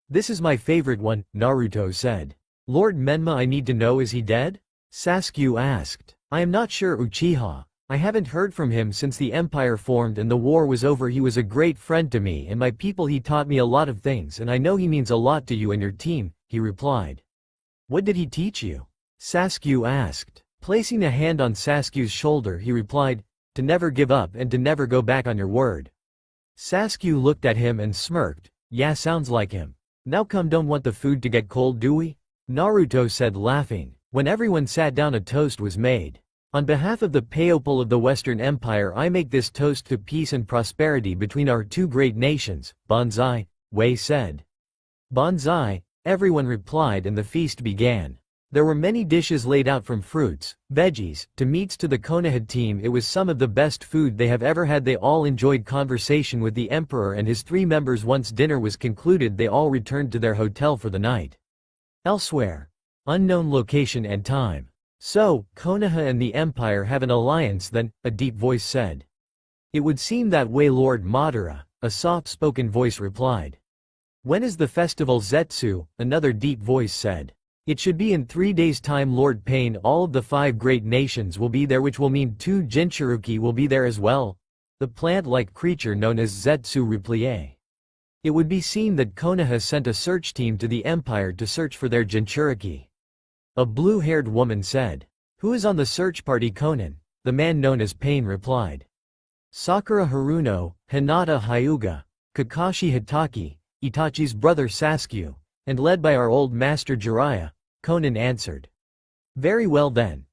"This is my favorite one," Naruto said. "Lord Menma, I need to know, is he dead?" Sasuke asked. "I am not sure, Uchiha. I haven't heard from him since the empire formed and the war was over. He was a great friend to me and my people. He taught me a lot of things and I know he means a lot to you and your team," he replied. "What did he teach you?" Sasuke asked. Placing a hand on Sasuke's shoulder, he replied, "To never give up and to never go back on your word." Sasuke looked at him and smirked. "Yeah, sounds like him. Now come, don't want the food to get cold, do we?" Naruto said, laughing. When everyone sat down, a toast was made. "On behalf of the people of the Western Empire, I make this toast to peace and prosperity between our two great nations, Banzai," Wei said. "Banzai," everyone replied, and the feast began. There were many dishes laid out, from fruits, veggies, to meats. To the Konoha team it was some of the best food they have ever had. They all enjoyed conversation with the emperor and his 3 members. Once dinner was concluded they all returned to their hotel for the night. Elsewhere. Unknown location and time. "So, Konoha and the Empire have an alliance then," a deep voice said. "It would seem that way, Lord Madara," a soft-spoken voice replied. "When is the festival, Zetsu?" another deep voice said. "It should be in 3 days' time, Lord Pain. All of the 5 great nations will be there, which will mean 2 Jinchuruki will be there as well," the plant-like creature known as Zetsu replied. It would be seen that Konoha sent a search team to the Empire to search for their Jinchuruki. A blue-haired woman said. "Who is on the search party, Konan?" the man known as Pain replied. "Sakura Haruno, Hinata Hyuga, Kakashi Hitaki, Itachi's brother Sasuke, and led by our old master Jiraiya," Konan answered. "Very well then.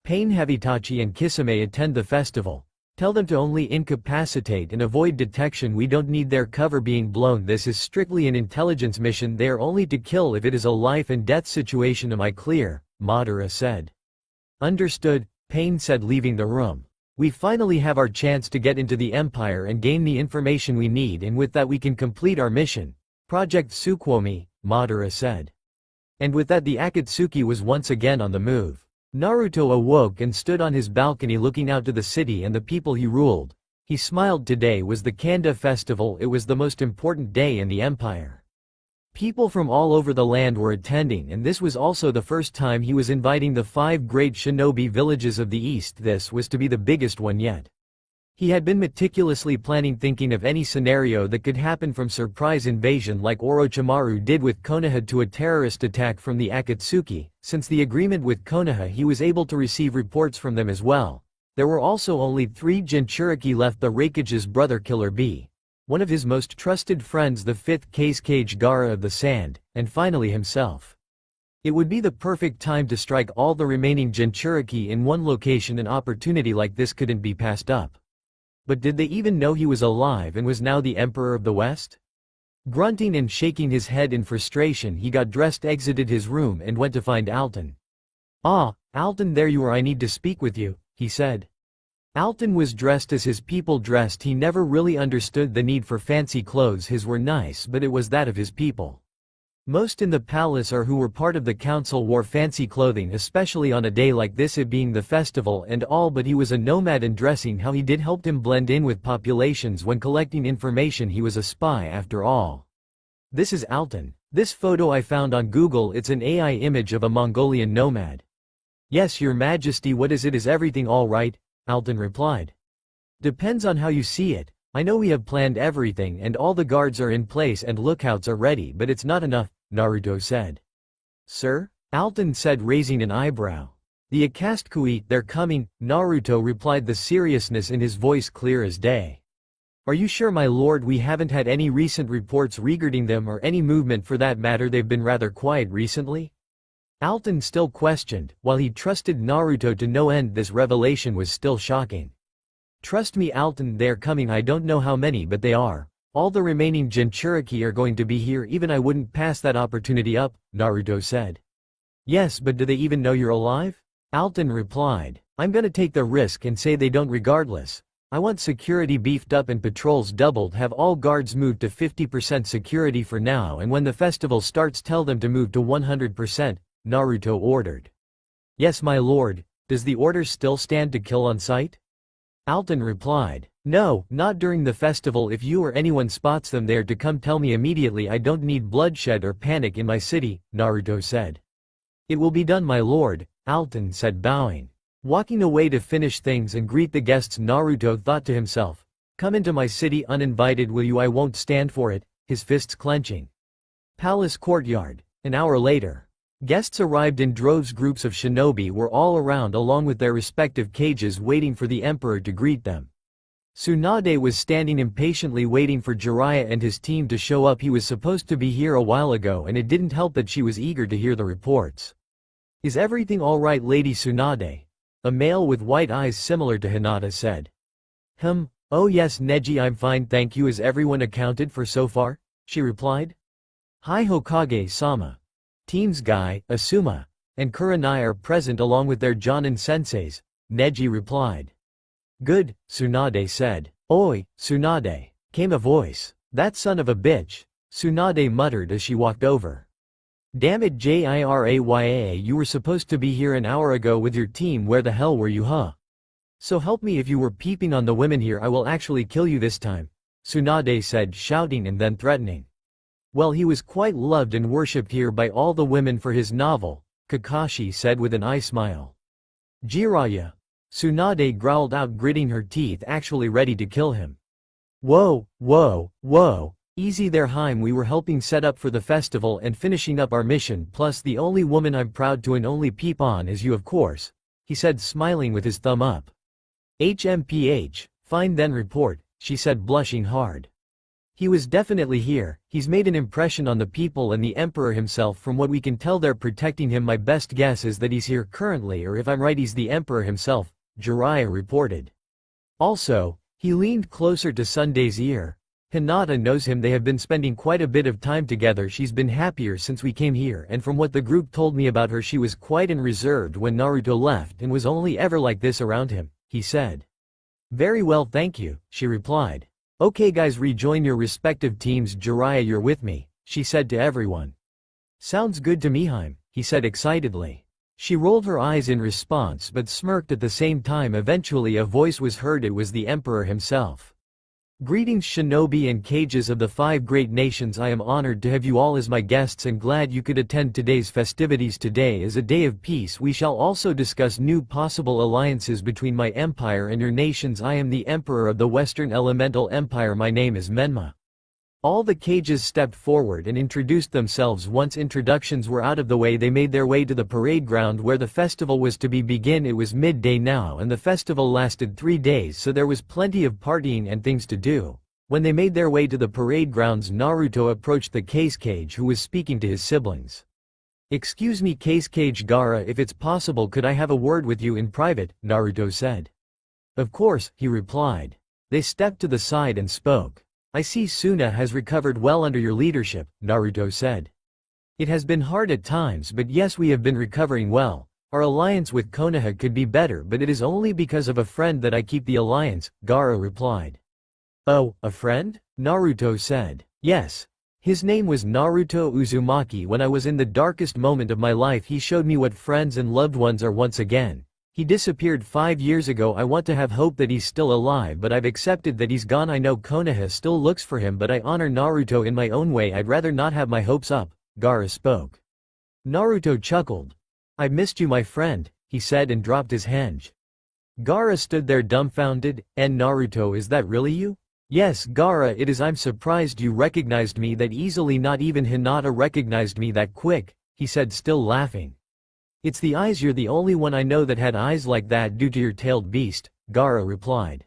Pain, have Itachi and Kisame attend the festival. Tell them to only incapacitate and avoid detection. We don't need their cover being blown. This is strictly an intelligence mission. They are only to kill if it is a life and death situation. Am I clear?" Madara said. "Understood," Pain said, leaving the room. "We finally have our chance to get into the Empire and gain the information we need, and with that we can complete our mission. Project Tsukuyomi," Madara said. And with that the Akatsuki was once again on the move. Naruto awoke and stood on his balcony looking out to the city and the people he ruled. He smiled. Today was the Kanda festival. It was the most important day in the empire. People from all over the land were attending, and this was also the first time he was inviting the 5 great shinobi villages of the East. This was to be the biggest one yet. He had been meticulously planning, thinking of any scenario that could happen, from surprise invasion like Orochimaru did with Konoha to a terrorist attack from the Akatsuki. Since the agreement with Konoha, he was able to receive reports from them as well. There were also only 3 Jinchuriki left: the Raikage's brother Killer B, one of his most trusted friends, the 5th Kage Gaara of the Sand, and finally himself. It would be the perfect time to strike all the remaining Jinchuriki in one location. An opportunity like this couldn't be passed up. But did they even know he was alive and was now the Emperor of the West? Grunting and shaking his head in frustration, he got dressed, exited his room, and went to find Alton. "Ah, Alton, there you are. I need to speak with you," he said. Alton was dressed as his people dressed. He never really understood the need for fancy clothes. His were nice, but it was that of his people. Most in the palace or who were part of the council wore fancy clothing, especially on a day like this, it being the festival and all, but he was a nomad, and dressing how he did helped him blend in with populations. When collecting information, he was a spy after all. "This is Alton. This photo I found on Google. It's an AI image of a Mongolian nomad." "Yes, Your Majesty. What is it? Is everything all right?" Alton replied. "Depends on how you see it. I know we have planned everything and all the guards are in place and lookouts are ready, but it's not enough," Naruto said. "Sir?" Alton said, raising an eyebrow. "The Akatsuki, they're coming," Naruto replied, the seriousness in his voice clear as day. "Are you sure, my lord? We haven't had any recent reports regarding them, or any movement for that matter. They've been rather quiet recently." Alton still questioned, while he trusted Naruto to no end. This revelation was still shocking. "Trust me, Alton, they're coming. I don't know how many, but they are. All the remaining Jinchuriki are going to be here. Even I wouldn't pass that opportunity up," Naruto said. "Yes, but do they even know you're alive?" Alton replied. "I'm gonna take the risk and say they don't regardless. I want security beefed up and patrols doubled. Have all guards moved to 50% security for now, and when the festival starts, tell them to move to 100%, Naruto ordered. "Yes, my lord. Does the order still stand to kill on sight?" Alton replied. "No, not during the festival. If you or anyone spots them there, to come tell me immediately. I don't need bloodshed or panic in my city," Naruto said. "It will be done, my lord," Alton said, bowing. Walking away to finish things and greet the guests, Naruto thought to himself, "Come into my city uninvited, will you? I won't stand for it," his fists clenching. Palace courtyard. An hour later. Guests arrived in droves. Groups of shinobi were all around along with their respective cages, waiting for the emperor to greet them. Tsunade was standing impatiently waiting for Jiraiya and his team to show up. He was supposed to be here a while ago, and it didn't help that she was eager to hear the reports. "Is everything all right, Lady Tsunade?" A male with white eyes similar to Hinata said. Oh yes, Neji, I'm fine, thank you. Is everyone accounted for so far?" she replied. "Hi Hokage-sama. Teams Guy, Asuma, and Kurenai are present along with their Jonin senseis," Neji replied. "Good," Tsunade said. "Oi, Tsunade," came a voice. "That son of a bitch," Tsunade muttered as she walked over. "Damn it, Jiraiya, you were supposed to be here an hour ago with your team. Where the hell were you, huh? So help me, if you were peeping on the women here, I will actually kill you this time," Tsunade said, shouting and then threatening. "Well, he was quite loved and worshipped here by all the women for his novel," Kakashi said with an eye smile. "Jiraiya," Tsunade growled out, gritting her teeth, actually ready to kill him. Whoa, easy there, Haim. We were helping set up for the festival and finishing up our mission, plus the only woman I'm proud to and only peep on is you, of course," he said, smiling with his thumb up. "HMPH, fine then, report," she said, blushing hard. "He was definitely here. He's made an impression on the people and the emperor himself. From what we can tell, they're protecting him. My best guess is that he's here currently, or if I'm right, he's the emperor himself," Jiraiya reported. Also, he leaned closer to Sunday's ear. "Hinata knows him. They have been spending quite a bit of time together. She's been happier since we came here, and from what the group told me about her, she was quiet and reserved when Naruto left and was only ever like this around him," he said. "Very well, thank you," she replied. "Okay guys, rejoin your respective teams. Jiraiya, you're with me," she said to everyone. "Sounds good to me, Haim," he said excitedly. She rolled her eyes in response but smirked at the same time. Eventually a voice was heard. It was the emperor himself. Greetings shinobi and cages of the 5 great nations. I am honored to have you all as my guests and glad you could attend today's festivities. Today is a day of peace. We shall also discuss new possible alliances between my empire and your nations. I am the emperor of the Western Elemental Empire. My name is Menma. All the cages stepped forward and introduced themselves. Once introductions were out of the way, they made their way to the parade ground where the festival was to begin. It was midday now and the festival lasted 3 days, so there was plenty of partying and things to do. When they made their way to the parade grounds, Naruto approached the case cage who was speaking to his siblings. "Excuse me case cage Gaara, if it's possible could I have a word with you in private?" Naruto said. "Of course," he replied. They stepped to the side and spoke. "I see Suna has recovered well under your leadership," Naruto said. "It has been hard at times, but yes, we have been recovering well. Our alliance with Konoha could be better, but it is only because of a friend that I keep the alliance," Gaara replied. "Oh, a friend?" Naruto said. "Yes. His name was Naruto Uzumaki. When I was in the darkest moment of my life, he showed me what friends and loved ones are once again. He disappeared 5 years ago. I want to have hope that he's still alive, but I've accepted that he's gone. I know Konoha still looks for him, but I honor Naruto in my own way. I'd rather not have my hopes up," Gaara spoke. Naruto chuckled. "I missed you, my friend," he said and dropped his hand. Gaara stood there dumbfounded. "And Naruto, is that really you?" "Yes, Gaara, it is. I'm surprised you recognized me that easily. Not even Hinata recognized me that quick," he said, still laughing. "It's the eyes. You're the only one I know that had eyes like that due to your tailed beast," Gaara replied.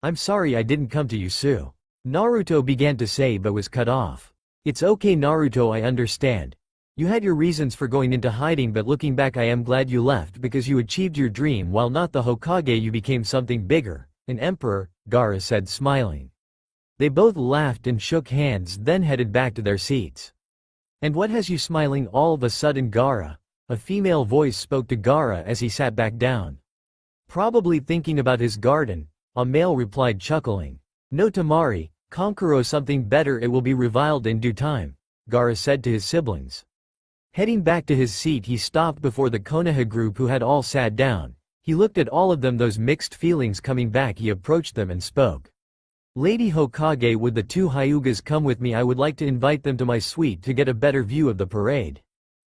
"I'm sorry I didn't come to you Sue," Naruto began to say but was cut off. "It's okay Naruto, I understand. You had your reasons for going into hiding, but looking back I am glad you left because you achieved your dream. While not the Hokage, you became something bigger, an emperor," Gaara said, smiling. They both laughed and shook hands, then headed back to their seats. "And what has you smiling all of a sudden Gaara?" A female voice spoke to Gaara as he sat back down. "Probably thinking about his garden," a male replied, chuckling. "No Tamari, Kankuro, something better. It will be revealed in due time," Gaara said to his siblings. Heading back to his seat, he stopped before the Konoha group who had all sat down. He looked at all of them, those mixed feelings coming back. He approached them and spoke. "Lady Hokage, would the 2 Hyugas come with me? I would like to invite them to my suite to get a better view of the parade."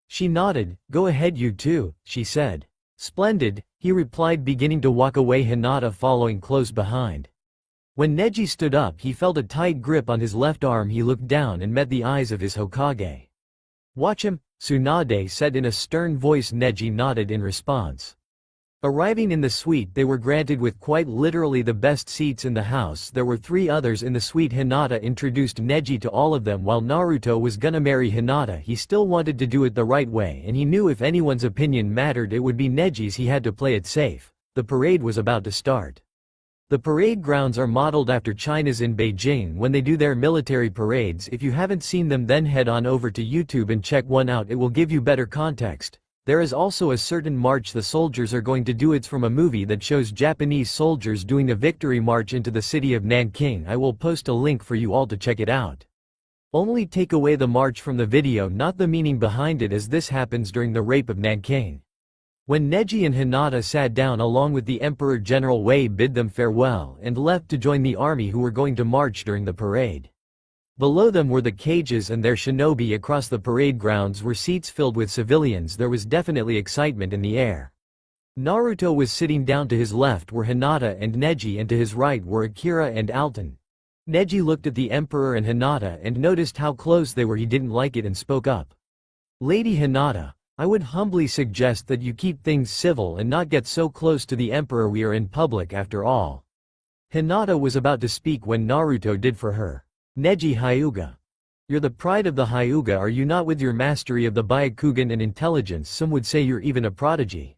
She nodded. "Go ahead you two," she said. "Splendid," he replied, beginning to walk away, Hinata following close behind. When Neji stood up, he felt a tight grip on his left arm. He looked down and met the eyes of his Hokage. "Watch him," Tsunade said in a stern voice. Neji nodded in response. Arriving in the suite, they were granted with quite literally the best seats in the house. There were 3 others in the suite. Hinata introduced Neji to all of them. While Naruto was gonna marry Hinata, he still wanted to do it the right way, and he knew if anyone's opinion mattered it would be Neji's. He had to play it safe. The parade was about to start. The parade grounds are modeled after China's in Beijing when they do their military parades. If you haven't seen them, then head on over to YouTube and check one out. It will give you better context. There is also a certain march the soldiers are going to do. It's from a movie that shows Japanese soldiers doing a victory march into the city of Nanking. I will post a link for you all to check it out. Only take away the march from the video, not the meaning behind it, as this happens during the rape of Nanking. When Neji and Hinata sat down along with the Emperor, General Wei bid them farewell and left to join the army who were going to march during the parade. Below them were the cages and their shinobi. Across the parade grounds were seats filled with civilians. There was definitely excitement in the air. Naruto was sitting down. To his left were Hinata and Neji, and to his right were Akira and Alton. Neji looked at the Emperor and Hinata and noticed how close they were. He didn't like it and spoke up. "Lady Hinata, I would humbly suggest that you keep things civil and not get so close to the Emperor. We are in public after all." Hinata was about to speak when Naruto did for her. "Neji Hyuga. You're the pride of the Hyuga, are you not? With your mastery of the Byakugan and intelligence, some would say you're even a prodigy."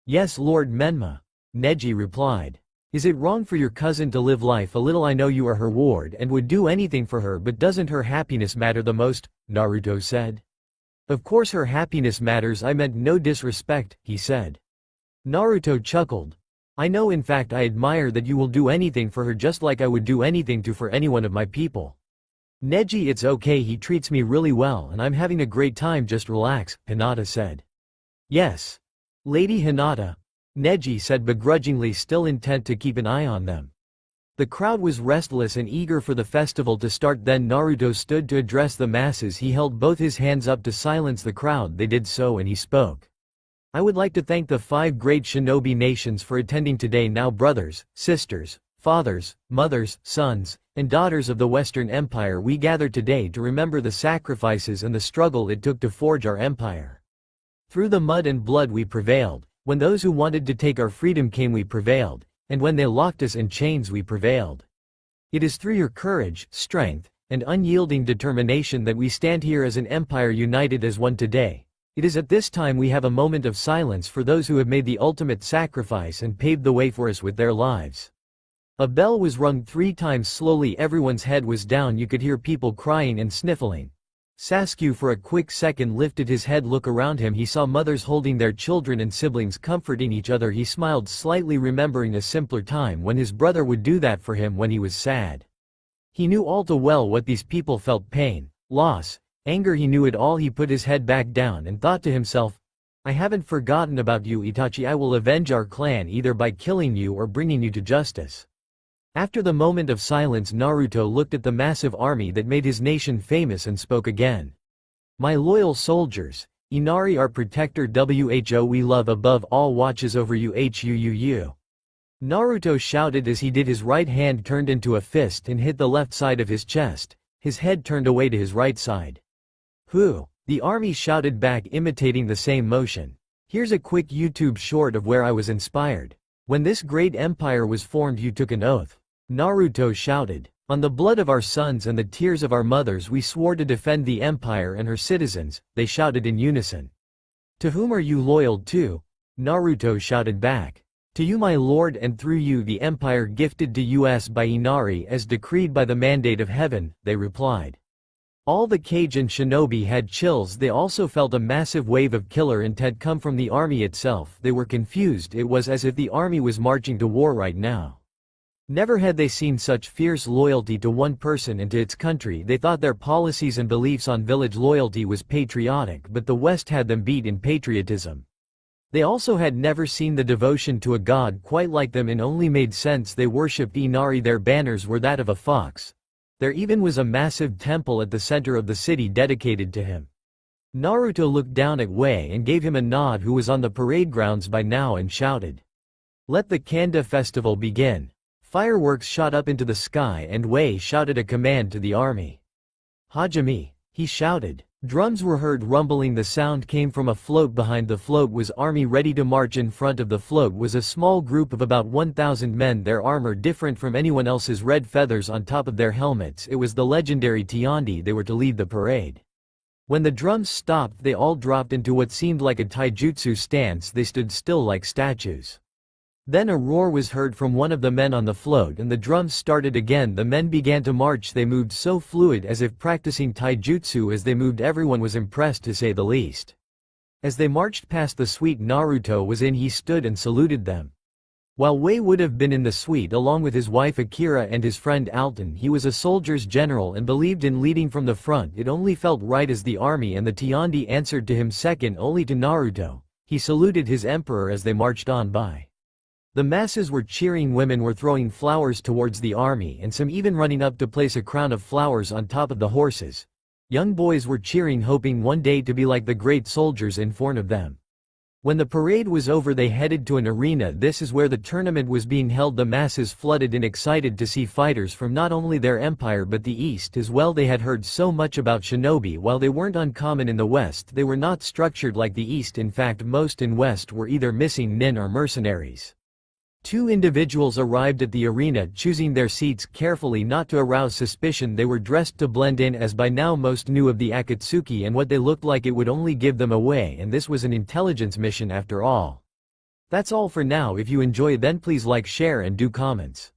"Yes, Lord Menma," Neji replied. "Is it wrong for your cousin to live life a little? I know you are her ward and would do anything for her, but doesn't her happiness matter the most?" Naruto said. "Of course her happiness matters. I meant no disrespect," he said. Naruto chuckled. "I know, in fact I admire that you will do anything for her, just like I would do anything for any one of my people." "Neji, it's okay, he treats me really well and I'm having a great time, just relax," Hinata said. "Yes. Lady Hinata," Neji said begrudgingly, still intent to keep an eye on them. The crowd was restless and eager for the festival to start. Then Naruto stood to address the masses. He held both his hands up to silence the crowd. They did so and he spoke. I would like to thank the 5 great shinobi nations for attending today. Now brothers, sisters, fathers, mothers, sons, and daughters of the Western Empire, we gather today to remember the sacrifices and the struggle it took to forge our empire. Through the mud and blood we prevailed. When those who wanted to take our freedom came, we prevailed. And when they locked us in chains, we prevailed. It is through your courage, strength, and unyielding determination that we stand here as an empire united as one today. It is at this time we have a moment of silence for those who have made the ultimate sacrifice and paved the way for us with their lives. A bell was rung 3 times. Slowly everyone's head was down. You could hear people crying and sniffling. Sasuke for a quick second lifted his head. Look around him. He saw mothers holding their children and siblings comforting each other. He smiled slightly, remembering a simpler time when his brother would do that for him when he was sad. He knew all too well what these people felt: pain, loss, anger. He knew it all. He put his head back down and thought to himself, I haven't forgotten about you, Itachi. I will avenge our clan either by killing you or bringing you to justice. After the moment of silence, Naruto looked at the massive army that made his nation famous and spoke again. My loyal soldiers, Inari our protector, who we love above all, watches over you. Naruto shouted as he did. His right hand turned into a fist and hit the left side of his chest. His head turned away to his right side. Who? The army shouted back, imitating the same motion. Here's a quick YouTube short of where I was inspired. When this great empire was formed, you took an oath. Naruto shouted. On the blood of our sons and the tears of our mothers we swore to defend the empire and her citizens, they shouted in unison. To whom are you loyal to? Naruto shouted back. To you, my lord, and through you the empire gifted to us by Inari as decreed by the mandate of heaven, they replied. All the Kage shinobi had chills. They also felt a massive wave of killer intent had come from the army itself. They were confused. It was as if the army was marching to war right now. Never had they seen such fierce loyalty to one person and to its country. They thought their policies and beliefs on village loyalty was patriotic, but the West had them beat in patriotism. They also had never seen the devotion to a god quite like them. It only made sense. They worshipped Inari. Their banners were that of a fox. There even was a massive temple at the center of the city dedicated to him. Naruto looked down at Wei and gave him a nod, who was on the parade grounds by now, and shouted. Let the Kanda festival begin. Fireworks shot up into the sky and Wei shouted a command to the army. Hajime, he shouted. Drums were heard rumbling. The sound came from a float. Behind the float was army ready to march. In front of the float was a small group of about 1,000 men, their armor different from anyone else's, red feathers on top of their helmets. It was the legendary Tiandi. They were to lead the parade. When the drums stopped, they all dropped into what seemed like a taijutsu stance. They stood still like statues. Then a roar was heard from one of the men on the float and the drums started again. The men began to march. They moved so fluid, as if practicing taijutsu. As they moved, everyone was impressed, to say the least. As they marched past the suite Naruto was in, he stood and saluted them. While Wei would have been in the suite along with his wife Akira and his friend Alton, he was a soldier's general and believed in leading from the front. It only felt right as the army and the Tiandi answered to him, second only to Naruto. He saluted his emperor as they marched on by. The masses were cheering. Women were throwing flowers towards the army and some even running up to place a crown of flowers on top of the horses. Young boys were cheering, hoping one day to be like the great soldiers in front of them. When the parade was over, they headed to an arena. This is where the tournament was being held. The masses flooded in, excited to see fighters from not only their empire but the East as well. They had heard so much about shinobi. While they weren't uncommon in the West, they were not structured like the East. In fact, most in West were either missing nin or mercenaries. 2 individuals arrived at the arena, choosing their seats carefully not to arouse suspicion. They were dressed to blend in, as by now most knew of the Akatsuki and what they looked like. It would only give them away, and this was an intelligence mission after all. That's all for now. If you enjoy, then please like, share and do comments.